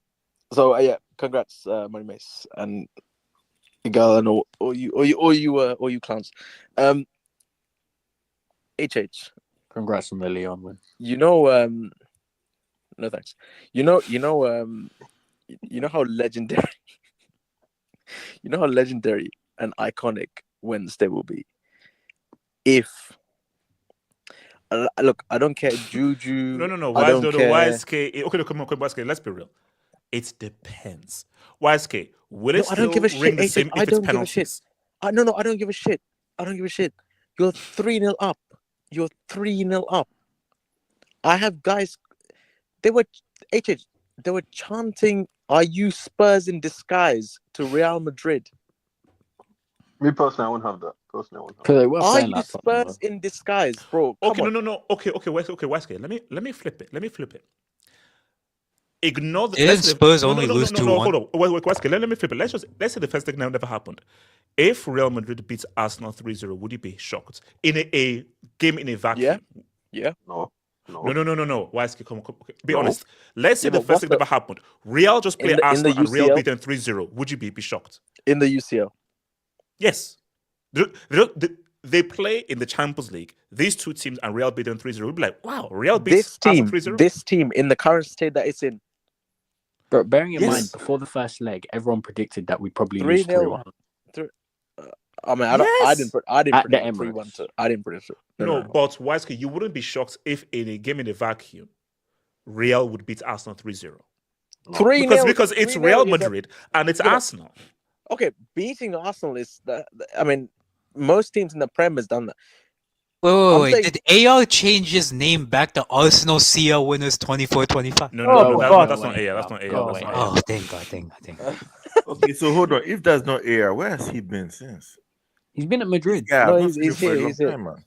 So congrats, Money Mace and Igal and all you clowns. HH. Congrats on the Leon win. No thanks. You know how legendary and iconic Wednesday will be. If look, I don't care Juju. No. I don't care. YSK. Okay, come on, YSK. Let's be real. It depends. YSK. Will it I don't give a shit. the same if it's penalties? I don't give a shit. You're 3-0 up. You're 3-0 up. I have guys. They were chanting, "Are you Spurs in disguise?" to Real Madrid. Me personally, I won't have that. Are you Spurs in disguise, bro? Okay, no. Okay, YSK. Let me flip it. Ignore the. Didn't Spurs only lose 2-1? Hold on. Wait, YSK. Let me flip it. Let's say the first thing never happened. If Real Madrid beats Arsenal 3-0, would you be shocked in a game in a vacuum? Yeah. No. YSK, come on. Be honest. Let's say the first thing never happened. Real just play Arsenal and Real beat them 3-0. Would you be shocked? In the UCL? Yes. They play in the Champions League. These two teams and Real beat them 3-0. We'd be like, wow, Real beats Arsenal 3-0. This team in the current state that it's in. But bearing in mind, before the first leg, everyone predicted that we'd probably lose 3-1. I mean, I didn't predict 3-1. I didn't predict it. No, but YSK, you wouldn't be shocked if in a game in a vacuum, Real would beat Arsenal 3-0. 3-0 because it's Real Madrid and it's Arsenal. Okay, beating Arsenal is I mean, most teams in the Prem has done that. Wait. Did AR change his name back to Arsenal CL winners 24-25? No, that's not AR. That's not AR. Oh, thank God. Okay, so hold on. If that's not AR, where has he been since? He's been at Madrid. Yeah, no, he's here. Man.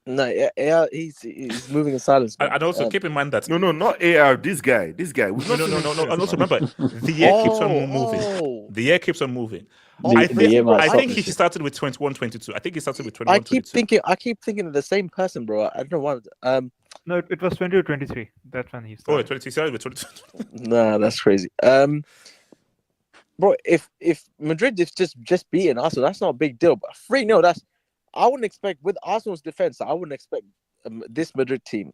No, AR, he's moving in silence. And also keep in mind that no, not AR. This guy. No. And also remember, the year keeps on moving. The year keeps on moving. I think he started with 21-22. I think he started with 21-22. I keep thinking of the same person, bro. I don't know why. No, it was 20-23. That's when he started. 23. Started with 22. Nah, that's crazy. Bro, if Madrid is just beating Arsenal, that's not a big deal. But 3-0, I wouldn't expect with Arsenal's defense. I wouldn't expect this Madrid team,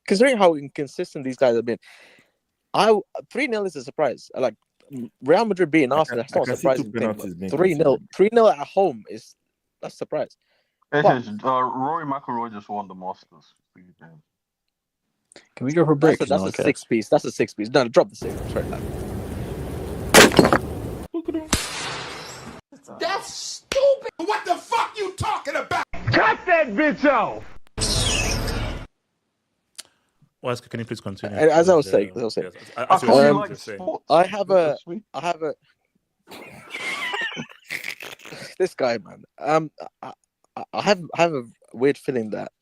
considering how inconsistent these guys have been. 3-0 is a surprise. Like Real Madrid beating Arsenal, that's not a surprising thing. 3-0 at home that's a surprise. Rory McIlroy just won the Masters. Can we drop a break? That's a 6-piece. That's a 6-piece. No, drop the 6. Straight back. That's stupid. What the fuck you talking about? Cut that bitch off. Can you please continue? As I was saying, I have a this guy, man. I have a weird feeling that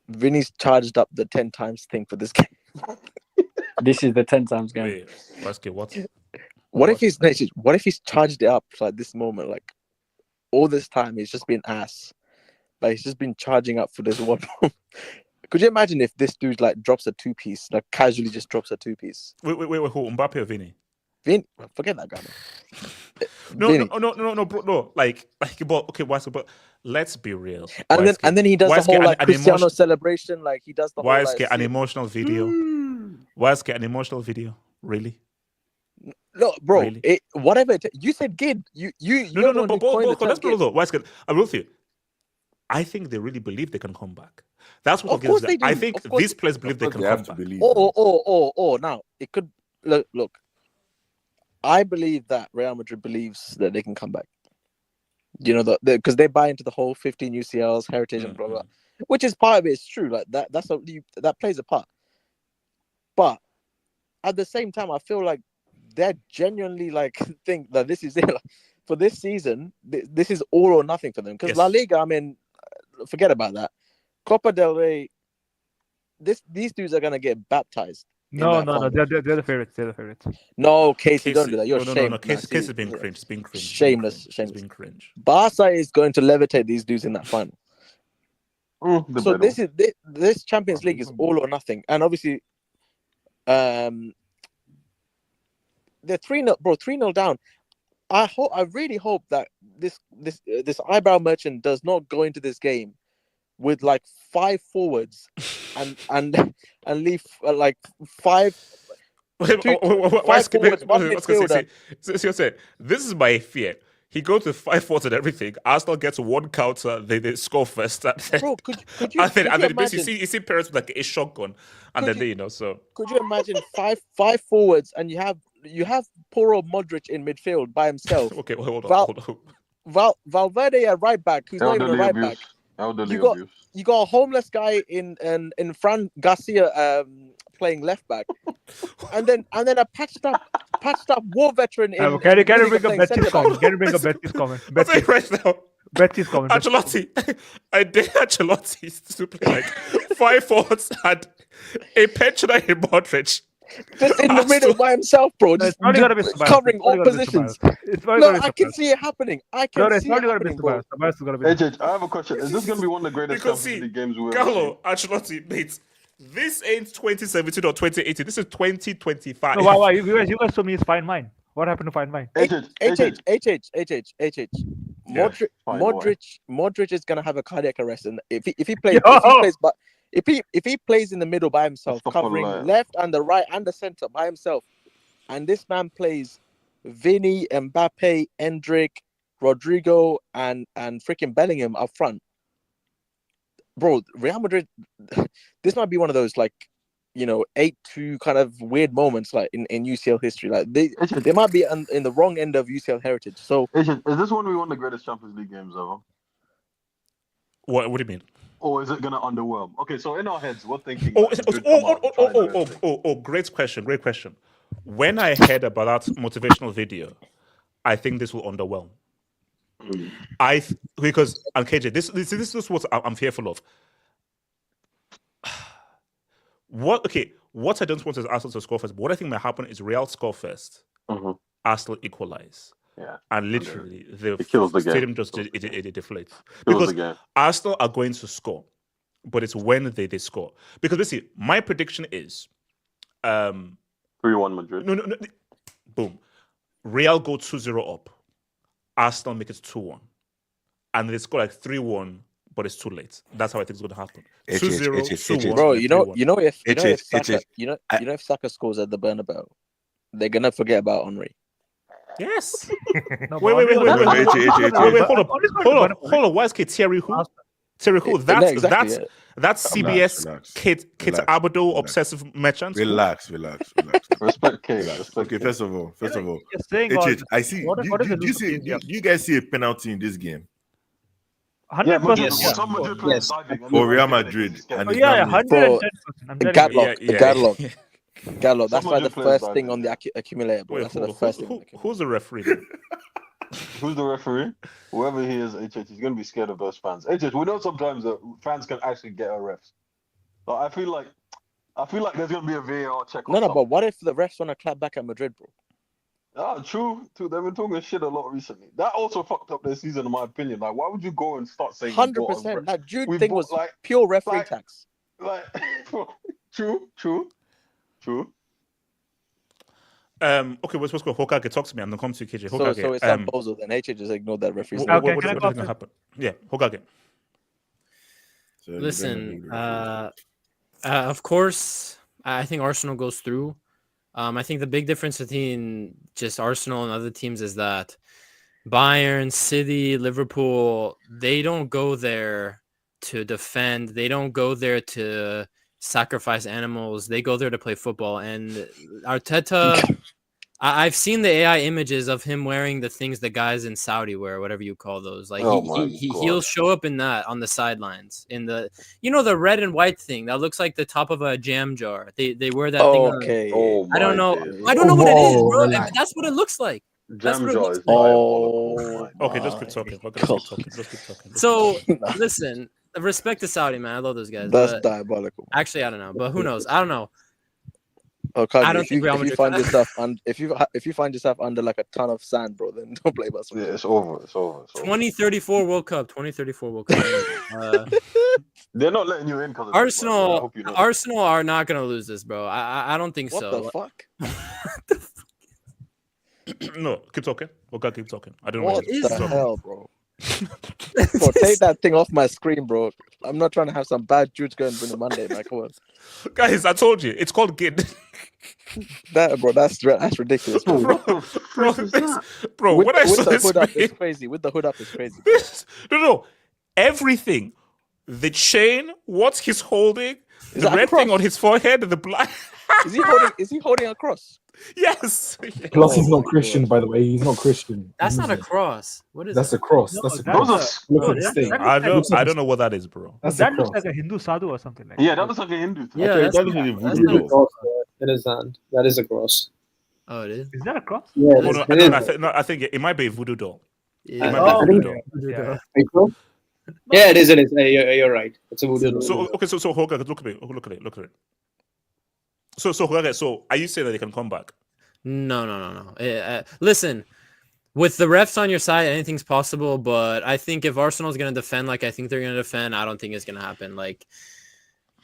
Vinny's charged up the 10 times thing for this game. This is the 10 times game. Wait, what? What if he's charged it up like this moment, like all this time he's just been ass, like he's just been charging up for this one. Could you imagine if this dude like drops a 2-piece, like casually just drops a 2-piece? Wait, who? Mbappe or Vinny? Vinny, forget that guy. No, bro, no. Like, but okay, but let's be real. And then he does the whole like Cristiano celebration, like he does the whole. Why is an emotional video? Why is an emotional video? Really? No, bro. Really? Whatever. You said Gid. You. No. But let's be real though. Why is I'm with you. I think they really believe they can come back. That's what gives them. I think these players believe they can come back. Now it could look. I believe that Real Madrid believes that they can come back. You know, because they buy into the whole 15 UCLs, heritage, and blah blah, which is part of it. It's true. Like that. That plays a part. But at the same time, I feel like they genuinely like think that this is it. Like, for this season, this is all or nothing for them. Because La Liga, I mean, forget about that. Copa del Rey, these dudes are gonna get baptized. No, they're the favorites. They're the favorites. No, Casey, don't do that. You're shameless. No. Casey is being cringe. It's being cringe. Shameless. It's being cringe. Barca is going to levitate these dudes in that final. So this Champions League is all or nothing, and obviously, they're 3-0, bro. 3-0 down. I really hope that this eyebrow merchant does not go into this game with like 5 forwards and leave like 5. Five forwards, one midfielder. This is my fear. He goes with 5 forwards and everything. Arsenal gets 1 counter. They score first. Bro, could you? And then basically you see Perez with like a shotgun, and then so. Could you imagine 5 forwards and you have poor old Modric in midfield by himself? Okay, well, hold on. Valverde at right back, who's not even a right back. You got a homeless guy in Fran Garcia playing left back, and then a patched up war veteran. Can you bring a Betis comment? Can you bring a Betis comment? Betis right now. Betis comment. Ancelotti, I dare Ancelotti to play like 5 forwards and a pensioner in Modric. Just in the middle by himself, bro. Just covering all positions. I can see it happening. I can see it happening, bro. AJ, I have a question. Is this going to be one of the greatest Champions League games we've ever seen? Ancelotti, mate. This ain't 2017 or 2018. This is 2025. No, why? You guys told me it's Fine Mine. What happened to Fine Mine? Modric is gonna have a cardiac arrest, and if he plays in the middle by himself, covering left and the right and the center by himself, and this man plays Vinny, Mbappe, Endrick, Rodrigo, and freaking Bellingham up front, bro. Real Madrid, this might be one of those 8-2 kind of weird moments like in UCL history. Like they might be in the wrong end of UCL heritage. So is this one we won the greatest Champions League games ever? What do you mean? Or is it gonna underwhelm? Okay, so in our heads, we're thinking. Great question. When I heard about that motivational video, I think this will underwhelm. Because KJ, this is what I'm fearful of. What I don't want is Arsenal to score first. But what I think might happen is Real score first, Arsenal equalize. Yeah, and literally the stadium just it deflates because Arsenal are going to score, but it's when they score. Because basically, my prediction is 3-1 Madrid. No. Boom. Real go 2-0 up. Arsenal make it 2-1, and they score like 3-1, but it's too late. That's how I think it's going to happen. 2-0, 2-1. Bro, if Saka scores at the Bernabeu, they're gonna forget about Henry. Yes. Wait. Hold on. Why is Thierry who? Thierry who? That's CBS Kate Abado obsessive merchant. Relax. Respect Kate. Okay, first of all, I see. Do you guys see a penalty in this game? 100%. Some Madrid players diving. For Real Madrid. And Oh, yeah, 110%. I'm telling you. Gadlock. Gadlock. That's Some like the Madrid players first thing diving, on the accumulator, bro. Wait, That's the first thing. who's the referee? Who's the referee? Whoever he is, HH, he's going to be scared of those fans. HH, we know sometimes that fans can actually get our refs. But I feel like there's going to be a VAR check. No, but what if the refs want to clap back at Madrid, bro? Ah, true. They've been talking shit a lot recently. That also fucked up their season, in my opinion. Like, why would you go and start saying 100%? That Jude thing was like pure referee tax. Like, true. Okay, let's go. Hokage, talk to me. I'm gonna come to you, KJ. Hokage. So it's Bozo. Then HH just ignored that referee. What is gonna happen? Yeah, Hokage. Listen, of course, I think Arsenal goes through. I think the big difference between just Arsenal and other teams is that Bayern, City, Liverpool, they don't go there to defend. They don't go there to sacrifice animals. They go there to play football. And Arteta, I've seen the AI images of him wearing the things the guys in Saudi wear, whatever you call those. Like he'll show up in that on the sidelines in the the red and white thing that looks like the top of a jam jar. They wear that thing. Okay. I don't know. I don't know what it is, bro. That's what it looks like. Jam jar is okay, just keep talking. So listen, respect to Saudi, man. I love those guys. That's diabolical. Actually, I don't know, but who knows? I don't know. Okay, I don't think Real Madrid. If you find yourself under like a ton of sand, bro, then don't blame us. Yeah, it's over. 2034 World Cup. 2034 World Cup. They're not letting you in because Arsenal. Arsenal are not gonna lose this, bro. I don't think so. What the fuck? No, keep talking. Okay, keep talking. I don't know what the hell, bro. Bro, take that thing off my screen, bro. I'm not trying to have some bad juice going for the Monday, man. Come on, guys. I told you, it's called GID. That's ridiculous, bro. Bro, when I saw this, hood up, it's crazy. With the hood up, it's crazy. No, everything. The chain, what he's holding, the red thing on his forehead, the black. Is he holding a cross? Yes. Plus, he's not Christian, by the way. He's not Christian. That's not a cross. What is that's a cross? That's a cross. Look at the state. I don't know what that is, bro. That looks like a Hindu sadhu or something like that. Yeah, that looks like a Hindu. Yeah, that's not a cross. It is that. That is a cross. Oh, it is. Is that a cross? Yeah. I think it might be a voodoo doll. Yeah. Yeah, it is. It is. You're right. It's a voodoo doll. So Hoga, look at it. So are you saying that they can come back? No. Listen, with the refs on your side, anything's possible. But I think if Arsenal's going to defend like I think they're going to defend, I don't think it's going to happen. Like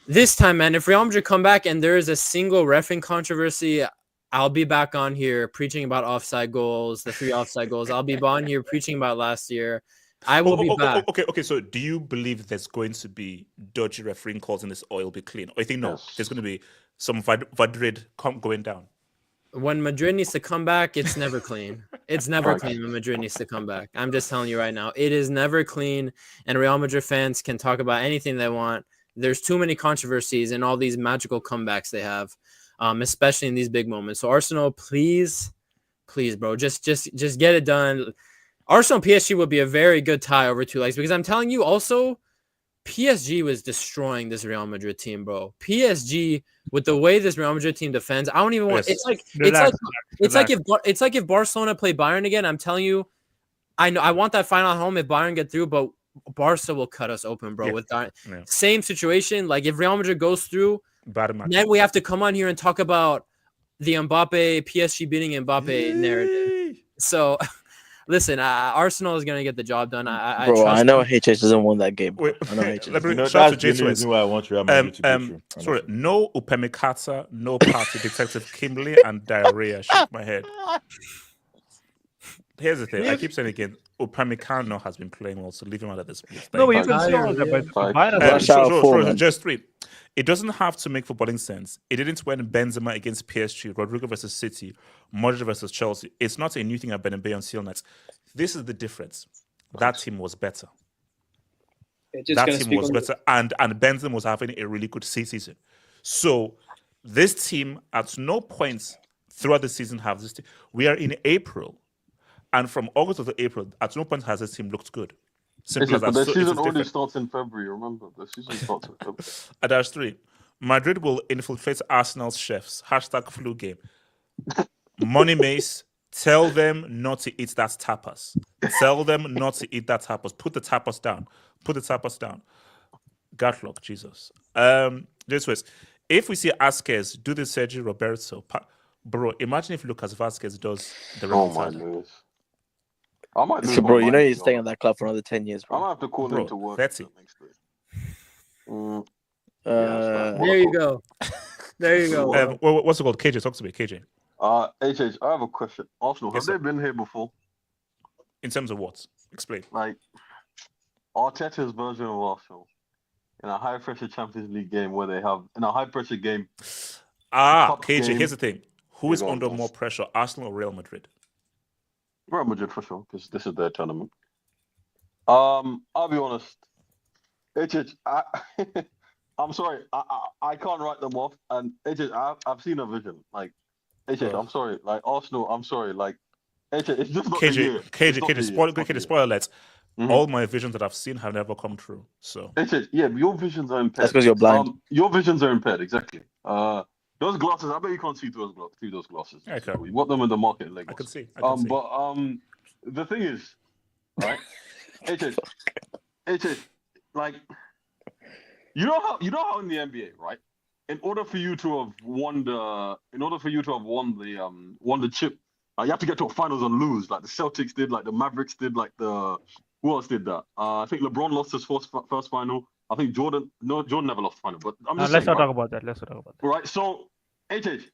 this time, man, if Real Madrid come back and there is a single reffing controversy, I'll be back on here preaching about offside goals, the 3 offside goals. I'll be on here preaching about last year. I will be back. Okay. So do you believe there's going to be dodgy refereeing calls in this or it'll be clean? Or you think, no, there's going to be some Madrid going down? When Madrid needs to come back, it's never clean. It's never clean when Madrid needs to come back. I'm just telling you right now. It is never clean, and Real Madrid fans can talk about anything they want. There's too many controversies and all these magical comebacks they have, especially in these big moments. So Arsenal, please, bro, just get it done. Arsenal PSG would be a very good tie over 2 legs because I'm telling you also, PSG was destroying this Real Madrid team, bro. PSG with the way this Real Madrid team defends, I don't even want. Yes. It's like if Barcelona play Bayern again. I'm telling you, I know I want that final at home if Bayern get through, but Barca will cut us open, bro. Yeah. With that Yeah. same situation, like if Real Madrid goes through, Bad match. then we have to come on here and talk about the Mbappe PSG beating Mbappe narrative. So. Listen, Arsenal is going to get the job done. I know HH doesn't want that game. I know HH. That's the reason why I want Real Madrid to beat you. Sorry, no Upamecano, no party detective Kimberly, and diarrhea. Shake my head. Here's the thing. I keep saying again, Upamecano has been playing well, so leave him out of this place. No, but you can say all that, but just 3. It doesn't have to make footballing sense. It didn't when Benzema against PSG, Rodrigo versus City, Modric versus Chelsea. It's not a new thing at Bernabeu on Seal nights. This is the difference. That team was better. That team was better, and Benzema was having a really good season. So this team, at no point throughout the season, have this team. We are in April, and from August to April, at no point has this team looked good. Simple as that. But the So season it's only different. starts in February. Remember, the season starts in February. Dash 3. Madrid will infiltrate Arsenal's chefs. #flu game. Money Mace, tell them not to eat that tapas. Tell them not to eat that tapas. Put the tapas down. Put the tapas down. Gatlock, Jesus. Just if we see Asquez do the Sergio Roberto, bro, imagine if Lucas Vasquez does the remontada. I might lose So, bro, my you know mind, he's staying at that club for another 10 years, I bro. might have to call him to work 30. next week. There you go. There you go. What's it called? KJ, talk to me. KJ. HH, I have a question. Arsenal, Yes, have sir. they been here before? In terms of what? Explain. Like Arteta's version of Arsenal in a high pressure Champions League game where they have in a high pressure game. KJ, game. here's the thing. Who is go on, under boss. more pressure, Arsenal or Real Madrid? Real Madrid for sure, because this is their tournament. I'll be honest. HH, I'm sorry, I can't write them off. And HH, I've seen a vision. Like HH, I'm sorry. Like Arsenal, I'm sorry. Like HH, it's just not the year. KJ, spoiler alert. All my visions that I've seen have never come true. So HH, yeah, but your visions are impaired. That's because you're blind. Your visions are impaired, exactly. Those glasses, I bet you can't see through those glasses. Yeah, I can. You bought them in the market in Lagos. I can see. See. But the thing is, right? HH, like you know how in the NBA, right? In order for you to have won the chip, you have to get to a finals and lose. Like the Celtics did, like the Mavericks did, like who else did that? I think LeBron lost his first final. I think Jordan never lost the final. But I'm just let's saying, not talk about that. Let's not talk about that. Right. So, HH,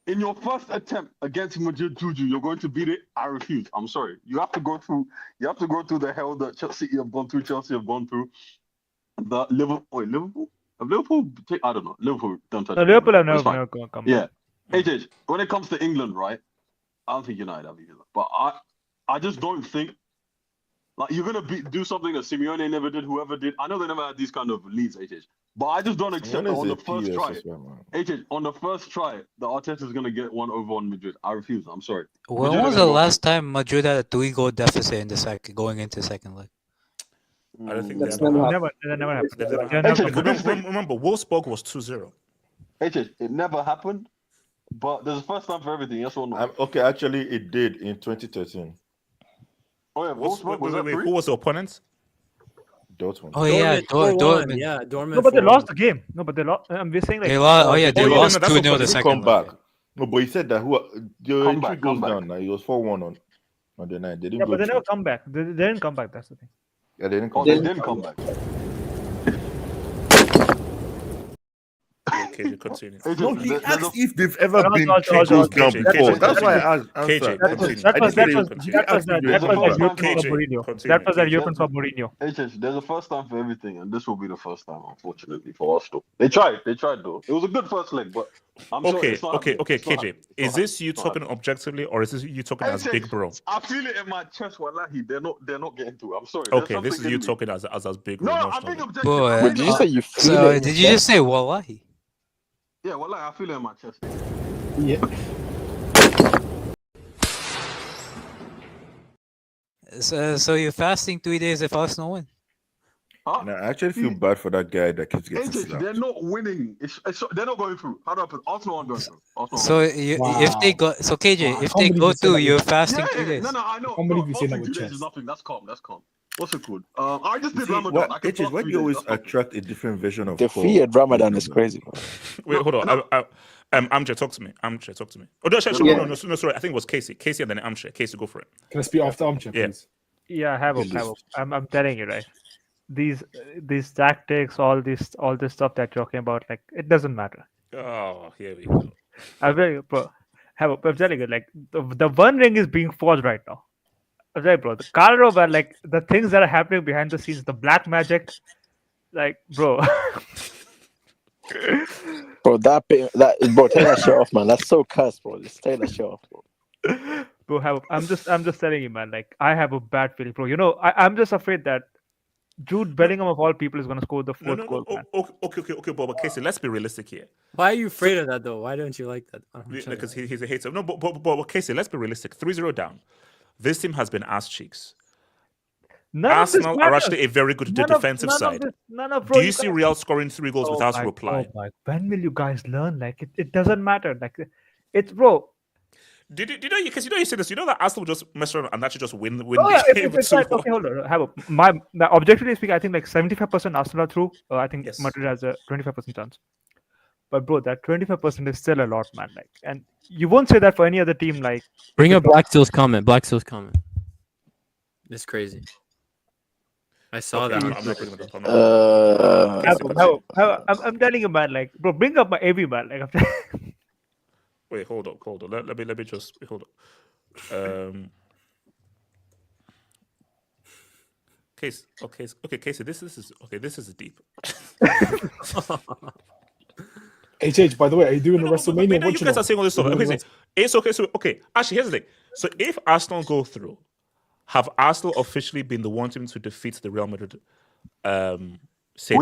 in your first attempt against Madrid Juju, you're going to beat it. I refuse. I'm sorry. You have to go through the hell that Chelsea have gone through. The Liverpool. I don't know. Liverpool don't touch. Liverpool have never come. Yeah. HH, when it comes to England, right? I don't think United have either. But I just don't think like you're gonna do something that Simeone never did, whoever did. I know they never had these kind of leads, HH. But I just don't accept that on the first try. HH, on the first try, the Arteta's gonna get one over on Madrid. I refuse. I'm sorry. When was the last time Madrid had a 3-goal deficit in the going into second leg? I don't think That's that never happened. Remember, Wolfsburg was 2-0. HH, it never happened. But there's a first time for everything, yes or no? Okay, actually, it did in 2013. Oh yeah, who was the opponent? Dortmund. Oh yeah, Dortmund. Yeah, Dortmund. No, but they lost the game. No, but they lost. We're saying like They lost. They lost 2-0 the second come back. No, but he said that the entry goes back. down. Now it was 4-1 on the night. They didn't go but they through. never come back. They didn't come back. That's the thing. Yeah, they didn't come They back. didn't come back. Okay, continue. No, he asked if they've ever been three goals down KJ, before. KJ, That's why I KJ, asked. KJ, That was that European for Mourinho. There's a first time for everything, and this will be the first time, unfortunately, for Arsenal. They tried though. It was a good first leg, but I'm sure it's not happening. It's not KJ. happening. Is this you talking objectively, or is this you talking as big bro? I feel it in my chest, wallahi. They're not getting through. I'm sorry. Okay, this is you talking as big bro. No, I'm being objective. Boy, Did you say you feel it? Did you just say wallahi? Yeah, wallahi, I feel it in my chest. Yeah. So you're fasting 3 days if Arsenal win? Huh? And I actually feel bad for that guy that keeps getting slapped. They're not winning. They're not going through. How do I put? Arsenal aren't going through. So if they go, so KJ, if they go through, you're fasting 3 days. No, I know. I can't believe you say that with 2 days chest. is nothing. That's calm. What's it called? I just did See, Ramadan. why do you always attract a different version of Defeated Ramadan is crazy. Wait, hold on. Amjad, talk to me. Oh, no, sorry. I think it was Casey. Casey and then Amjad. Casey, go for it. Can I speak after Amjad, please? Yeah, have a. I'm telling you, right? These tactics, all this stuff that you're talking about, like it doesn't matter. Oh, here we go. I'm telling you, like the One Ring is being forged right now. I'm telling you, bro, the Calro, but like the things that are happening behind the scenes, the black magic, like, bro. Bro, take that shit off, man. That's so cussed, bro. Just take that shit off, bro. Bro, I'm just telling you, man. Like, I have a bad feeling, bro. You know, I'm just afraid that Jude Bellingham of all people is gonna score the fourth goal. Man. Okay, but Casey, let's be realistic here. Why are you afraid of that though? Why don't you like that? Because he's a hater. No, but Casey, let's be realistic. 3-0 down. This team has been ass cheeks. Arsenal are actually a very good defensive side. Do you see Real scoring 3 goals without reply? Oh my! When will you guys learn? Like it doesn't matter. Like it's bro. Did you know? Because you say this. You know that Arsenal will just mess around and actually just win Oh, yeah, the game. it's like, okay, hold on. Have my objectively speaking, I think like 75% Arsenal are through. I think Madrid has a 25% chance. But bro, that 25% is still a lot, man. Like, and you won't say that for any other team. Like, bring up Black Steel's comment. Black Steel's comment. It's crazy. I saw that. I'm not bringing it up. I'm telling you, man. Like, bro, bring up my AV, man. Like, wait, hold on. Let me just hold on. Casey. This is deep. HH, by the way, are you doing the WrestleMania? You guys are saying all this stuff. It's okay. So actually, here's the thing. So if Arsenal go through, have Arsenal officially been the one team to defeat the Real Madrid? We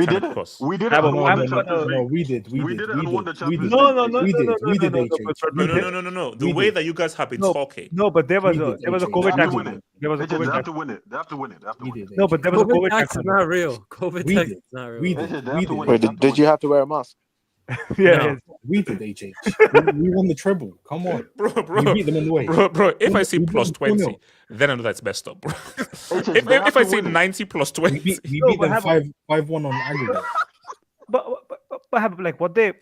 did it. We did it. No, we did. We did it and won the Champions No. League. No. The way that you guys have been talking. No, but there was a COVID tax. There was a COVID tax. They have to win it. They have to win it. No, but there was a COVID tax. It's not real. COVID tax is not real. Wait, did you have to wear a mask? Yeah, we did, HH. We won the treble. Come on, bro. We beat them in the way. Bro. If I see plus 20, then I know that's messed up, bro. if I see 90 plus 20, we beat them 5-1 on aggregate. But like what they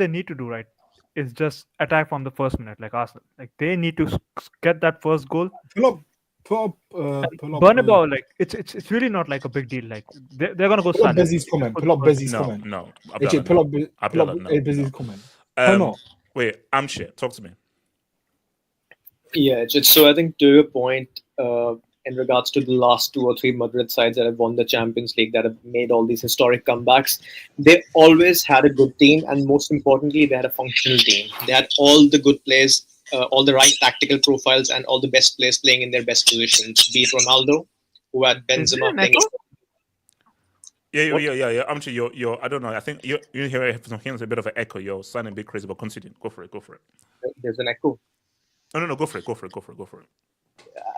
need to do, right, is just attack from the first minute, like Arsenal. Like they need to get that first goal. Pull up, Bernabeu, like it's really not like a big deal. Like they're gonna go. Pull up Bezzy's comment. No. Pull up Bezzy's comment. Wait, Armchair, talk to me. Yeah, so I think to your point, in regards to the last 2 or 3 Madrid sides that have won the Champions League, that have made all these historic comebacks, they always had a good team, and most importantly, they had a functional team. They had all the good players. All the right tactical profiles and all the best players playing in their best positions. Be it Ronaldo, who had Benzema playing. Yeah. I'm sure you're. I don't know. I think you hear a bit of an echo. You're sounding a bit crazy, but continue. Go for it. There's an echo. No. Go for it.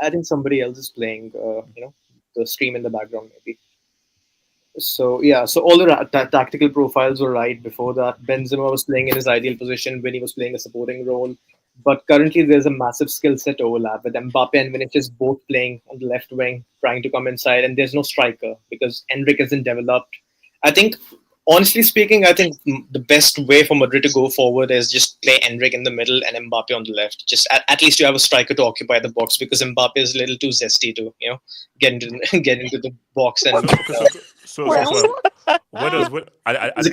I think somebody else is playing. The stream in the background maybe. So all the tactical profiles were right before that. Benzema was playing in his ideal position. Vinny was playing a supporting role. But currently, there's a massive skill set overlap with Mbappe and Vinicius both playing on the left wing, trying to come inside, and there's no striker because Enric isn't developed. I think, honestly speaking, the best way for Madrid to go forward is just play Enric in the middle and Mbappe on the left. Just at least you have a striker to occupy the box because Mbappe is a little too zesty to get into the box and. I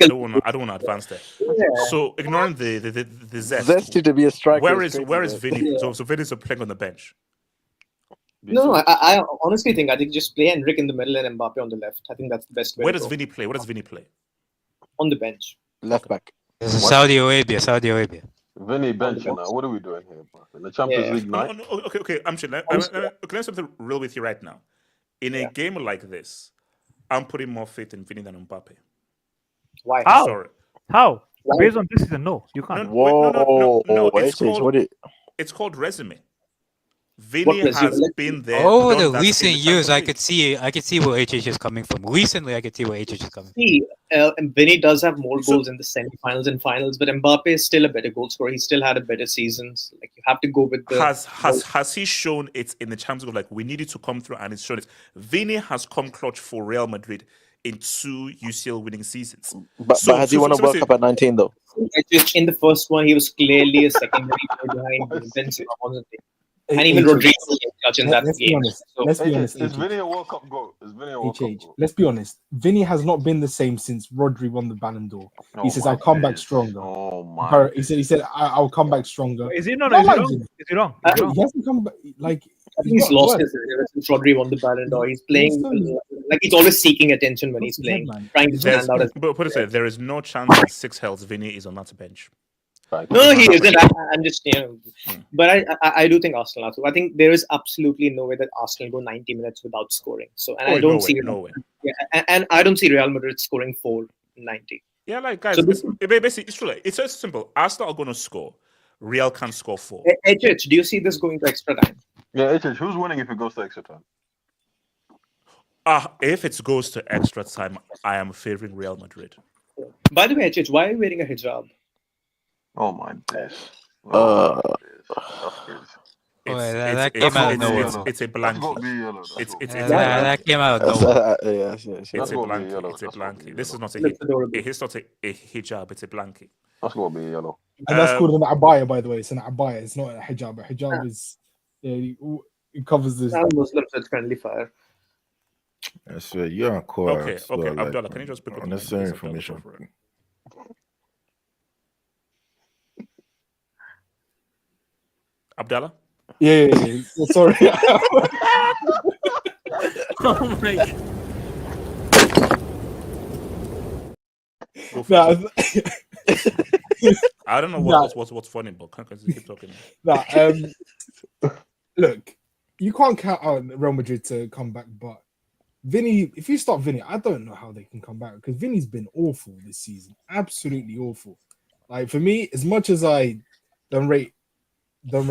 don't want to advance there. Yeah. So ignoring the zesty to be a striker. Where is Vinny? Yeah. So Vinny's playing on the bench. No, I honestly think just play Enric in the middle and Mbappe on the left. I think that's the best way. Where does Vinny play? On the bench. Left back. Saudi Arabia. Vinny bench now. What are we doing here, bro? In the Champions League night? No, okay. I'm sure. Let something real with you right now. In a game like this, I'm putting more faith in Vinny than Mbappe. Why? How? Sorry. How? Based on this season, no, you can't. No. It's called resume. Vinny has been there. Over the recent years, I could see where HH is coming from. Recently, I could see where HH is coming from. Vinny does have more goals in the semi-finals and finals, but Mbappe is still a better goal scorer. He still had a better seasons. Like you have to go with the. Has he shown it in the Champions League? Like we needed to come through, and it's shown it. Vinny has come clutch for Real Madrid in 2 UCL winning seasons. But has he won a World Cup at 19 though? In the first one, he was clearly a secondary behind Benzema, wasn't he? And even Rodrigo clutch in that game. Let's be honest. Is Vinny a World Cup goal? Let's be honest. Vinny has not been the same since Rodri won the Ballon d'Or. He says, "I'll come back stronger." Oh my! He said, "I'll come back stronger." Is he not? Is he wrong? He hasn't come back. Like I think he's lost his since Rodri won the Ballon d'Or. He's playing like he's always seeking attention when he's playing, trying to stand out. But put it aside, there is no chance that 6 health Vinny is on that bench. No, he isn't. I'm just, but I do think Arsenal. I think there is absolutely no way that Arsenal go 90 minutes without scoring. So, and I don't see no way. Yeah, and I don't see Real Madrid scoring 4 in 90. Yeah, like guys, basically it's true. Like, it's so simple. Arsenal are going to score. Real can't score 4. HH, do you see this going to extra time? Yeah, HH, who's winning if it goes to extra time? If it goes to extra time, I am favoring Real Madrid. By the way, HH, why are you wearing a hijab? Oh my days. It's a blankie. That came out of nowhere. It's a blankie. It's a blankie. This is not a hijab. It's a blankie. That's gonna be yellow. And that's called an abaya, by the way. It's an abaya. It's not a hijab. A hijab is it covers this. Muslims, it's friendly fire. I swear, you're on core. Okay, Abdullah, can you just pick up unnecessary information? Abdullah? Yeah. Sorry. Oh my god. I don't know what's funny, but can't keep talking. Look, you can't count out Real Madrid to come back, but Vinny, if you start Vinny, I don't know how they can come back because Vinny's been awful this season, absolutely awful. Like for me, as much as I don't rate my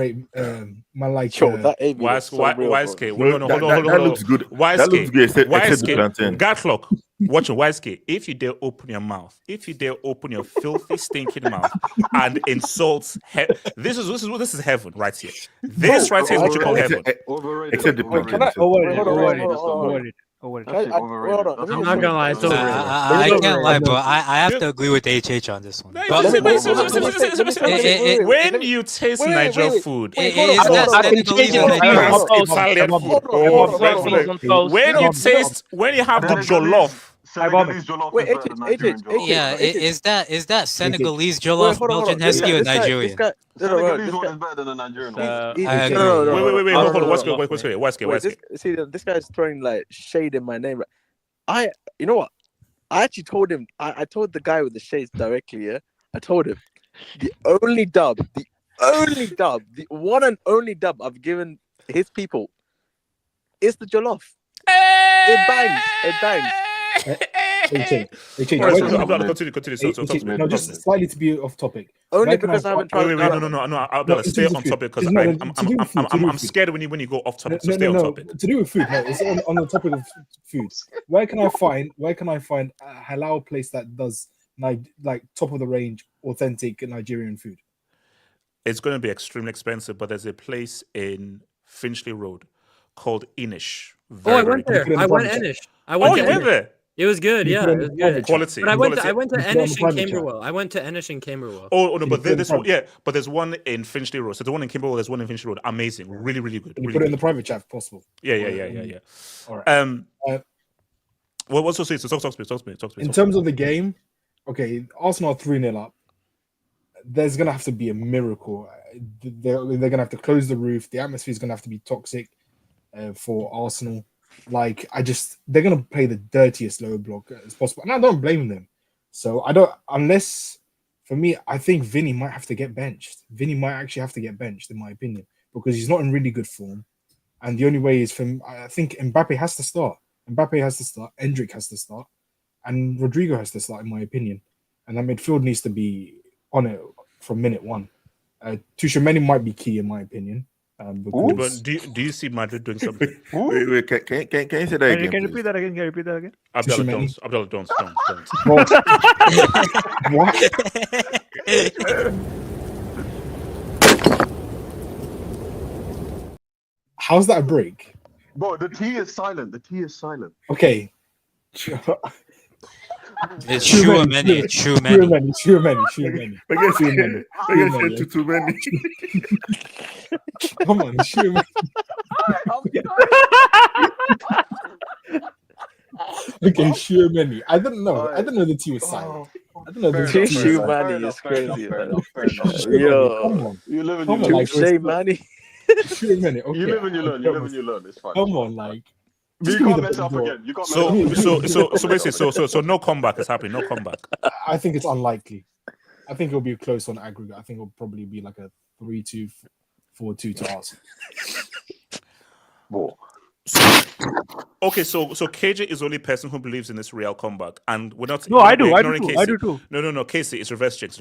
like. YSK. That looks good. That looks good. Except the plantain. Gatlock. Watch YSK. If you dare open your mouth, if you dare open your filthy, stinking mouth and insult, this is heaven right here. This right here is what you call heaven. Except the plantain. Overrated. I'm not gonna lie, it's overrated. I can't lie, bro. I have to agree with HH on this one. When you taste Nigerian food, when you have the jollof. Yeah, is that Senegalese jollof, Belgian husky, or Nigerian? Senegalese one is better than the Nigerian one. Wait, hold on. What's good? See, this guy's throwing like shade in my name. You know what? I actually told him. I told the guy with the shades directly. Yeah, I told him the one and only dub I've given his people is the jollof. It bangs. Continue. No, just slightly to be off topic. Only because I haven't tried. No. Stay on topic because I'm scared when you go off topic. So stay on topic. To do with food, no, it's on the topic of food. Where can I find a halal place that does like top of the range, authentic Nigerian food? It's going to be extremely expensive, but there's a place in Finchley Road called Inish. I went there. I went Inish. You went there? It was good, yeah. It was good. Quality. But I went to Enish in Camberwell. But there's one in Finchley Road. So the one in Camberwell, there's one in Finchley Road. Amazing, really, really good. Put it in the private chat if possible. Yeah. All right. What's so sweet? So talk to me. In terms of the game, okay, Arsenal are 3-0 up. There's gonna have to be a miracle. They're gonna have to close the roof. The atmosphere is gonna have to be toxic for Arsenal. Like they're gonna play the dirtiest low block as possible, and I don't blame them. So for me, I think Vinny might have to get benched. Vinny might actually have to get benched, in my opinion, because he's not in really good form, and the only way is I think Mbappe has to start. Endrick has to start, and Rodrigo has to start, in my opinion. And that midfield needs to be on it from minute one. Tchouaméni might be key, in my opinion. But do you see Madrid doing something? Wait, can you say that again? Can you repeat that again? Abdullah, don't. What? How's that a break? Bro, the T is silent. Okay. It's too many. Too many. Come on, too many. Okay, too many. I didn't know the T was silent. I didn't know the T was silent. Manny is crazy. Yo, come on. You live and you learn. Say Manny. Too many. Okay. You live and you learn. It's fine. Come on, like. You can't mess up again. So basically, no comeback is happening. No comeback. I think it's unlikely. I think it'll be close on aggregate. I think it'll probably be like a 3-2, 4-2 to Arsenal. Okay, so KJ is the only person who believes in this Real comeback, and we're not. No, I do too. No, Casey, it's reverse jinx.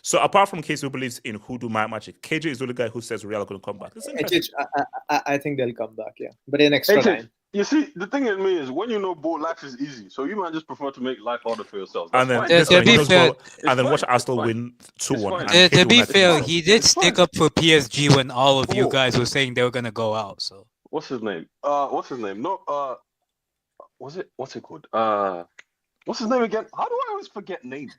So apart from Casey who believes in hoodoo magic, KJ is the only guy who says Real are going to come back. I think they'll come back, yeah, but in extra time. You see, the thing in me is when you know ball, life is easy. So you might just prefer to make life harder for yourself. And then, watch Arsenal win 2-1. To be fair, he did stick up for PSG when all of you guys were saying they were gonna go out. So what's his name? What's his name? No, what's it called? What's his name again? How do I always forget names?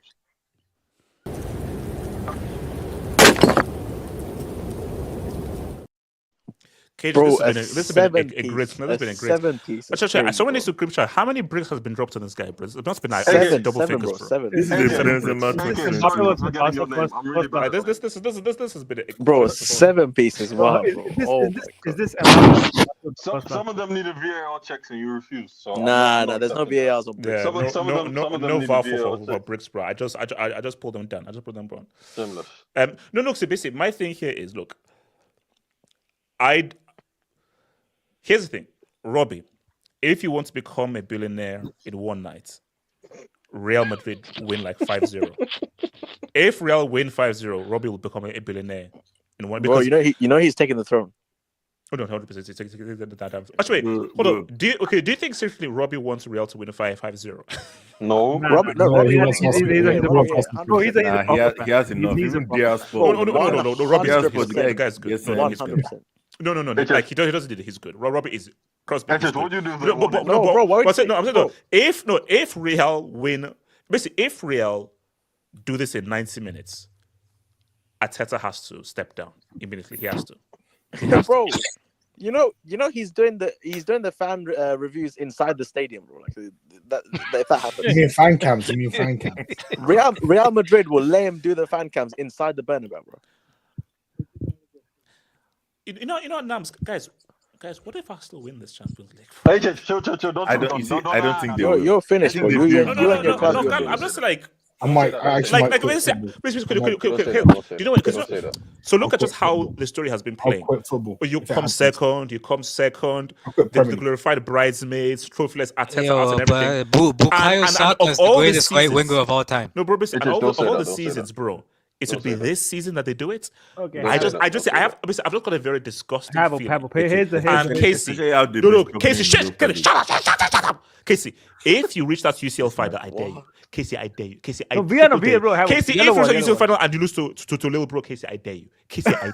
Bro, this has been a great. Seven piece. Someone needs to group chat. How many bricks has been dropped on this guy, bro? It must be like double figures, bro. Seven. This has been bro. 7 pieces. Wow. Some of them need a VAR checks and you refuse. So nah. There's no VARs on bricks. No VAR for bricks, bro. I just pulled them down. No. So basically, my thing here is look. Here's the thing, Robbie. If you want to become a billionaire in one night, Real Madrid win like 5-0. If Real win 5-0, Robbie will become a billionaire in one. Bro, you know he's taking the throne. Oh no, 100%. Actually, hold on. Do you think seriously Robbie wants Real to win a 5-0? No, Robbie. He has enough. Even Diaz. No. Robbie is good. The guy's good. 100%. No. Like he doesn't do it. He's good. Robbie is Crosby. What do you do? I'm saying if Real win, basically, if Real do this in 90 minutes, Arteta has to step down immediately. He has to. Bro, you know he's doing the fan reviews inside the stadium, bro. Like if that happens. You mean fan cams? Real Madrid will let him do the fan cams inside the Bernabeu, bro. You know, Nams, guys, what if I still win this Champions League? Hey, chill. I don't think they will. You're finished, bro. You and your club. I'm just like. Do you know what? So look at just how the story has been playing. You come second. The glorified bridesmaids, trophyless Arteta and everything. Bukayo Saka is the greatest right winger of all time. No, bro, of all the seasons, bro. It would be this season that they do it. Okay. I've just got a very disgusting feeling. Here's the Casey, Casey, shut up. Casey, if you reach that UCL final, I dare you. Casey, I dare you. Casey, if you reach that UCL final and you lose to little bro, Casey, I dare you. Casey, I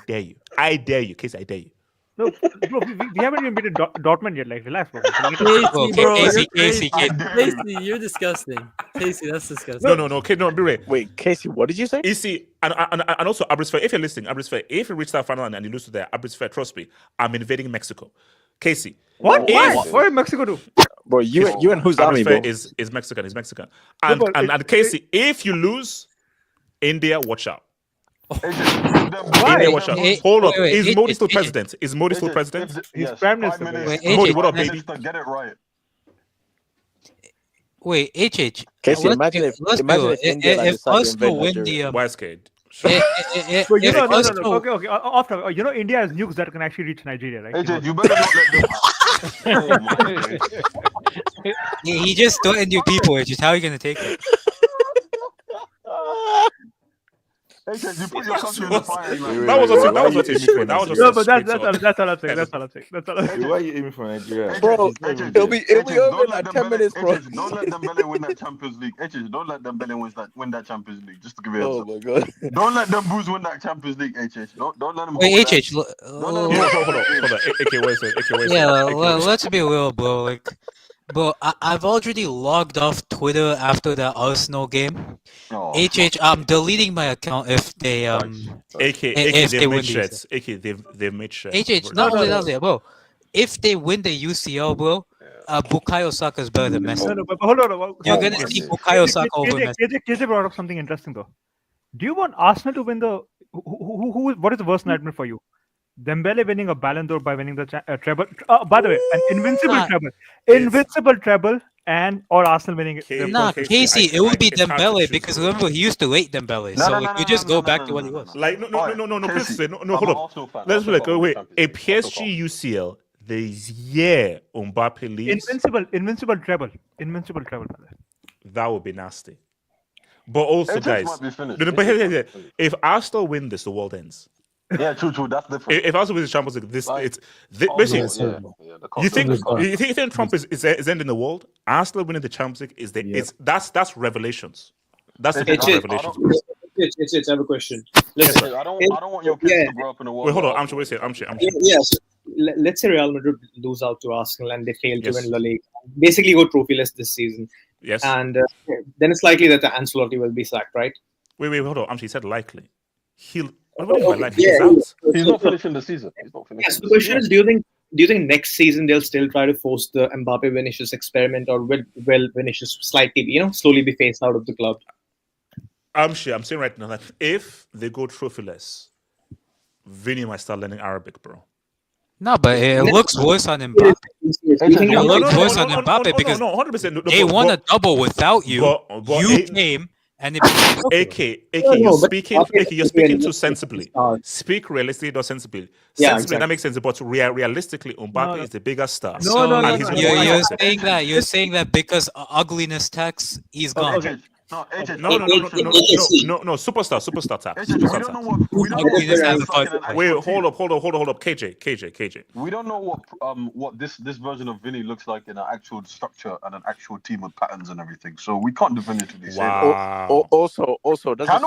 dare you. Casey, I dare you. No, bro, we haven't even beaten Dortmund yet. Like, relax, bro. Casey, you're disgusting. Casey, that's disgusting. No, be right. Wait, Casey, what did you say? You see, and also Abrisfair, if you're listening, Abrisfair, if you reach that final and you lose to there, Abrisfair, trust me, I'm invading Mexico. Casey. What? What did Mexico do? Bro, you and whose army, bro? Is Mexican. He's Mexican. And Casey, if you lose, India, watch out. Why? Hold up. Is Modi still president? He's prime minister. Modi, what up, baby? Get it right. Wait, HH. Casey, imagine if India Arsenal win the why scared? Okay. After India has nukes that can actually reach Nigeria, right? HH, you better not let them. He just threatened you people. It's just how are you gonna take it? You put your country in the fire. That was what it should. That's all I'm saying. Why are you aiming for Nigeria? Bro, it'll be over in like 10 minutes, bro. Don't let Dembele win that Champions League. Don't let Dembele win that Champions League. Just to give you a Oh my god. Don't let them booze win that Champions League, Don't let them. Wait, HH. Hold on. AK, wait a second. Yeah, let's be real, bro. Like, bro, I've already logged off Twitter after that Arsenal game. HH, I'm deleting my account if they they've made shirts. They've made shirts. HH, not only that, bro. If they win the UCL, bro, Bukayo Saka is better than Messi. No, but hold on. You're gonna see Bukayo Saka over Messi. KJ brought up something interesting though. Do you want Arsenal to win the? What is the worst nightmare for you? Dembele winning a Ballon d'Or by winning the treble. By the way, an invincible treble, or Arsenal winning. Casey, it would be Dembele because remember he used to rate Dembele, you just go back to what he was. Like no, please say no. Hold up. Let's wait. A PSG UCL this year Mbappe leaves. Invincible treble. That would be nasty. But also, guys, if Arsenal win this, the world ends. Yeah, true. That's different. If I was to win the Champions League, basically. You think Trump is ending the world? Arsenal winning the Champions League is that's revelations. That's the revelations. It's I have a question. Listen, I don't want your kids to grow up in a world. Wait, hold on. I'm sure. Yes. Let's say Real Madrid lose out to Arsenal and they fail to win La Liga. Basically, go trophyless this season. Yes. And then it's likely that Ancelotti will be sacked, right? Wait, hold on. He said likely. He's not finishing the season. Yes. The question is, do you think next season they'll still try to force the Mbappe Vinicius experiment, or will Vinicius slightly, slowly be phased out of the club? I'm saying right now that if they go trophyless, Vinny might start learning Arabic, bro. No, but it looks worse on Mbappe. It looks worse on Mbappe because they won a double without you. You came and it you're speaking too sensibly. Speak realistically, not sensibly. Sensibly, that makes sense. But realistically, Mbappe is the bigger star. You're saying that because ugliness tax, he's gone. Okay. No, superstar tax. Wait, hold up, KJ. We don't know what this version of Vinny looks like in an actual structure and an actual team with patterns and everything. So we can't definitively say that. Also, does a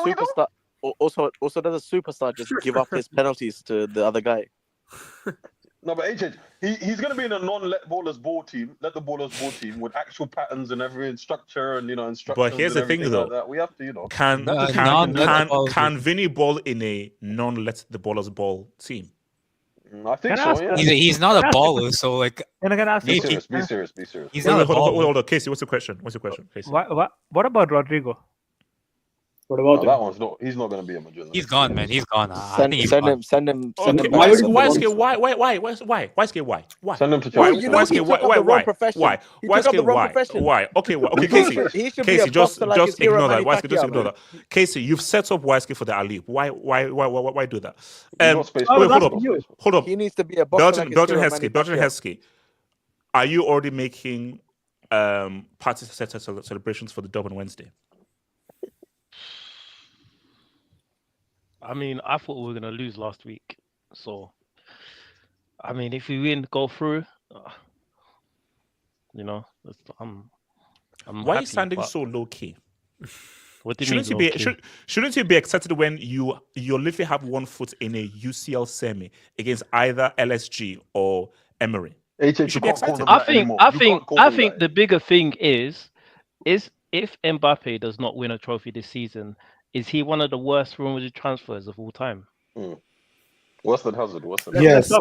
superstar just give up his penalties to the other guy? No, but HH, he's going to be in a non-let ballers ball team, let the ballers ball team with actual patterns and every structure and instructions. But here's the thing, though. Like we have to, can Vinny ball in a non-let the ballers ball team? I think so. Yeah. He's not a baller, so like. Can I ask? Be serious. He's not a baller. Hold on, Casey. What's the question, Casey? What about Rodrigo? What about that one's not? He's not going to be a Madrid. He's gone, man. He's gone. Send him. Why? Why? Send him to Chelsea. Why? Okay, Casey. Just ignore that. Why? Just ignore that. Casey, you've set up Waiske for the Alaves. Why do that? Hold up. He needs to be a boxer. Belgian Heskey. Are you already making party celebrations for the dub on Wednesday? I mean, I thought we were going to lose last week. So, I mean, if we win, go through, I'm Why are you sounding so low-key? What do you mean shouldn't you be excited when you literally have one foot in a UCL semi against either LSG or Emery? I think the bigger thing is if Mbappe does not win a trophy this season, is he one of the worst Real Madrid transfers of all time? Worse than Hazard. Yes. No.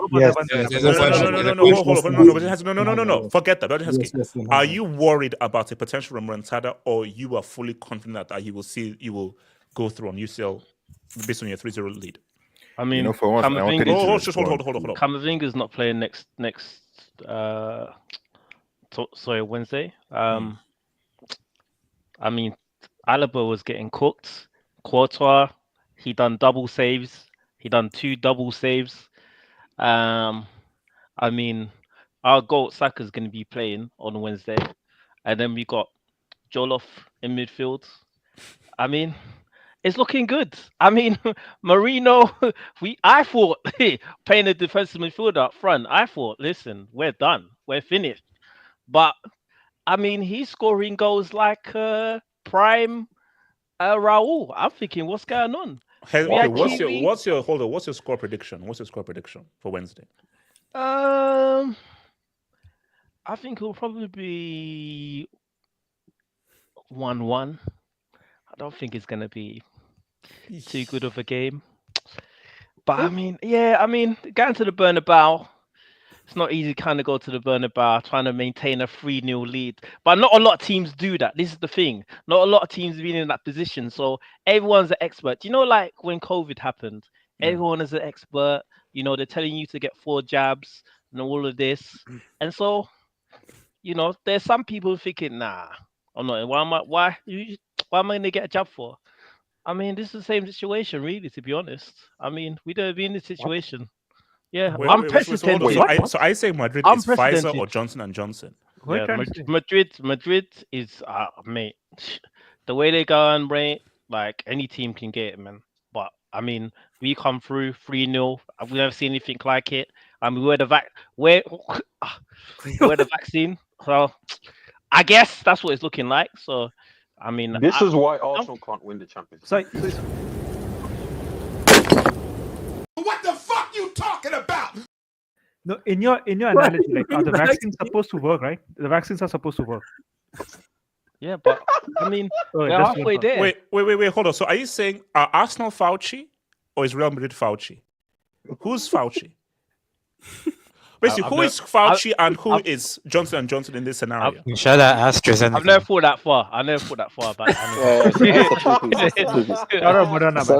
Forget that. Are you worried about a potential remontada, or you are fully confident that you will go through on UCL based on your 3-0 lead? I mean, for once, hold on. Camavinga's not playing next Wednesday. I mean, Alaba was getting cooked. Courtois, he done double saves. He done 2 double saves. I mean, our GOAT Saka's going to be playing on Wednesday. And then we got Joloff in midfield. I mean, it's looking good. I mean, Marino, I thought, playing a defensive midfielder up front, I thought, listen, we're done. We're finished. But, I mean, he's scoring goals like prime Raul. I'm thinking, what's going on? What's your score prediction? What's your score prediction for Wednesday? I think it'll probably be 1-1. I don't think it's gonna be too good of a game. But I mean, going to the Bernabeu, it's not easy kind of go to the Bernabeu trying to maintain a 3-0 lead. But not a lot of teams do that. This is the thing. Not a lot of teams have been in that position. So everyone's an expert. Like when COVID happened, everyone is an expert. They're telling you to get 4 jabs and all of this. And so, there's some people thinking, nah, I'm not. Why am I going to get a jab for? I mean, this is the same situation, really, to be honest. I mean, we don't be in this situation. What? Yeah, unprecedented. So I say Madrid is Pfizer or Johnson & Johnson. Yeah, Madrid is, mate, the way they go on, right? Like any team can get it, man. But I mean, we come through 3-0. We've never seen anything like it. I mean, we're the vaccine. So I guess that's what it's looking like. So, I mean, This is why Arsenal can't win the Champions League. What the fuck you talking about? No, in your analogy, like, are the vaccines supposed to work, right? The vaccines are supposed to work. Yeah, but I mean, we're that's halfway there. Wait, hold on. So are you saying are Arsenal Fauci or is Real Madrid Fauci? Who's Fauci? Basically, who is Fauci and who is Johnson & Johnson in this scenario? Shout out AstraZeneca. I've never thought that far. I never thought that far back.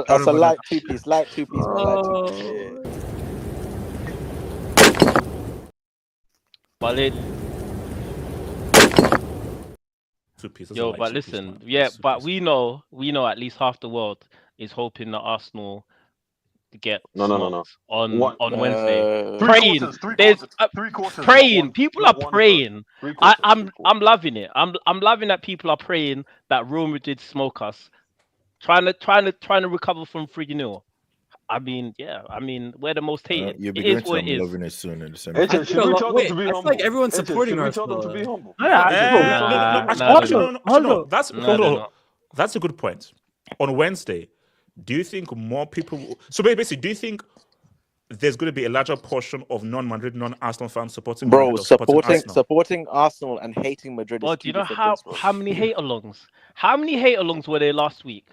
That's a light two-piece, light two-piece, man, light two-piece. But it. Yo, but listen, but we know at least half the world is hoping that Arsenal get No. on Wednesday. Praying. People are praying. I'm loving it. I'm loving that people are praying that Real Madrid smoke us, trying to recover from 3-0. I mean, we're the most hated. You'll be It is going what to it is. loving it soon in December. I feel like everyone's supporting Arsenal. That's a good point. On Wednesday, do you think more people? So basically, do you think there's going to be a larger portion of non-Madrid, non-Arsenal fans supporting? Bro, Madrid or supporting Arsenal and hating Madrid. But do you know how many hate-alongs? How many hate-alongs were there last week?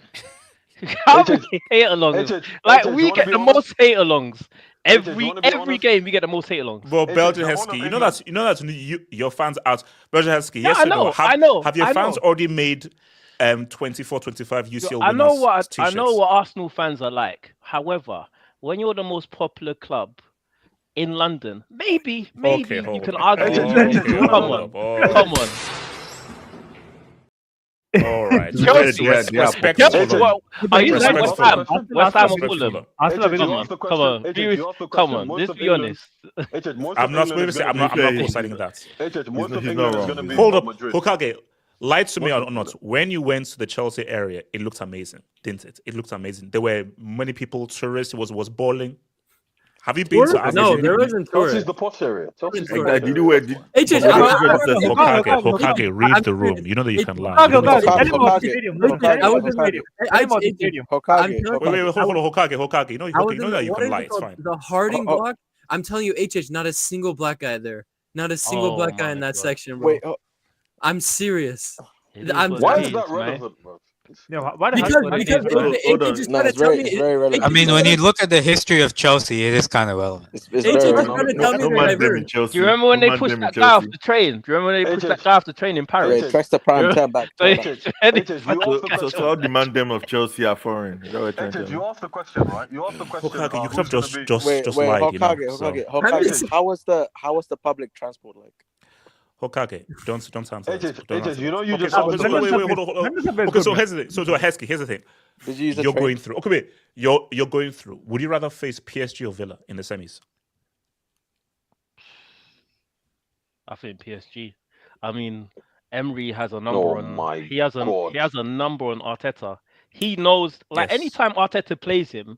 How many hate-alongs? Like we get the most hate-alongs every game. We get the most hate-alongs. Well, Belgian Heskey, you know that's your fans out. Belgian Heskey, yes, I know. Have your fans already made 24, 25 UCL winners? I know what Arsenal fans are like. However, when you're the most popular club in London, maybe you can argue. Come on. All right. Chelsea, respect. Are you like West Ham or Fulham? Come on. Let's be honest. I'm not co-signing that. Hold up, Hokage. Lie to me or not. When you went to the Chelsea area, it looked amazing, didn't it? It looked amazing. There were many people, tourists. It was balling. Have you been to? No, there wasn't tourists. Chelsea's the posh area. Did you wear? Hokage, read the room. You know that you can lie. Hokage, You know that you can lie. It's fine. The Harding block. I'm telling you, not a single black guy there. Not a single black guy in that section, bro. Wait, I'm serious. Why is that relevant, bro? Yeah, why because it's very relevant. I mean, when you look at the history of Chelsea, it is kind of relevant. It's very relevant. Do you remember when they pushed that guy off the train? Do you remember when they pushed that guy off the train in Paris? Tracks the prime turn back. So all the mandem of Chelsea are foreign. You asked the question, right? You asked the question. Hokage, you could have just lied. Hokage, how was the public transport like? Hokage, don't answer. You know you just. Wait, hold on. Okay, so here's the thing. You're going through. Okay, wait. You're going through. Would you rather face PSG or Villa in the semis? I think PSG. I mean, Emery has a number on. He has a number on Arteta. He knows. Like anytime Arteta plays him,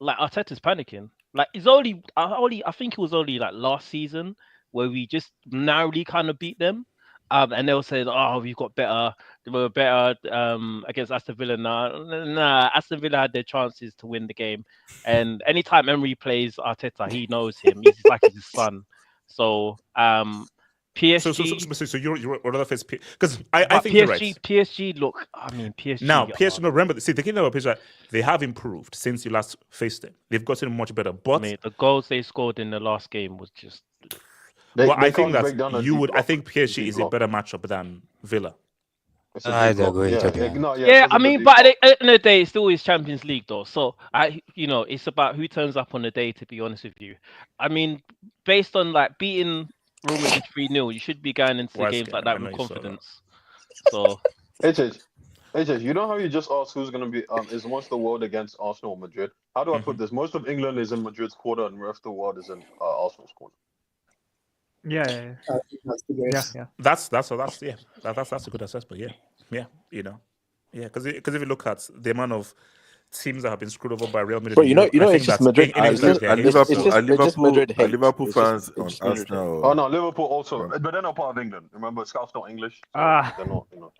like Arteta's panicking. Like it's only. I think it was only like last season where we just narrowly kind of beat them. And they'll say, "Oh, we were better against Aston Villa." Nah, Aston Villa had their chances to win the game. And anytime Emery plays Arteta, he knows him. He's like his son. So PSG. So you're rather face because I think PSG. you're right. PSG. Look, I mean PSG. Now PSG. No, remember, see the thing about PSG, they have improved since you last faced them. They've gotten much better. But the goals they scored in the last game was just. I think that you would. I think PSG is a better matchup than Villa. I agree. I mean, but at the end of the day, it's still is Champions League, though. So it's about who turns up on the day. To be honest with you, I mean, based on like beating Real Madrid 3-0, you should be going into the games like that with confidence. So, AJ, you know how you just asked who's going to be is most of the world against Arsenal or Madrid? How do I put this? Most of England is in Madrid's quarter, and the rest of the world is in Arsenal's quarter. Yeah. That's a good assessment. Yeah. Because if you look at the amount of teams that have been screwed over by Real Madrid. Bro, you know, I think it's just that's Madrid. in English, Are they're hates, Liverpool, so- are it's just Madrid Liverpool, are hate. Liverpool It's just- fans it's on just Madrid hate. Arsenal? Oh no, Liverpool also, but they're not part of England. Remember, Scout's not English, so Ah. they're not. You know.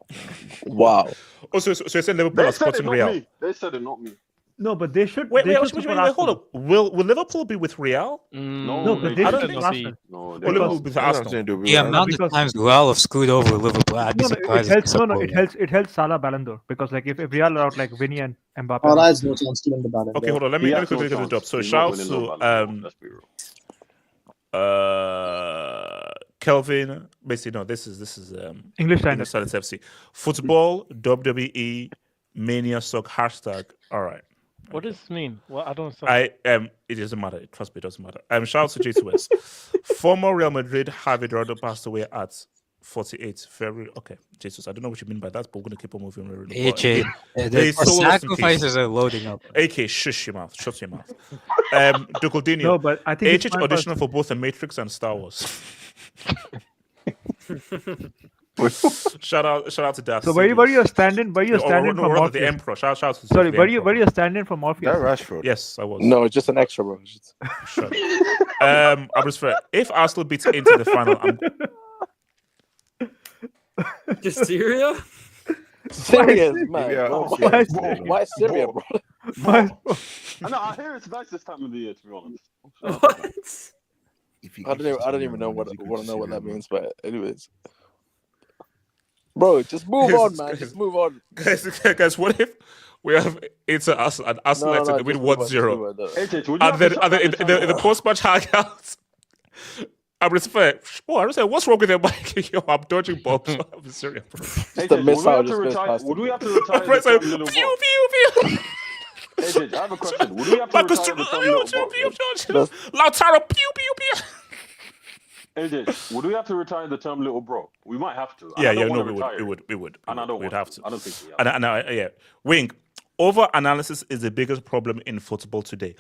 Wow. Oh, so you said Liverpool They are said it, spotting not Real. me. They said it, not me. No, but they should. Wait, they should wait, support hold Arsenal. up. Will Liverpool be with Real? No, but they I should don't support think Arsenal. No, Or Liverpool will be with Arsenal. The amount of times Real have screwed over Liverpool, I'd be No, surprised. it helps. It helps Salah Ballon d'Or because like if Real are out like Vinny and Mbappe. Salah has no chance to win the Ballon Okay, d'Or. hold on. Let me quickly look at the job. So shout to Kelvin. Basically, no. This is English Standard. Standard FC. Football WWE Mania Sock hashtag. All right. What does this mean? Well, I don't understand. It doesn't matter. Trust me, it doesn't matter. Shout out to J2S. Former Real Madrid Javi Dorado passed away at 48 February. Okay, Jesus, I don't know what you mean by that, but we're gonna keep on moving. AJ, the sacrifices are loading up. AK, shush your mouth. Shut your mouth. Ducoldinho. No, but I think HH auditioned for both The Matrix and Star Wars. shout out to Daft. So were you standing? Were you standing no, for rather Morpheus? the Emperor? Shout out to Sorry, the were Emperor. you standing for Morpheus? That Rashford. Yes, I was. No, it's just an extra, bro. Sure. I'm just fair. If Arsenal beats into the final, Just Syria? Serious, man. Yeah, Bro, serious. why Syria, bro? I know. I hear it's nice this time of the year, to be honest. What? I don't even know what that means, but anyways. Bro, just move on, man. Just move on. Guys, what if we have Arsenal and Arsenal to win 1-0? And then in the post-match hangout, I'm just fair. Oh, I just say, what's wrong with your mic? Yo, I'm dodging bombs. I'm serious, bro. Would we have to retire the term little bro? AJ, I have a question. Would we have to retire the term little bro? Lautaro, pew, pew, pew. AJ, would we have to retire the term little bro? We might have to. Yeah, we would. And I don't we'd have to. I don't think we have. Yeah. Wing, over-analysis is the biggest problem in football today.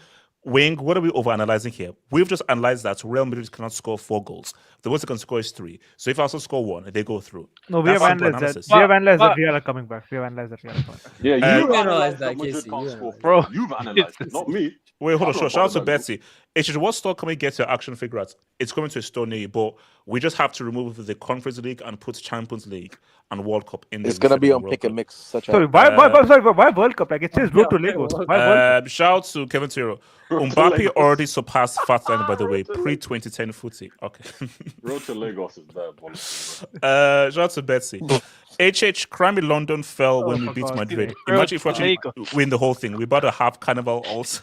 Wing, what are we over-analyzing here? We've just analyzed that Real Madrid cannot score 4 goals. The most they can score is 3. So if Arsenal score 1, they go through. No, we have analyzed that. We have analyzed that Real are coming back. We have analyzed that Real are coming back. Yeah, you analyzed that, Casey. Bro, you've analyzed it, not me. Wait, hold on. Shout out to Betsy. What store can we get your action figure at? It's coming to a store near you, but we just have to remove the Conference League and put Champions League and World Cup in there. It's gonna be on pick and mix. Sorry, why World Cup? Like it says road to Lagos. Why World Cup? Shout out to Kevin Tiro. Mbappe already surpassed Fatland, by the way, pre-2010 footy. Okay. Road to Lagos is bad. Shout out to Betsy. Crime in London fell when we beat Madrid. Imagine if we actually win the whole thing. We're about to have Carnival also.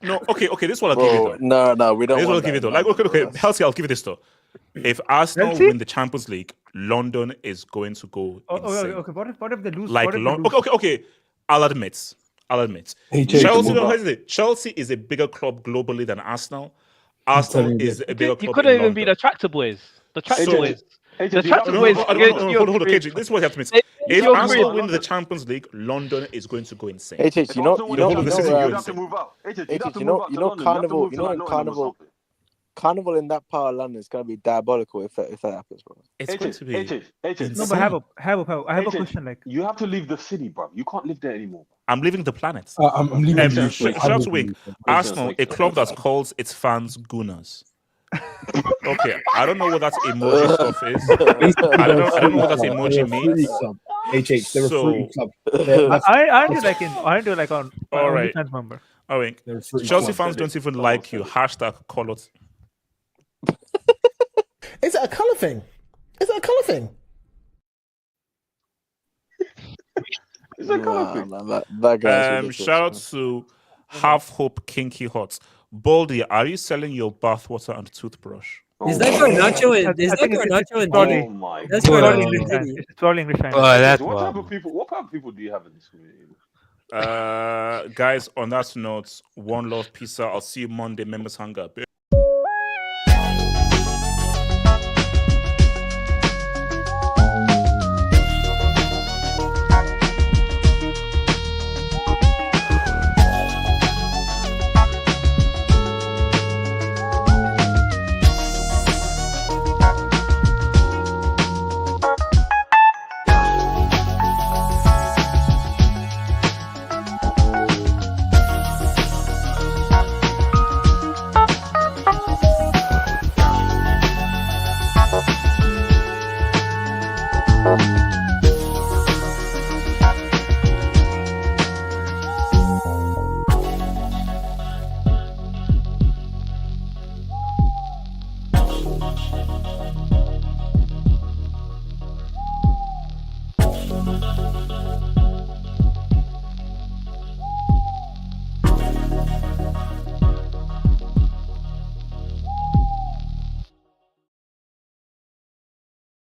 No, okay, this is what I'll give you though. No, we don't. This is what I'll give you though. Like, okay, Healthy, I'll give you this though. If Arsenal win the Champions League, London is going to go insane. Okay. What if they lose? Like, okay. I'll admit. Chelsea is a bigger club globally than Arsenal. Arsenal is a bigger club. You couldn't even be the Tractor Boys. The Tractor Boys. The Tractor Boys. Hold on, KG. This is what you have to admit. If Arsenal win the Champions League, London is going to go insane. HH, you know, Carnival in that part of London is going to be diabolical if that happens, bro. It's going to be. No, but I have a question. Like, you have to leave the city, bro. You can't live there anymore. I'm leaving the planet. I'm leaving. Shout out to Wing. Arsenal, a club that calls its fans gooners. Okay, I don't know what that emoji stuff is. I don't know what that emoji means. HH, they're a fruity club. I do like on all right. Fans member. All right. Chelsea fans don't even like you. Hashtag call it. Is it a colour thing? That guy's shout out to Half Hope Kinky Hot. Baldy, are you selling your bathwater and toothbrush? Is that Garnacho in? Is that Garnacho in? Oh my God! That's Garnacho in. It's probably English. What type of people do you have in this community? Guys, on that note, one love, peace out. I'll see you Monday. Members Hangout.